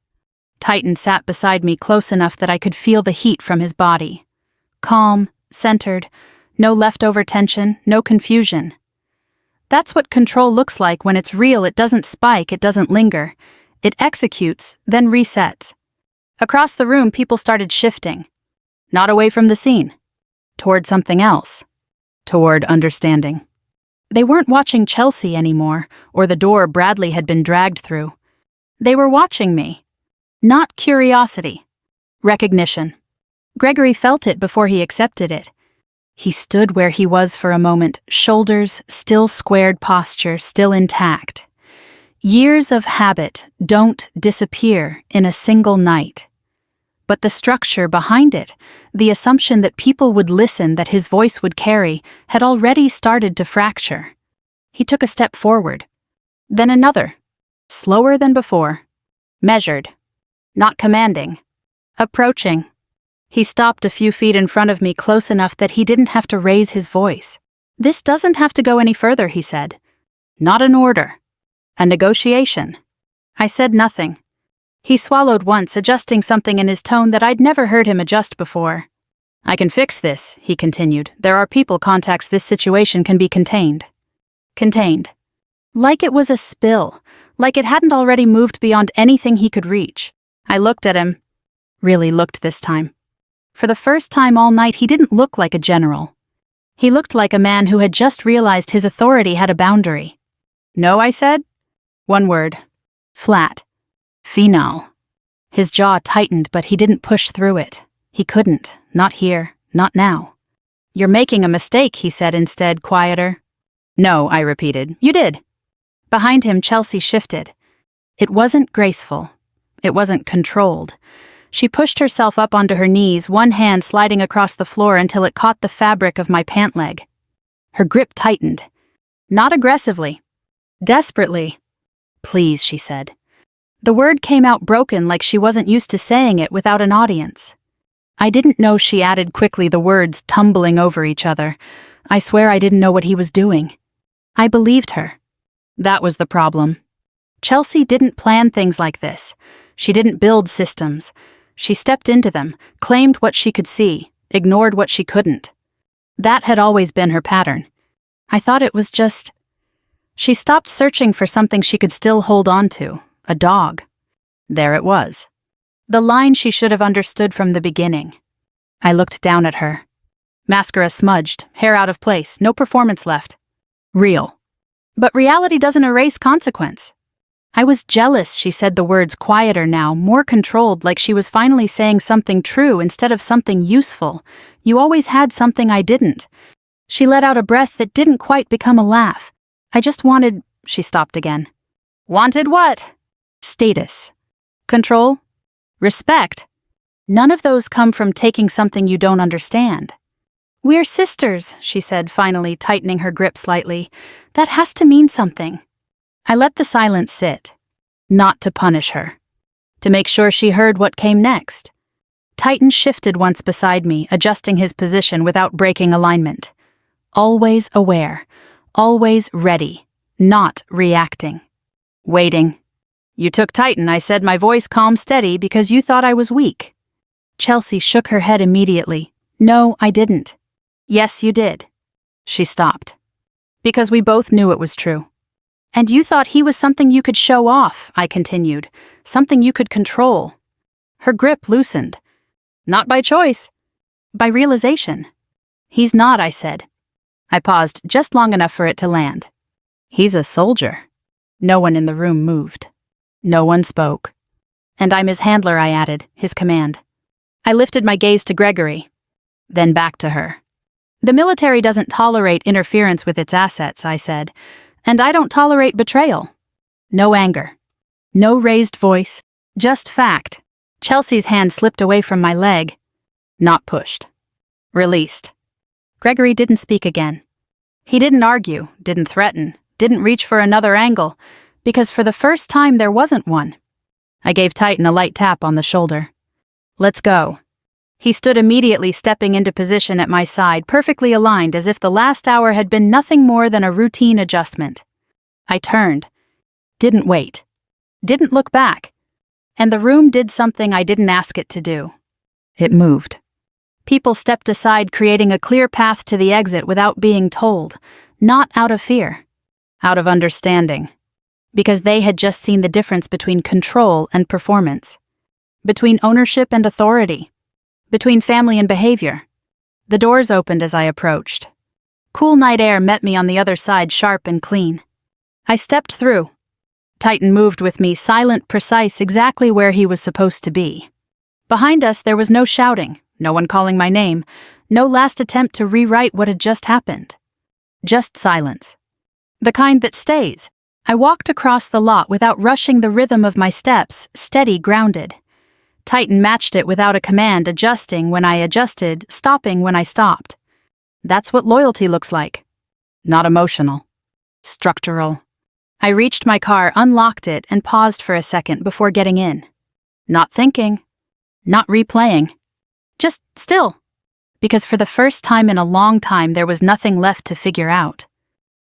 S1: Titan sat beside me close enough that I could feel the heat from his body. Calm, centered, no leftover tension, no confusion. That's what control looks like when it's real. It doesn't spike, it doesn't linger. It executes, then resets. Across the room, people started shifting. Not away from the scene. Toward something else. Toward understanding. They weren't watching Chelsea anymore, or the door Bradley had been dragged through. They were watching me. Not curiosity. Recognition. Gregory felt it before he accepted it. He stood where he was for a moment, shoulders still squared, posture still intact. Years of habit don't disappear in a single night. But the structure behind it, the assumption that people would listen, that his voice would carry, had already started to fracture. He took a step forward. Then another. Slower than before. Measured. Not commanding. Approaching. He stopped a few feet in front of me, close enough that he didn't have to raise his voice. "This doesn't have to go any further," he said. "Not an order. A negotiation." I said nothing. He swallowed once, adjusting something in his tone that I'd never heard him adjust before. "I can fix this," he continued. "There are people contacts. This situation can be contained." Contained. Like it was a spill. Like it hadn't already moved beyond anything he could reach. I looked at him. Really looked this time. For the first time all night, he didn't look like a general. He looked like a man who had just realized his authority had a boundary. "No," I said. One word. Flat. Phenol. His jaw tightened, but he didn't push through it. He couldn't. Not here. Not now. "You're making a mistake," he said instead, quieter. "No," I repeated. "You did." Behind him, Chelsea shifted. It wasn't graceful. It wasn't controlled. She pushed herself up onto her knees, one hand sliding across the floor until it caught the fabric of my pant leg. Her grip tightened. Not aggressively. Desperately. "Please," she said. The word came out broken, like she wasn't used to saying it without an audience. I didn't know she added quickly, the words tumbling over each other. I swear I didn't know what he was doing. I believed her. That was the problem. Chelsea didn't plan things like this. She didn't build systems. She stepped into them, claimed what she could see, ignored what she couldn't. That had always been her pattern. I thought it was just... She stopped searching for something she could still hold on to, a dog. There it was. The line she should have understood from the beginning. I looked down at her. Mascara smudged, hair out of place, no performance left. Real. But reality doesn't erase consequence. I was jealous she said the words quieter now, more controlled, like she was finally saying something true instead of something useful. "You always had something I didn't." She let out a breath that didn't quite become a laugh. "I just wanted..." She stopped again. "Wanted what?" "Status. Control. Respect. None of those come from taking something you don't understand." "We're sisters," she said, finally tightening her grip slightly. "That has to mean something." I let the silence sit. Not to punish her. To make sure she heard what came next. Titan shifted once beside me, adjusting his position without breaking alignment. Always aware. Always ready. Not reacting. Waiting. "You took Titan," I said, my voice calm, steady, "because you thought I was weak." Chelsea shook her head immediately. "No, I didn't." "Yes, you did." She stopped. "Because we both knew it was true." "And you thought he was something you could show off," I continued. "Something you could control." Her grip loosened. "Not by choice. By realization." "He's not," I said. I paused just long enough for it to land. "He's a soldier." No one in the room moved. No one spoke. "And I'm his handler," I added, his command. I lifted my gaze to Gregory, then back to her. The military doesn't tolerate interference with its assets, I said, and I don't tolerate betrayal. No anger. No raised voice. Just fact. Chelsea's hand slipped away from my leg. Not pushed. Released. Gregory didn't speak again. He didn't argue, didn't threaten, didn't reach for another angle, because for the first time there wasn't one. I gave Titan a light tap on the shoulder. Let's go. He stood immediately, stepping into position at my side, perfectly aligned, as if the last hour had been nothing more than a routine adjustment. I turned. Didn't wait. Didn't look back. And the room did something I didn't ask it to do. It moved. People stepped aside, creating a clear path to the exit without being told, not out of fear, out of understanding, because they had just seen the difference between control and performance, between ownership and authority, between family and behavior. The doors opened as I approached. Cool night air met me on the other side, sharp and clean. I stepped through. Titan moved with me, silent, precise, exactly where he was supposed to be. Behind us there was no shouting, no one calling my name, no last attempt to rewrite what had just happened. Just silence. The kind that stays. I walked across the lot without rushing the rhythm of my steps, steady, grounded. Titan matched it without a command, adjusting when I adjusted, stopping when I stopped. That's what loyalty looks like. Not emotional. Structural. I reached my car, unlocked it, and paused for a second before getting in. Not thinking. Not replaying. Just still. Because for the first time in a long time there was nothing left to figure out.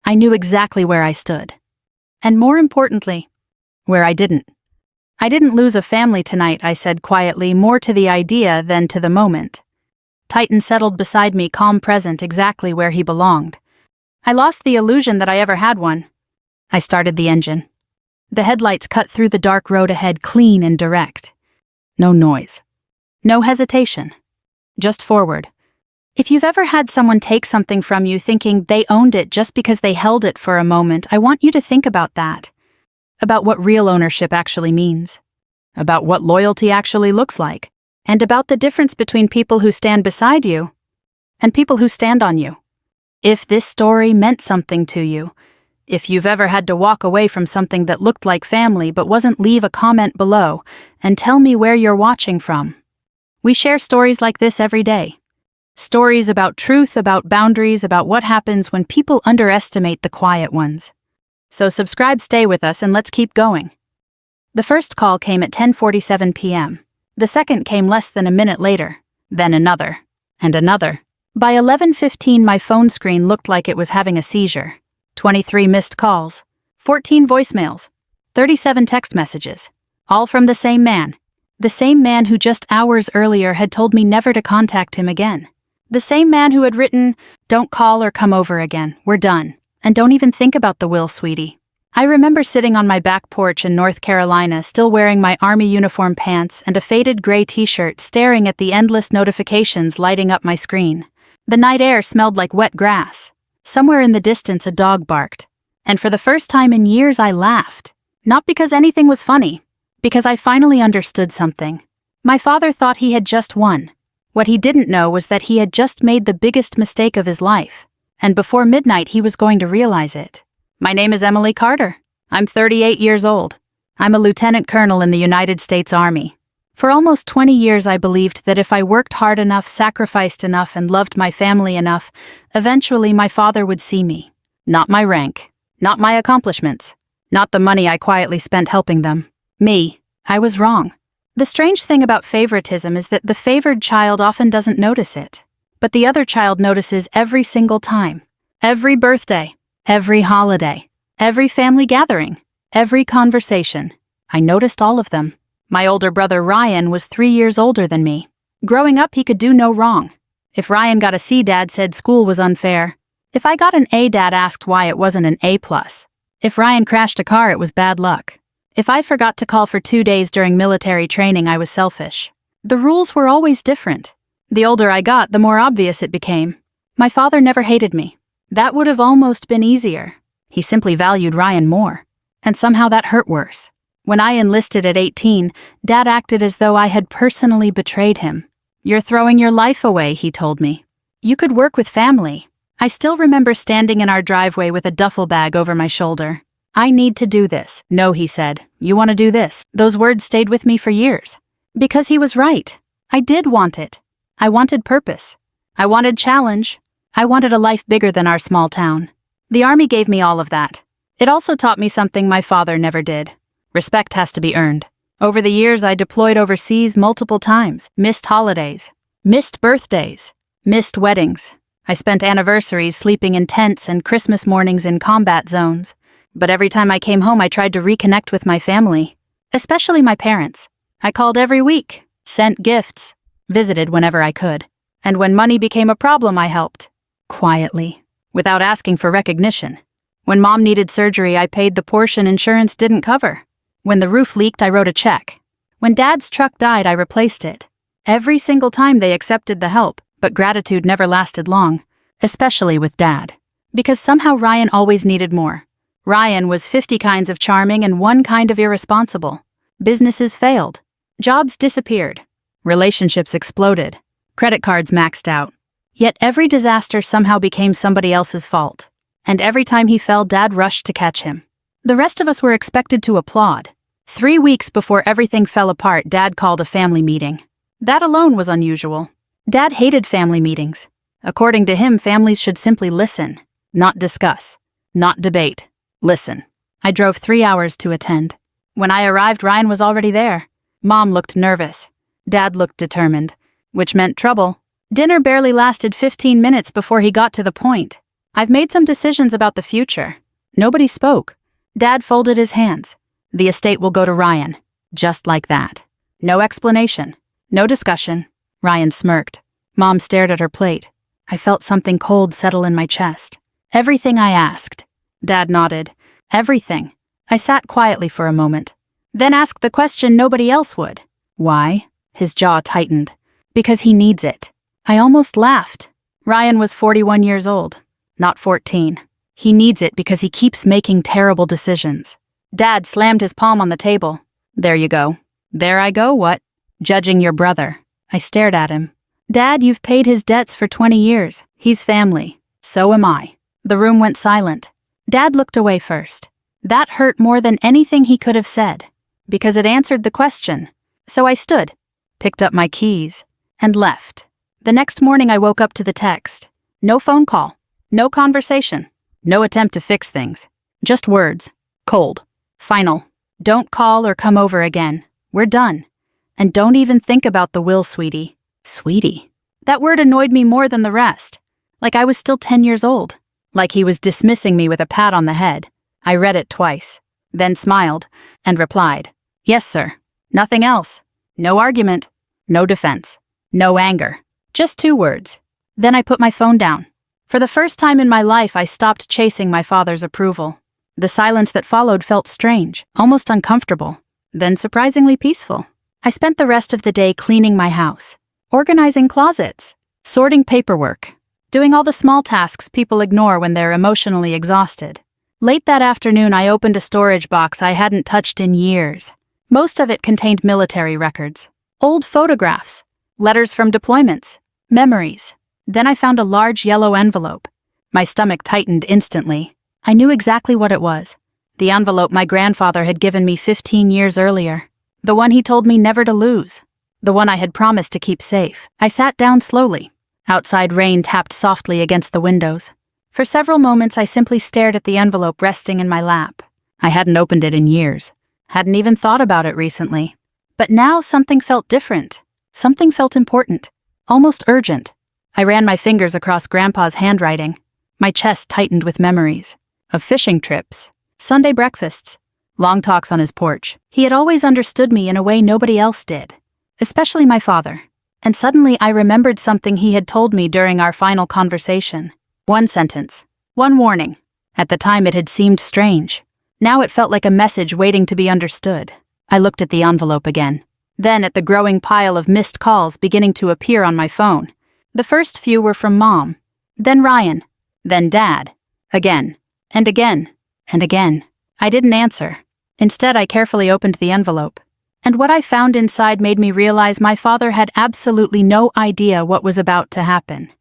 S1: I knew exactly where I stood. And more importantly, where I didn't. I didn't lose a family tonight, I said quietly, more to the idea than to the moment. Titan settled beside me, calm, present, exactly where he belonged. I lost the illusion that I ever had one. I started the engine. The headlights cut through the dark road ahead, clean and direct. No noise. No hesitation. Just forward. If you've ever had someone take something from you thinking they owned it just because they held it for a moment, I want you to think about that. About what real ownership actually means. About what loyalty actually looks like. And about the difference between people who stand beside you and people who stand on you. If this story meant something to you, if you've ever had to walk away from something that looked like family but wasn't, leave a comment below and tell me where you're watching from. We share stories like this every day. Stories about truth, about boundaries, about what happens when people underestimate the quiet ones. So subscribe, stay with us, and let's keep going. The first call came at 10:47 p.m. The second came less than a minute later, then another, and another. By 11:15 my phone screen looked like it was having a seizure. 23 missed calls, 14 voicemails, 37 text messages, all from the same man who just hours earlier had told me never to contact him again. The same man who had written, "Don't call or come over again, we're done. And don't even think about the will, sweetie." I remember sitting on my back porch in North Carolina, still wearing my Army uniform pants and a faded gray t-shirt, staring at the endless notifications lighting up my screen. The night air smelled like wet grass. Somewhere in the distance a dog barked. And for the first time in years I laughed. Not because anything was funny. Because I finally understood something. My father thought he had just won. What he didn't know was that he had just made the biggest mistake of his life. And before midnight he was going to realize it. My name is Emily Carter. I'm 38 years old. I'm a lieutenant colonel in the United States Army. For almost 20 years I believed that if I worked hard enough, sacrificed enough, and loved my family enough, eventually my father would see me. Not my rank. Not my accomplishments. Not the money I quietly spent helping them. Me. I was wrong. The strange thing about favoritism is that the favored child often doesn't notice it. But the other child notices every single time. Every birthday. Every holiday. Every family gathering. Every conversation. I noticed all of them. My older brother Ryan was 3 years older than me. Growing up, he could do no wrong. If Ryan got a C, Dad said school was unfair. If I got an A, Dad asked why it wasn't an A+. If Ryan crashed a car, it was bad luck. If I forgot to call for 2 days during military training, I was selfish. The rules were always different. The older I got, the more obvious it became. My father never hated me. That would have almost been easier. He simply valued Ryan more. And somehow that hurt worse. When I enlisted at 18, Dad acted as though I had personally betrayed him. "You're throwing your life away," he told me. You could work with family. I still remember standing in our driveway with a duffel bag over my shoulder. I need to do this. No, he said. You want to do this? Those words stayed with me for years. Because he was right. I did want it. I wanted purpose. I wanted challenge. I wanted a life bigger than our small town. The Army gave me all of that. It also taught me something my father never did. Respect has to be earned. Over the years, I deployed overseas multiple times, missed holidays, missed birthdays, missed weddings. I spent anniversaries sleeping in tents and Christmas mornings in combat zones. But every time I came home, I tried to reconnect with my family, especially my parents. I called every week, sent gifts, visited whenever I could. And when money became a problem, I helped. Quietly, without asking for recognition. When Mom needed surgery, I paid the portion insurance didn't cover. When the roof leaked, I wrote a check. When Dad's truck died, I replaced it. Every single time they accepted the help, but gratitude never lasted long, especially with Dad. Because somehow Ryan always needed more. Ryan was 50 kinds of charming and 1 kind of irresponsible. Businesses failed. Jobs disappeared. Relationships exploded. Credit cards maxed out. Yet every disaster somehow became somebody else's fault. And every time he fell, Dad rushed to catch him. The rest of us were expected to applaud. 3 weeks before everything fell apart, Dad called a family meeting. That alone was unusual. Dad hated family meetings. According to him, families should simply listen, not discuss, not debate. Listen. I drove 3 hours to attend. When I arrived, Ryan was already there. Mom looked nervous. Dad looked determined, which meant trouble. Dinner barely lasted 15 minutes before he got to the point. I've made some decisions about the future. Nobody spoke. Dad folded his hands. The estate will go to Ryan. Just like that. No explanation. No discussion. Ryan smirked. Mom stared at her plate. I felt something cold settle in my chest. Everything I asked. Dad nodded. Everything. I sat quietly for a moment. Then asked the question nobody else would. Why? His jaw tightened. Because he needs it. I almost laughed. Ryan was 41 years old, not 14. He needs it because he keeps making terrible decisions. Dad slammed his palm on the table. There you go. There I go, what? Judging your brother. I stared at him. Dad, you've paid his debts for 20 years. He's family. So am I. The room went silent. Dad looked away first. That hurt more than anything he could have said, because it answered the question. So I stood, picked up my keys, and left. The next morning I woke up to the text. No phone call. No conversation. No attempt to fix things. Just words. Cold. Final. Don't call or come over again. We're done. And don't even think about the will, sweetie. Sweetie. That word annoyed me more than the rest. Like I was still 10 years old. Like he was dismissing me with a pat on the head. I read it twice, then smiled, and replied, Yes, sir. Nothing else. No argument. No defense. No anger. Just 2 words. Then I put my phone down. For the first time in my life, I stopped chasing my father's approval. The silence that followed felt strange, almost uncomfortable, then surprisingly peaceful. I spent the rest of the day cleaning my house, organizing closets, sorting paperwork, doing all the small tasks people ignore when they're emotionally exhausted. Late that afternoon, I opened a storage box I hadn't touched in years. Most of it contained military records, old photographs, letters from deployments, memories. Then I found a large yellow envelope. My stomach tightened instantly. I knew exactly what it was. The envelope my grandfather had given me 15 years earlier. The one he told me never to lose. The one I had promised to keep safe. I sat down slowly. Outside rain tapped softly against the windows. For several moments I simply stared at the envelope resting in my lap. I hadn't opened it in years. Hadn't even thought about it recently. But now something felt different. Something felt important. Almost urgent. I ran my fingers across Grandpa's handwriting. My chest tightened with memories. Of fishing trips. Sunday breakfasts. Long talks on his porch. He had always understood me in a way nobody else did. Especially my father. And suddenly I remembered something he had told me during our final conversation. 1 sentence. 1 warning. At the time it had seemed strange. Now it felt like a message waiting to be understood. I looked at the envelope again. Then at the growing pile of missed calls beginning to appear on my phone. The first few were from Mom. Then Ryan. Then Dad. Again. And again. And again. I didn't answer. Instead, I carefully opened the envelope. And what I found inside made me realize my father had absolutely no idea what was about to happen.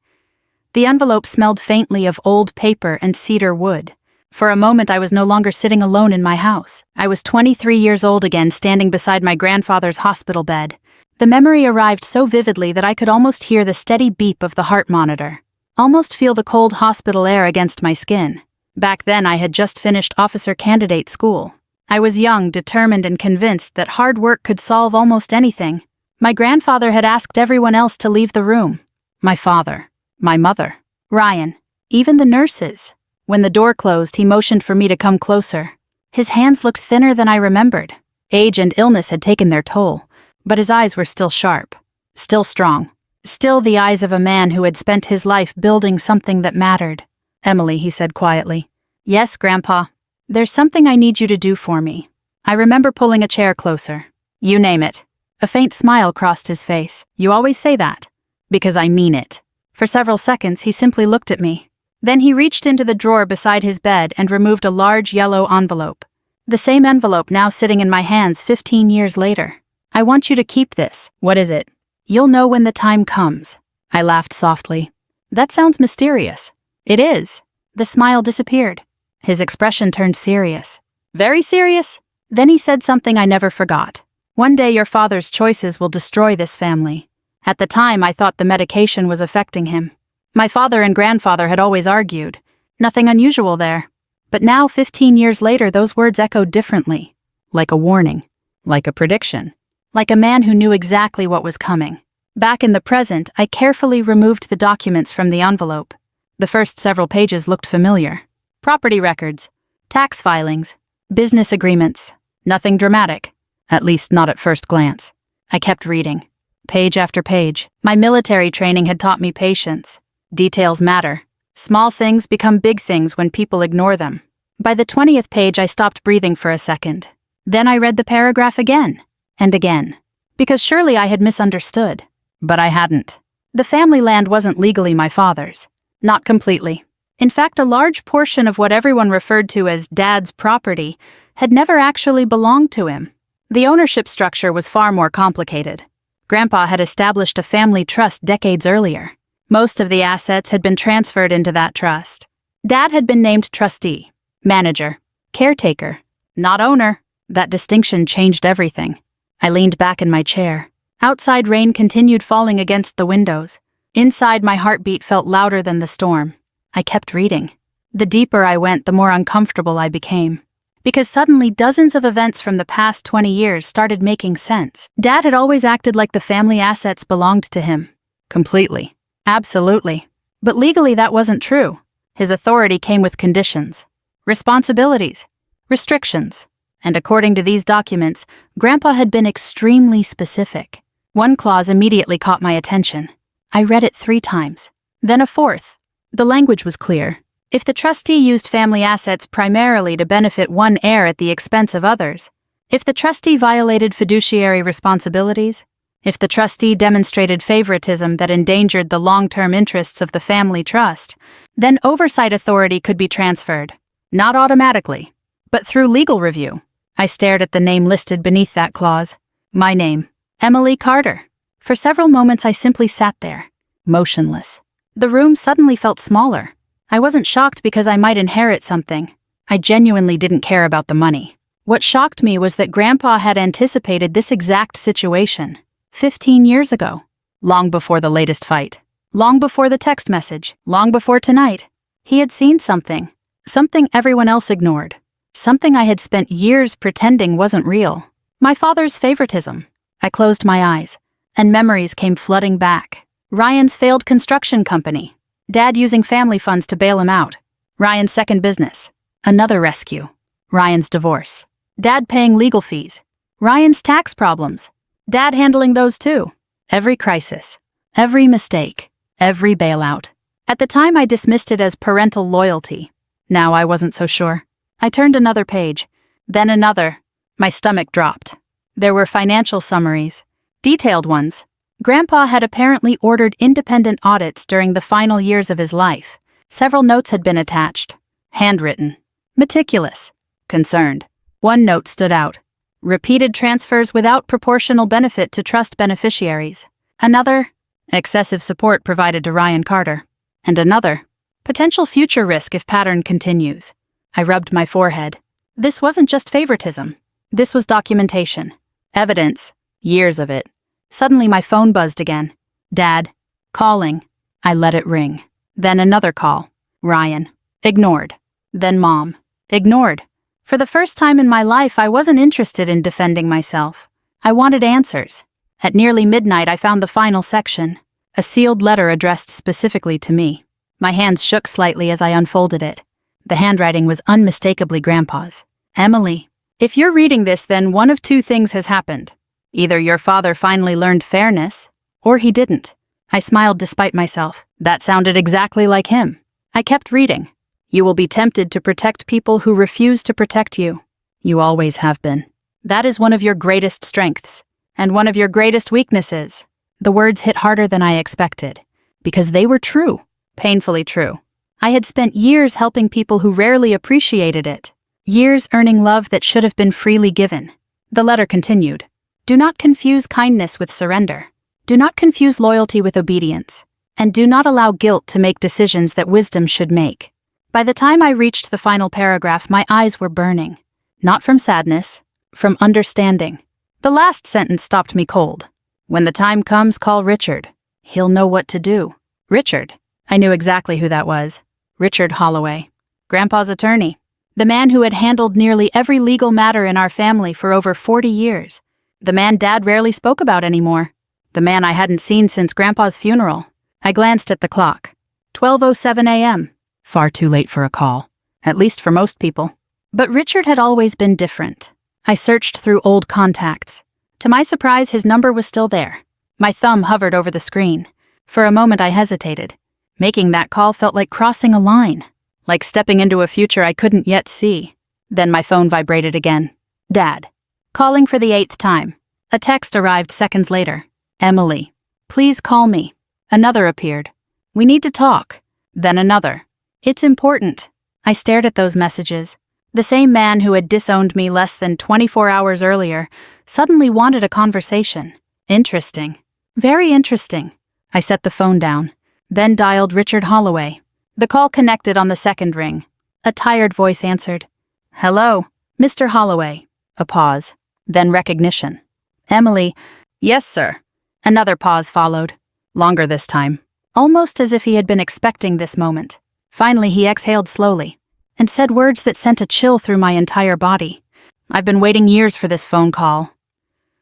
S1: The envelope smelled faintly of old paper and cedar wood. For a moment I was no longer sitting alone in my house. I was 23 years old again, standing beside my grandfather's hospital bed. The memory arrived so vividly that I could almost hear the steady beep of the heart monitor. Almost feel the cold hospital air against my skin. Back then I had just finished officer candidate school. I was young, determined, and convinced that hard work could solve almost anything. My grandfather had asked everyone else to leave the room. My father, my mother, Ryan, even the nurses. When the door closed, he motioned for me to come closer. His hands looked thinner than I remembered. Age and illness had taken their toll, but his eyes were still sharp, still strong, still the eyes of a man who had spent his life building something that mattered. "Emily," he said quietly. "Yes, Grandpa. There's something I need you to do for me." I remember pulling a chair closer. "You name it." A faint smile crossed his face. "You always say that." "Because I mean it." For several seconds, he simply looked at me. Then he reached into the drawer beside his bed and removed a large yellow envelope. The same envelope now sitting in my hands 15 years later. "I want you to keep this." "What is it?" "You'll know when the time comes." I laughed softly. "That sounds mysterious." "It is." The smile disappeared. His expression turned serious. "Very serious?" Then he said something I never forgot. "One day your father's choices will destroy this family." At the time, I thought the medication was affecting him. My father and grandfather had always argued. Nothing unusual there. But now, 15 years later, those words echoed differently. Like a warning. Like a prediction. Like a man who knew exactly what was coming. Back in the present, I carefully removed the documents from the envelope. The first several pages looked familiar. Property records, tax filings, business agreements. Nothing dramatic. At least not at first glance. I kept reading. Page after page. My military training had taught me patience. Details matter. Small things become big things when people ignore them. By the 20th page, I stopped breathing for a second. Then I read the paragraph again. And again. Because surely I had misunderstood. But I hadn't. The family land wasn't legally my father's. Not completely. In fact, a large portion of what everyone referred to as Dad's property had never actually belonged to him. The ownership structure was far more complicated. Grandpa had established a family trust decades earlier. Most of the assets had been transferred into that trust. Dad had been named trustee, manager, caretaker, not owner. That distinction changed everything. I leaned back in my chair. Outside, rain continued falling against the windows. Inside, my heartbeat felt louder than the storm. I kept reading. The deeper I went, the more uncomfortable I became. Because suddenly dozens of events from the past 20 years started making sense. Dad had always acted like the family assets belonged to him. Completely. Absolutely. But legally that wasn't true. His authority came with conditions, responsibilities, restrictions. And according to these documents, Grandpa had been extremely specific. One clause immediately caught my attention. I read it 3 times, then a 4th. The language was clear. If the trustee used family assets primarily to benefit one heir at the expense of others, if the trustee violated fiduciary responsibilities, if the trustee demonstrated favoritism that endangered the long-term interests of the family trust, then oversight authority could be transferred. Not automatically, but through legal review. I stared at the name listed beneath that clause. My name, Emily Carter. For several moments I simply sat there, motionless. The room suddenly felt smaller. I wasn't shocked because I might inherit something. I genuinely didn't care about the money. What shocked me was that Grandpa had anticipated this exact situation 15 years ago. Long before the latest fight. Long before the text message. Long before tonight. He had seen something. Something everyone else ignored. Something I had spent years pretending wasn't real. My father's favoritism. I closed my eyes, and memories came flooding back. Ryan's failed construction company. Dad using family funds to bail him out. Ryan's second business. Another rescue. Ryan's divorce. Dad paying legal fees. Ryan's tax problems. Dad handling those too. Every crisis. Every mistake. Every bailout. At the time I dismissed it as parental loyalty. Now I wasn't so sure. I turned another page. Then another. My stomach dropped. There were financial summaries. Detailed ones. Grandpa had apparently ordered independent audits during the final years of his life. Several notes had been attached. Handwritten. Meticulous. Concerned. One note stood out. Repeated transfers without proportional benefit to trust beneficiaries. Another. Excessive support provided to Ryan Carter. And another. Potential future risk if pattern continues. I rubbed my forehead. This wasn't just favoritism. This was documentation. Evidence. Years of it. Suddenly my phone buzzed again. Dad. Calling. I let it ring. Then another call. Ryan. Ignored. Then Mom. Ignored. For the first time in my life, I wasn't interested in defending myself. I wanted answers. At nearly midnight, I found the final section. A sealed letter addressed specifically to me. My hands shook slightly as I unfolded it. The handwriting was unmistakably Grandpa's. Emily, if you're reading this, then one of two things has happened. Either your father finally learned fairness, or he didn't. I smiled despite myself. That sounded exactly like him. I kept reading. You will be tempted to protect people who refuse to protect you. You always have been. That is one of your greatest strengths, and one of your greatest weaknesses. The words hit harder than I expected, because they were true, painfully true. I had spent years helping people who rarely appreciated it, years earning love that should have been freely given. The letter continued. Do not confuse kindness with surrender. Do not confuse loyalty with obedience, and do not allow guilt to make decisions that wisdom should make. By the time I reached the final paragraph, my eyes were burning. Not from sadness, from understanding. The last sentence stopped me cold. When the time comes, call Richard. He'll know what to do. Richard. I knew exactly who that was. Richard Holloway. Grandpa's attorney. The man who had handled nearly every legal matter in our family for over 40 years. The man Dad rarely spoke about anymore. The man I hadn't seen since Grandpa's funeral. I glanced at the clock. 12:07 a.m. Far too late for a call. At least for most people. But Richard had always been different. I searched through old contacts. To my surprise, his number was still there. My thumb hovered over the screen. For a moment I hesitated. Making that call felt like crossing a line. Like stepping into a future I couldn't yet see. Then my phone vibrated again. Dad. Calling for the 8th time. A text arrived seconds later. Emily. Please call me. Another appeared. We need to talk. Then another. It's important. I stared at those messages. The same man who had disowned me less than 24 hours earlier suddenly wanted a conversation. Interesting. Very interesting. I set the phone down, then dialed Richard Holloway. The call connected on the second ring. A tired voice answered. Hello, Mr. Holloway. A pause, then recognition. Emily. Yes, sir. Another pause followed. Longer this time. Almost as if he had been expecting this moment. Finally, he exhaled slowly and said words that sent a chill through my entire body. I've been waiting years for this phone call.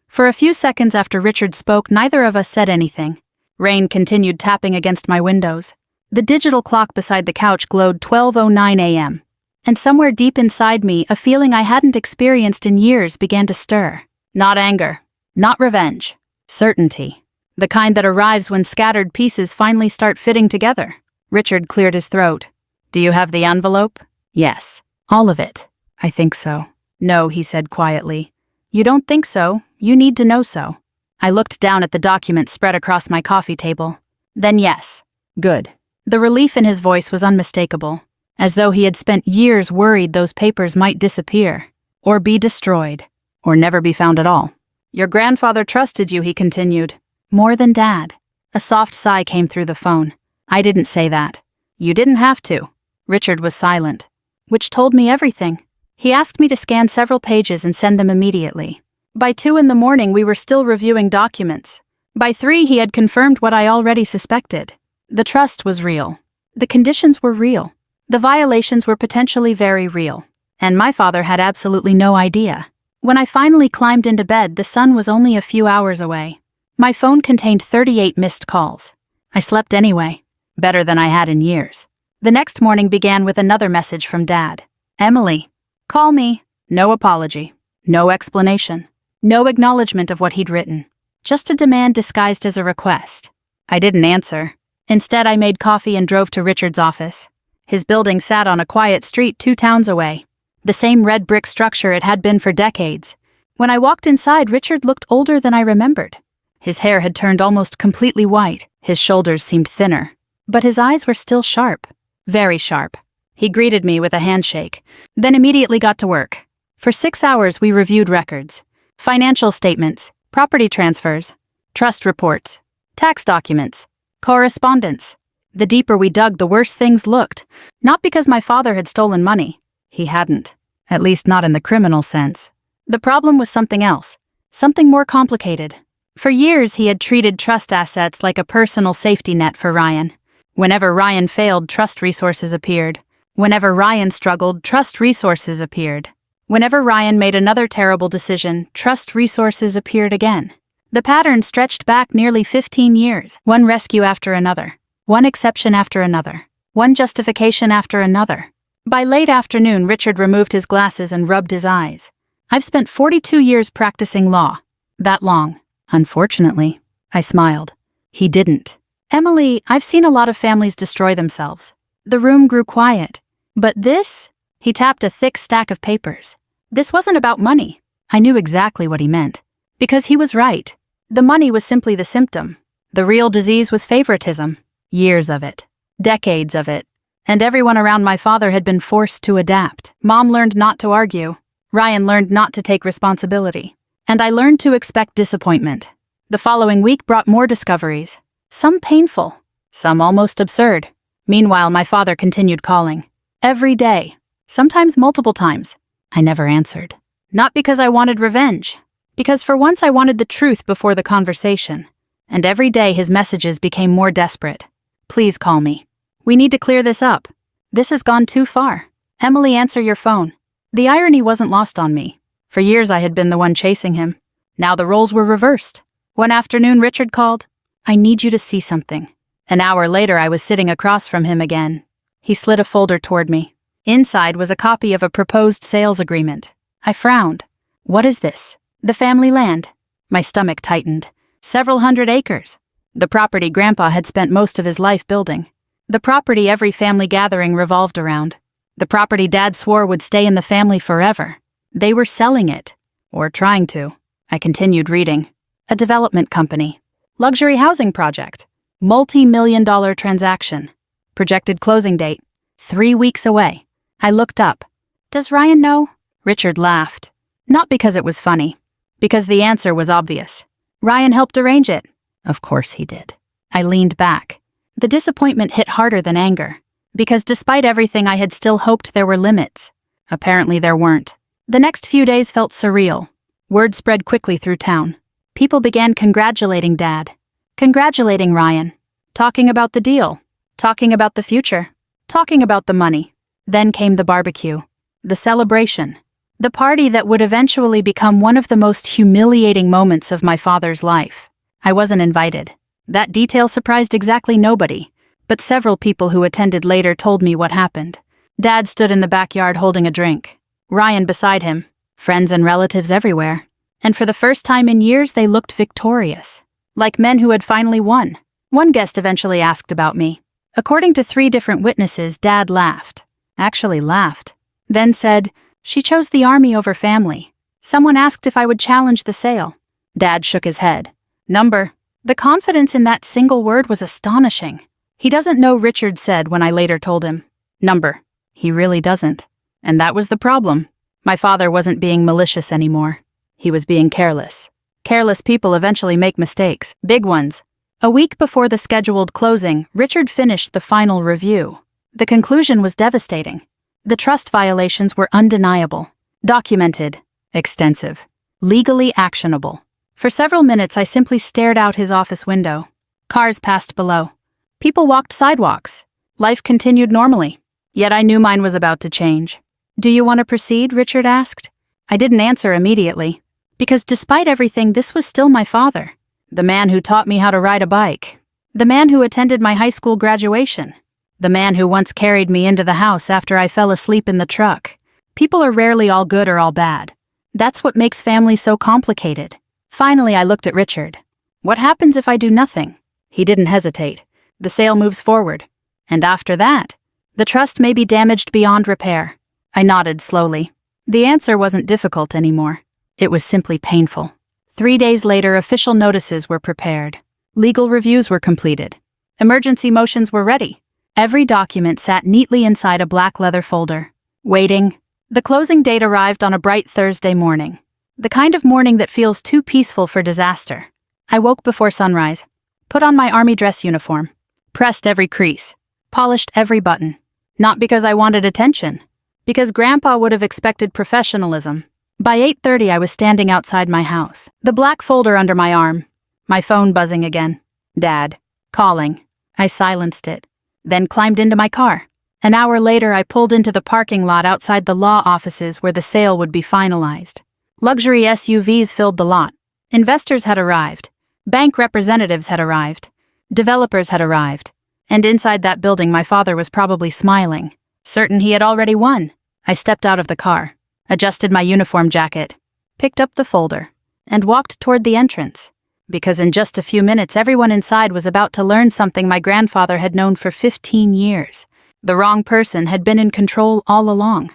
S1: For a few seconds after Richard spoke, neither of us said anything. Rain continued tapping against my windows. The digital clock beside the couch glowed 12:09 a.m. And somewhere deep inside me, a feeling I hadn't experienced in years began to stir. Not anger. Not revenge. Certainty. The kind that arrives when scattered pieces finally start fitting together. Richard cleared his throat. Do you have the envelope? Yes. All of it. I think so. No, he said quietly. You don't think so. You need to know so. I looked down at the document spread across my coffee table. Then yes. Good. The relief in his voice was unmistakable, as though he had spent years worried those papers might disappear, or be destroyed, or never be found at all. Your grandfather trusted you, he continued. More than Dad. A soft sigh came through the phone. I didn't say that. You didn't have to. Richard was silent, which told me everything. He asked me to scan several pages and send them immediately. By 2 a.m, we were still reviewing documents. By 3, he had confirmed what I already suspected. The trust was real. The conditions were real. The violations were potentially very real. And my father had absolutely no idea. When I finally climbed into bed, the sun was only a few hours away. My phone contained 38 missed calls. I slept anyway. Better than I had in years. The next morning began with another message from Dad. Emily. Call me. No apology. No explanation. No acknowledgement of what he'd written. Just a demand disguised as a request. I didn't answer. Instead, I made coffee and drove to Richard's office. His building sat on a quiet street 2 towns away. The same red brick structure it had been for decades. When I walked inside, Richard looked older than I remembered. His hair had turned almost completely white. His shoulders seemed thinner. But his eyes were still sharp. Very sharp. He greeted me with a handshake, then immediately got to work. For 6 hours, we reviewed records. Financial statements, property transfers, trust reports, tax documents, correspondence. The deeper we dug, the worse things looked. Not because my father had stolen money. He hadn't. At least not in the criminal sense. The problem was something else. Something more complicated. For years, he had treated trust assets like a personal safety net for Ryan. Whenever Ryan failed, trust resources appeared. Whenever Ryan struggled, trust resources appeared. Whenever Ryan made another terrible decision, trust resources appeared again. The pattern stretched back nearly 15 years, one rescue after another, one exception after another, one justification after another. By late afternoon, Richard removed his glasses and rubbed his eyes. I've spent 42 years practicing law. That long. Unfortunately, I smiled. He didn't. Emily, I've seen a lot of families destroy themselves. The room grew quiet. But this? He tapped a thick stack of papers. This wasn't about money. I knew exactly what he meant. Because he was right. The money was simply the symptom. The real disease was favoritism. Years of it. Decades of it. And everyone around my father had been forced to adapt. Mom learned not to argue. Ryan learned not to take responsibility. And I learned to expect disappointment. The following week brought more discoveries. Some painful. Some almost absurd. Meanwhile, my father continued calling. Every day. Sometimes multiple times. I never answered. Not because I wanted revenge. Because for once I wanted the truth before the conversation. And every day his messages became more desperate. Please call me. We need to clear this up. This has gone too far. Emily, answer your phone. The irony wasn't lost on me. For years I had been the one chasing him. Now the roles were reversed. One afternoon Richard called. I need you to see something. An hour later I was sitting across from him again. He slid a folder toward me. Inside was a copy of a proposed sales agreement. I frowned. What is this? The family land. My stomach tightened. Several hundred acres. The property Grandpa had spent most of his life building. The property every family gathering revolved around. The property Dad swore would stay in the family forever. They were selling it. Or trying to. I continued reading. A development company. Luxury housing project. Multi-million-dollar transaction. Projected closing date. 3 weeks away. I looked up. Does Ryan know? Richard laughed. Not because it was funny. Because the answer was obvious. Ryan helped arrange it. Of course he did. I leaned back. The disappointment hit harder than anger. Because despite everything I had still hoped there were limits. Apparently there weren't. The next few days felt surreal. Word spread quickly through town. People began congratulating Dad. Congratulating Ryan. Talking about the deal. Talking about the future. Talking about the money. Then came the barbecue. The celebration. The party that would eventually become one of the most humiliating moments of my father's life. I wasn't invited. That detail surprised exactly nobody, but several people who attended later told me what happened. Dad stood in the backyard holding a drink. Ryan beside him. Friends and relatives everywhere. And for the first time in years they looked victorious. Like men who had finally won. One guest eventually asked about me. According to 3 different witnesses, Dad laughed. Actually laughed. Then said, she chose the army over family. Someone asked if I would challenge the sale. Dad shook his head. Number. The confidence in that single word was astonishing. He doesn't know, Richard said when I later told him. Number. He really doesn't. And that was the problem. My father wasn't being malicious anymore. He was being careless. Careless people eventually make mistakes, big ones. A week before the scheduled closing, Richard finished the final review. The conclusion was devastating. The trust violations were undeniable, documented, extensive, legally actionable. For several minutes I simply stared out his office window. Cars passed below. People walked sidewalks. Life continued normally. Yet I knew mine was about to change. Do you want to proceed? Richard asked. I didn't answer immediately. Because despite everything, this was still my father. The man who taught me how to ride a bike. The man who attended my high school graduation. The man who once carried me into the house after I fell asleep in the truck. People are rarely all good or all bad. That's what makes family so complicated. Finally, I looked at Richard. What happens if I do nothing? He didn't hesitate. The sale moves forward. And after that, the trust may be damaged beyond repair. I nodded slowly. The answer wasn't difficult anymore. It was simply painful. 3 days later, official notices were prepared. Legal reviews were completed. Emergency motions were ready. Every document sat neatly inside a black leather folder. Waiting. The closing date arrived on a bright Thursday morning. The kind of morning that feels too peaceful for disaster. I woke before sunrise. Put on my army dress uniform. pressed every crease, polished every button. Not because I wanted attention, because Grandpa would have expected professionalism. By 8:30 I was standing outside my house, the black folder under my arm, my phone buzzing again. Dad. Calling. I silenced it, then climbed into my car. An hour later I pulled into the parking lot outside the law offices where the sale would be finalized. Luxury SUVs filled the lot. Investors had arrived. Bank representatives had arrived. Developers had arrived. And inside that building my father was probably smiling, certain he had already won. I stepped out of the car, adjusted my uniform jacket, picked up the folder, and walked toward the entrance. Because in just a few minutes everyone inside was about to learn something my grandfather had known for 15 years. The wrong person had been in control all along.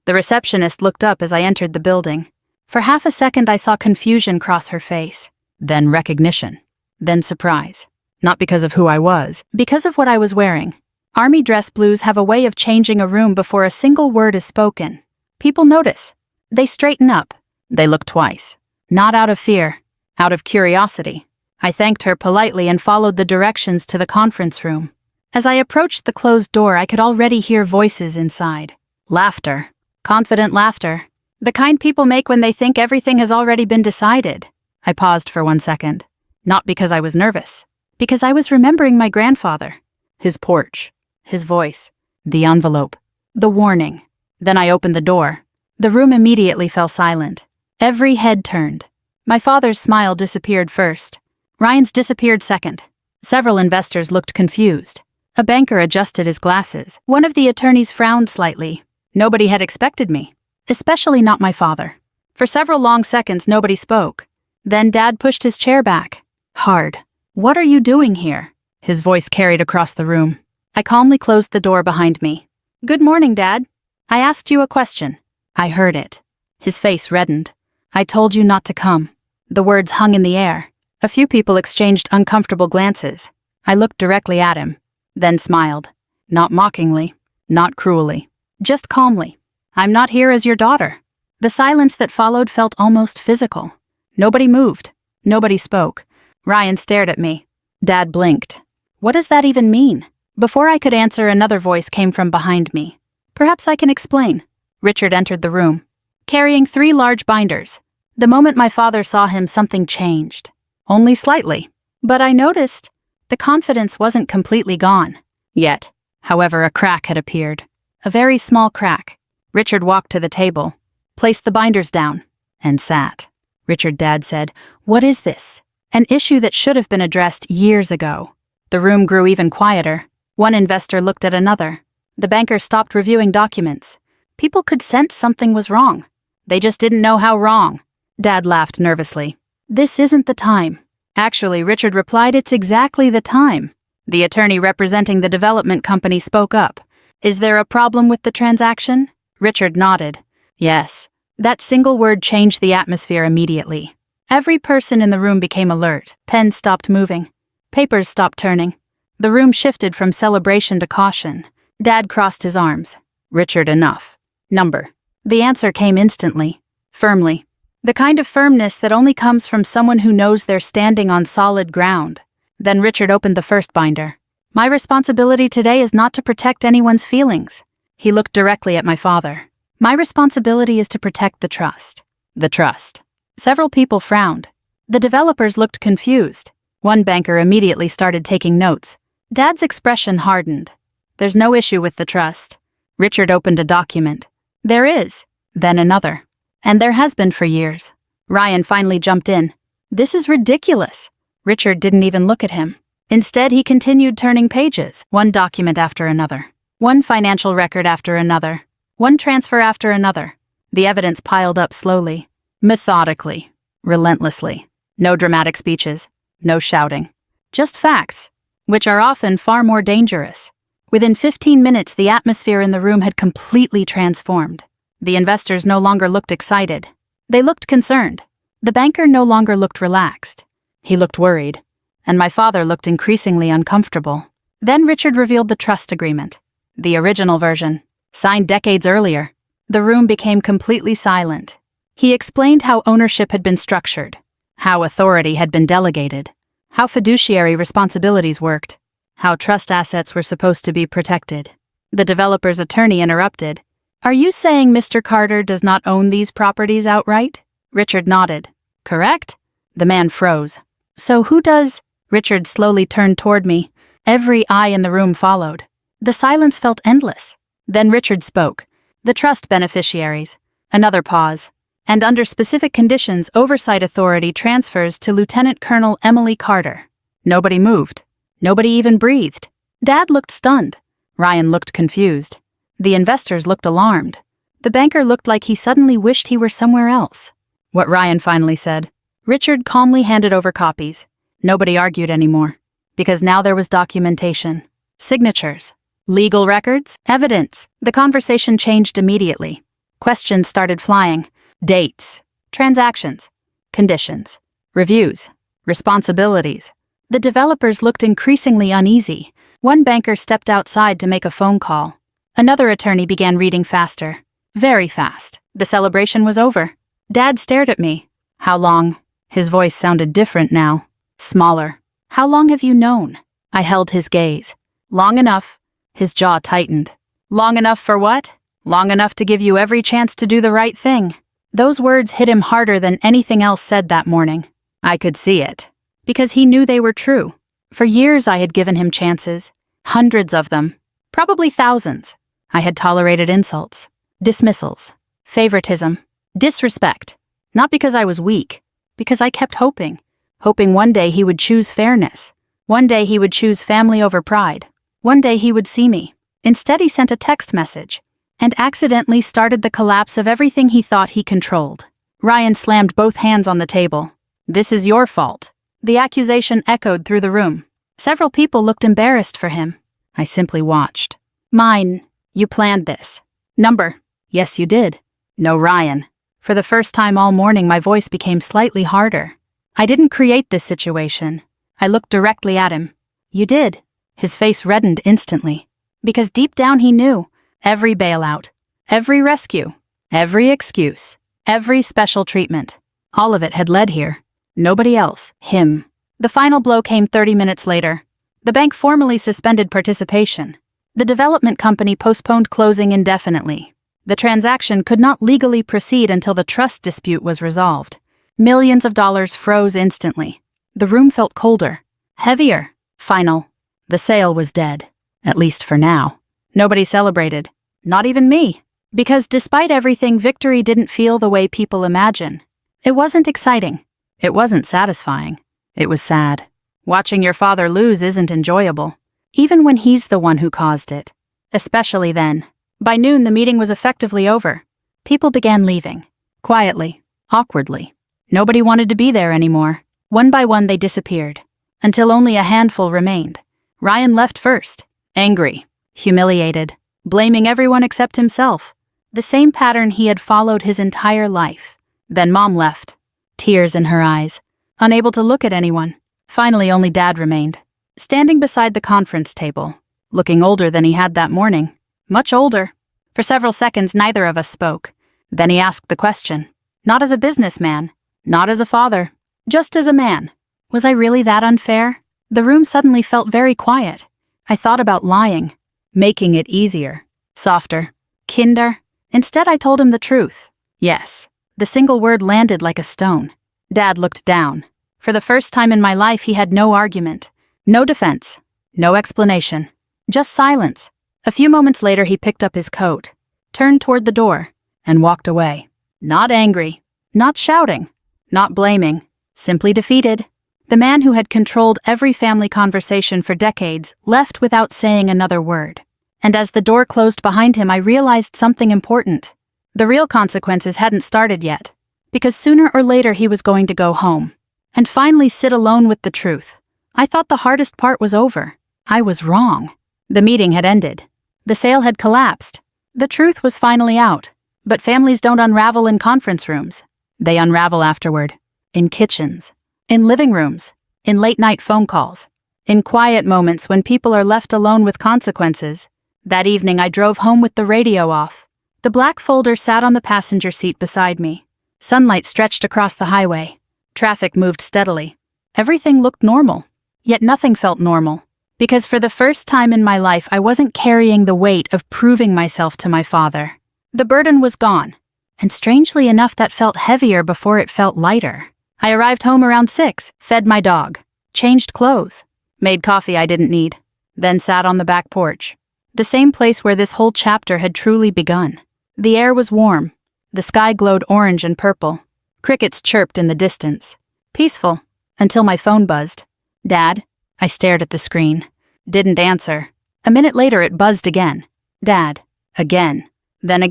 S1: The receptionist looked up as I entered the building. For half a second I saw confusion cross her face, then recognition, then surprise. Not because of who I was, because of what I was wearing. Army dress blues have a way of changing a room before a single word is spoken. People notice. They straighten up. They look twice. Not out of fear. Out of curiosity. I thanked her politely and followed the directions to the conference room. As I approached the closed door, I could already hear voices inside. Laughter. Confident laughter. The kind people make when they think everything has already been decided. I paused for 1 second. Not because I was nervous. Because I was remembering my grandfather. His porch. His voice. The envelope. The warning. Then I opened the door. The room immediately fell silent. Every head turned. My father's smile disappeared first. Ryan's disappeared second. Several investors looked confused. A banker adjusted his glasses. One of the attorneys frowned slightly. Nobody had expected me. Especially not my father. For several long seconds, nobody spoke. Then Dad pushed his chair back. Hard. What are you doing here? His voice carried across the room. I calmly closed the door behind me. Good morning, Dad. I asked you a question. I heard it. His face reddened. I told you not to come. The words hung in the air. A few people exchanged uncomfortable glances. I looked directly at him, then smiled. Not mockingly, not cruelly, just calmly. I'm not here as your daughter. The silence that followed felt almost physical. Nobody moved. Nobody spoke. Ryan stared at me. Dad blinked. What does that even mean? Before I could answer, another voice came from behind me. Perhaps I can explain. Richard entered the room, carrying 3 large binders. The moment my father saw him, something changed. Only slightly. But I noticed the confidence wasn't completely gone. Yet, however, a crack had appeared. A very small crack. Richard walked to the table, placed the binders down, and sat. Richard, Dad said, "What is this?" An issue that should have been addressed years ago. The room grew even quieter. One investor looked at another. The banker stopped reviewing documents. People could sense something was wrong. They just didn't know how wrong. Dad laughed nervously. This isn't the time. Actually, Richard replied, it's exactly the time. The attorney representing the development company spoke up. Is there a problem with the transaction? Richard nodded. Yes. That single word changed the atmosphere immediately. Every person in the room became alert. Pens stopped moving. Papers stopped turning. The room shifted from celebration to caution. Dad crossed his arms. Richard, enough. Number. The answer came instantly. Firmly. The kind of firmness that only comes from someone who knows they're standing on solid ground. Then Richard opened the first binder. My responsibility today is not to protect anyone's feelings. He looked directly at my father. My responsibility is to protect the trust. The trust. Several people frowned. The developers looked confused. One banker immediately started taking notes. Dad's expression hardened. There's no issue with the trust. Richard opened a document. There is. Then another. And there has been for years. Ryan finally jumped in. This is ridiculous. Richard didn't even look at him. Instead, he continued turning pages, one document after another. One financial record after another. One transfer after another. The evidence piled up slowly, methodically, relentlessly. No dramatic speeches, no shouting. Just facts, which are often far more dangerous. Within 15 minutes, the atmosphere in the room had completely transformed. The investors no longer looked excited. They looked concerned. The banker no longer looked relaxed. He looked worried. And my father looked increasingly uncomfortable. Then Richard revealed the trust agreement. The original version, signed decades earlier. The room became completely silent. He explained how ownership had been structured, how authority had been delegated, how fiduciary responsibilities worked. how trust assets were supposed to be protected. The developer's attorney interrupted. "Are you saying Mr. Carter does not own these properties outright?" Richard nodded. "Correct?" The man froze. "So who does?" Richard slowly turned toward me. Every eye in the room followed. The silence felt endless. Then Richard spoke. "The trust beneficiaries." Another pause. "And under specific conditions, oversight authority transfers to Lieutenant Colonel Emily Carter." Nobody moved. Nobody even breathed. Dad looked stunned. Ryan looked confused. The investors looked alarmed. The banker looked like he suddenly wished he were somewhere else. What Ryan finally said. Richard calmly handed over copies. Nobody argued anymore. Because now there was documentation. Signatures. Legal records. Evidence. The conversation changed immediately. Questions started flying. Dates. Transactions. Conditions. Reviews. Responsibilities. The developers looked increasingly uneasy. One banker stepped outside to make a phone call. Another attorney began reading faster. Very fast. The celebration was over. Dad stared at me. "How long?" His voice sounded different now. Smaller. "How long have you known?" I held his gaze. "Long enough." His jaw tightened. "Long enough for what?" "Long enough to give you every chance to do the right thing." Those words hit him harder than anything else said that morning. I could see it. Because he knew they were true. For years I had given him chances. Hundreds of them. Probably thousands. I had tolerated insults. Dismissals. Favoritism. Disrespect. Not because I was weak. Because I kept hoping. Hoping one day he would choose fairness. One day he would choose family over pride. One day he would see me. Instead he sent a text message. And accidentally started the collapse of everything he thought he controlled. Ryan slammed both hands on the table. "This is your fault." The accusation echoed through the room. Several people looked embarrassed for him. I simply watched. "Mine. You planned this." "Number." "Yes, you did." "No, Ryan." For the first time all morning my voice became slightly harder. "I didn't create this situation." I looked directly at him. "You did." His face reddened instantly. Because deep down he knew. Every bailout. Every rescue. Every excuse. Every special treatment. All of it had led here. Nobody else. Him. The final blow came 30 minutes later. The bank formally suspended participation. The development company postponed closing indefinitely. The transaction could not legally proceed until the trust dispute was resolved. Millions of dollars froze instantly. The room felt colder. Heavier. Final. The sale was dead. At least for now. Nobody celebrated. Not even me. Because despite everything, victory didn't feel the way people imagine. It wasn't exciting. It wasn't satisfying. It was sad. Watching your father lose isn't enjoyable. Even when he's the one who caused it. Especially then. By noon, the meeting was effectively over. People began leaving. Quietly. Awkwardly. Nobody wanted to be there anymore. One by one, they disappeared. Until only a handful remained. Ryan left first. Angry. Humiliated. Blaming everyone except himself. The same pattern he had followed his entire life. Then Mom left. Tears in her eyes. Unable to look at anyone. Finally, only Dad remained. Standing beside the conference table. Looking older than he had that morning. Much older. For several seconds, neither of us spoke. Then he asked the question. Not as a businessman. Not as a father. Just as a man. Was I really that unfair? The room suddenly felt very quiet. I thought about lying. Making it easier. Softer. Kinder. Instead, I told him the truth. Yes. The single word landed like a stone. Dad looked down. For the first time in my life, he had no argument. No defense. No explanation. Just silence. A few moments later, he picked up his coat, turned toward the door, and walked away. Not angry. Not shouting. Not blaming. Simply defeated. The man who had controlled every family conversation for decades left without saying another word. And as the door closed behind him, I realized something important. The real consequences hadn't started yet, because sooner or later he was going to go home, and finally sit alone with the truth. I thought the hardest part was over. I was wrong. The meeting had ended. The sale had collapsed. The truth was finally out. But families don't unravel in conference rooms. They unravel afterward. In kitchens. In living rooms. In late-night phone calls. In quiet moments when people are left alone with consequences. That evening I drove home with the radio off. The black folder sat on the passenger seat beside me. Sunlight stretched across the highway. Traffic moved steadily. Everything looked normal. Yet nothing felt normal. Because for the first time in my life, I wasn't carrying the weight of proving myself to my father. The burden was gone, and strangely enough, that felt heavier before it felt lighter. I arrived home around 6, fed my dog, changed clothes, made coffee I didn't need, then sat on the back porch. The same place where this whole chapter had truly begun. The air was warm. The sky glowed orange and purple. Crickets chirped in the distance. Peaceful, until my phone buzzed. Dad? I stared at the screen. Didn't answer. A minute later it buzzed again. Dad. Again. Then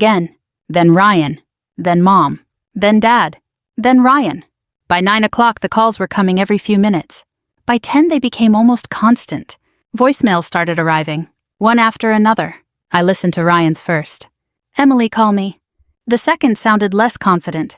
S1: Ryan. Then Mom. Then Dad. Then Ryan. By 9 o'clock the calls were coming every few minutes. By 10 they became almost constant. Voicemails started arriving, one after another. I listened to Ryan's first. Emily, call me. The second sounded less confident.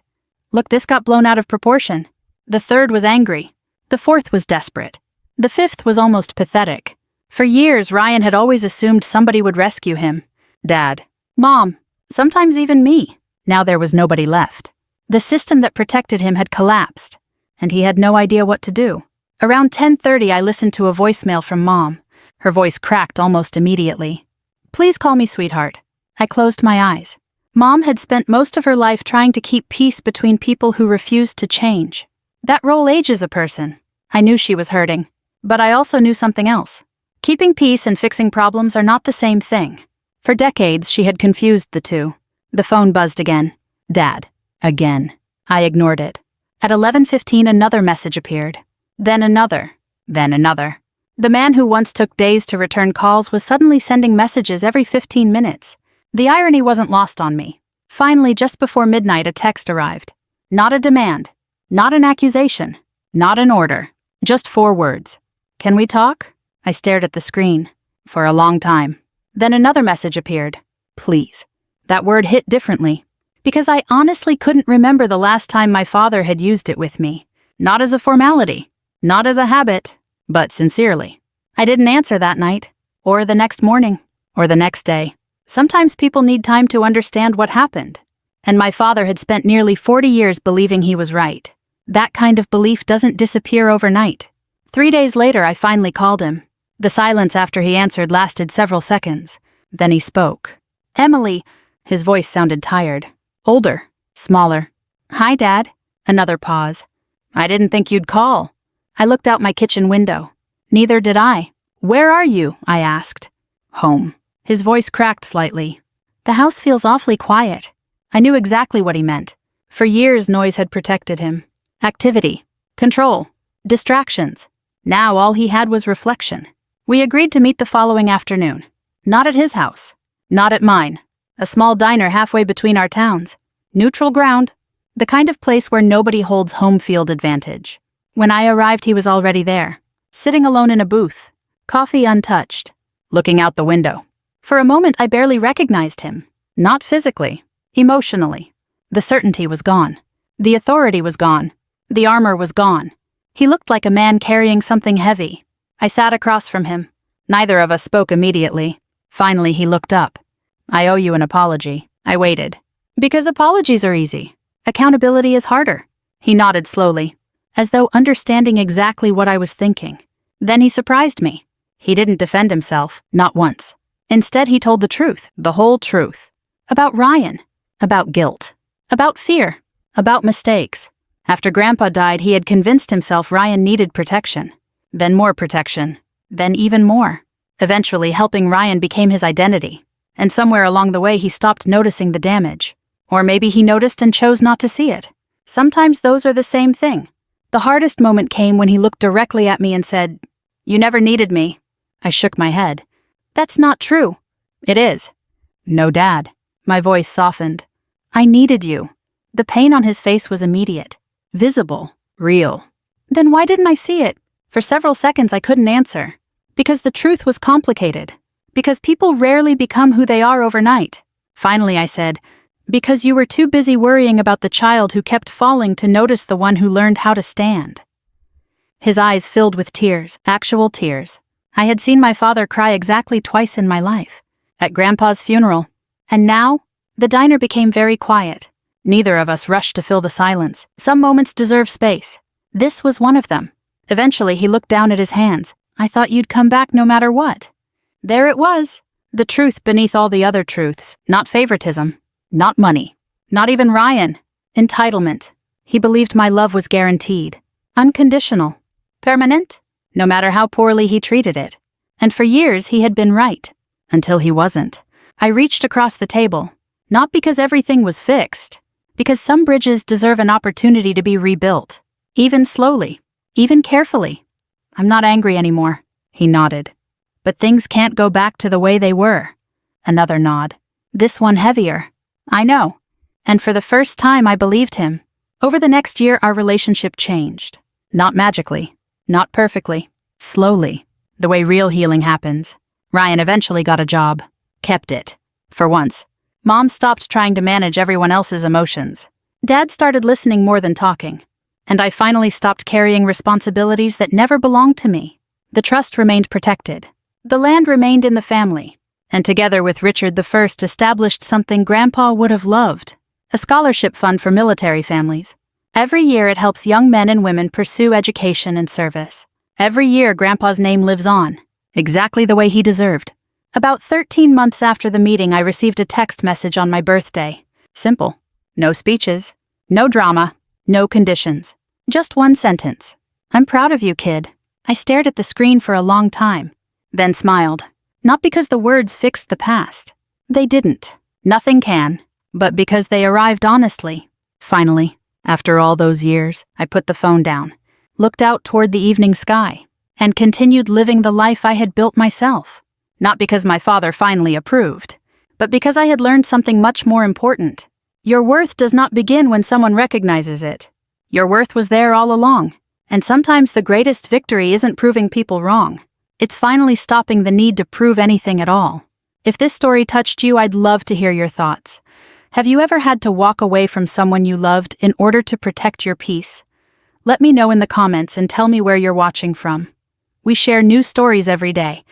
S1: Look, this got blown out of proportion. The third was angry. The fourth was desperate. The fifth was almost pathetic. For years, Ryan had always assumed somebody would rescue him. Dad. Mom. Sometimes even me. Now there was nobody left. The system that protected him had collapsed, and he had no idea what to do. Around 10:30, I listened to a voicemail from Mom. Her voice cracked almost immediately. Please call me sweetheart. I closed my eyes. Mom had spent most of her life trying to keep peace between people who refused to change. That role ages a person. I knew she was hurting, but I also knew something else. Keeping peace and fixing problems are not the same thing. For decades, she had confused the two. The phone buzzed again. Dad. Again. I ignored it. At 11:15, another message appeared. Then another. Then another. The man who once took days to return calls was suddenly sending messages every 15 minutes. The irony wasn't lost on me. Finally, just before midnight, a text arrived. Not a demand. Not an accusation. Not an order. Just 4 words. Can we talk? I stared at the screen. For a long time. Then another message appeared. Please. That word hit differently. Because I honestly couldn't remember the last time my father had used it with me. Not as a formality. Not as a habit. But sincerely. I didn't answer that night. Or the next morning. Or the next day. Sometimes people need time to understand what happened. And my father had spent nearly 40 years believing he was right. That kind of belief doesn't disappear overnight. 3 days later, I finally called him. The silence after he answered lasted several seconds. Then he spoke. Emily. His voice sounded tired. Older. Smaller. Hi, Dad. Another pause. I didn't think you'd call. I looked out my kitchen window. Neither did I. Where are you? I asked. Home. His voice cracked slightly. The house feels awfully quiet. I knew exactly what he meant. For years, noise had protected him. Activity. Control. Distractions. Now all he had was reflection. We agreed to meet the following afternoon. Not at his house. Not at mine. A small diner halfway between our towns. Neutral ground. The kind of place where nobody holds home field advantage. When I arrived, he was already there. Sitting alone in a booth. Coffee untouched. Looking out the window. For a moment, I barely recognized him. Not physically. Emotionally. The certainty was gone. The authority was gone. The armor was gone. He looked like a man carrying something heavy. I sat across from him. Neither of us spoke immediately. Finally, he looked up. I owe you an apology. I waited. Because apologies are easy. Accountability is harder. He nodded slowly, as though understanding exactly what I was thinking. Then he surprised me. He didn't defend himself, not once. Instead, he told the truth, the whole truth. About Ryan. About guilt. About fear. About mistakes. After Grandpa died, he had convinced himself Ryan needed protection. Then more protection. Then even more. Eventually, helping Ryan became his identity. And somewhere along the way, he stopped noticing the damage. Or maybe he noticed and chose not to see it. Sometimes those are the same thing. The hardest moment came when he looked directly at me and said, "You never needed me." I shook my head. "That's not true." "It is." "No, Dad." My voice softened. "I needed you." The pain on his face was immediate. Visible. Real. Then why didn't I see it? For several seconds I couldn't answer. Because the truth was complicated. Because people rarely become who they are overnight. Finally I said, "Because you were too busy worrying about the child who kept falling to notice the one who learned how to stand." His eyes filled with tears, actual tears. I had seen my father cry exactly twice in my life. At Grandpa's funeral. And now, the diner became very quiet. Neither of us rushed to fill the silence. Some moments deserve space. This was one of them. Eventually, he looked down at his hands. I thought you'd come back no matter what." There it was. The truth beneath all the other truths. Not favoritism. Not money. Not even Ryan. Entitlement. He believed my love was guaranteed. Unconditional. Permanent. No matter how poorly he treated it. And for years he had been right. Until he wasn't. I reached across the table. Not because everything was fixed. Because some bridges deserve an opportunity to be rebuilt. Even slowly. Even carefully. "I'm not angry anymore," he nodded. "But things can't go back to the way they were." Another nod. This one heavier. "I know." And for the first time I believed him. Over the next year our relationship changed. Not magically. Not perfectly. Slowly. The way real healing happens. Ryan eventually got a job. Kept it. For once. Mom stopped trying to manage everyone else's emotions. Dad started listening more than talking. And I finally stopped carrying responsibilities that never belonged to me. The trust remained protected. The land remained in the family. And together with Richard I established something Grandpa would have loved. A scholarship fund for military families. Every year it helps young men and women pursue education and service. Every year Grandpa's name lives on. Exactly the way he deserved. About 13 months after the meeting, I received a text message on my birthday. Simple. No speeches. No drama. No conditions. Just one sentence. "I'm proud of you, kid." I stared at the screen for a long time, then smiled. Not because the words fixed the past. They didn't. Nothing can. But because they arrived honestly. Finally, after all those years, I put the phone down, looked out toward the evening sky, and continued living the life I had built myself. Not because my father finally approved, but because I had learned something much more important. Your worth does not begin when someone recognizes it. Your worth was there all along, and sometimes the greatest victory isn't proving people wrong. It's finally stopping the need to prove anything at all. If this story touched you, I'd love to hear your thoughts. Have you ever had to walk away from someone you loved in order to protect your peace? Let me know in the comments and tell me where you're watching from. We share new stories every day.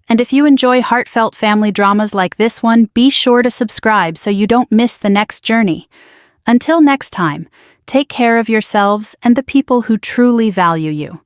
S1: And if you enjoy heartfelt family dramas like this one, be sure to subscribe so you don't miss the next journey. Until next time, take care of yourselves and the people who truly value you.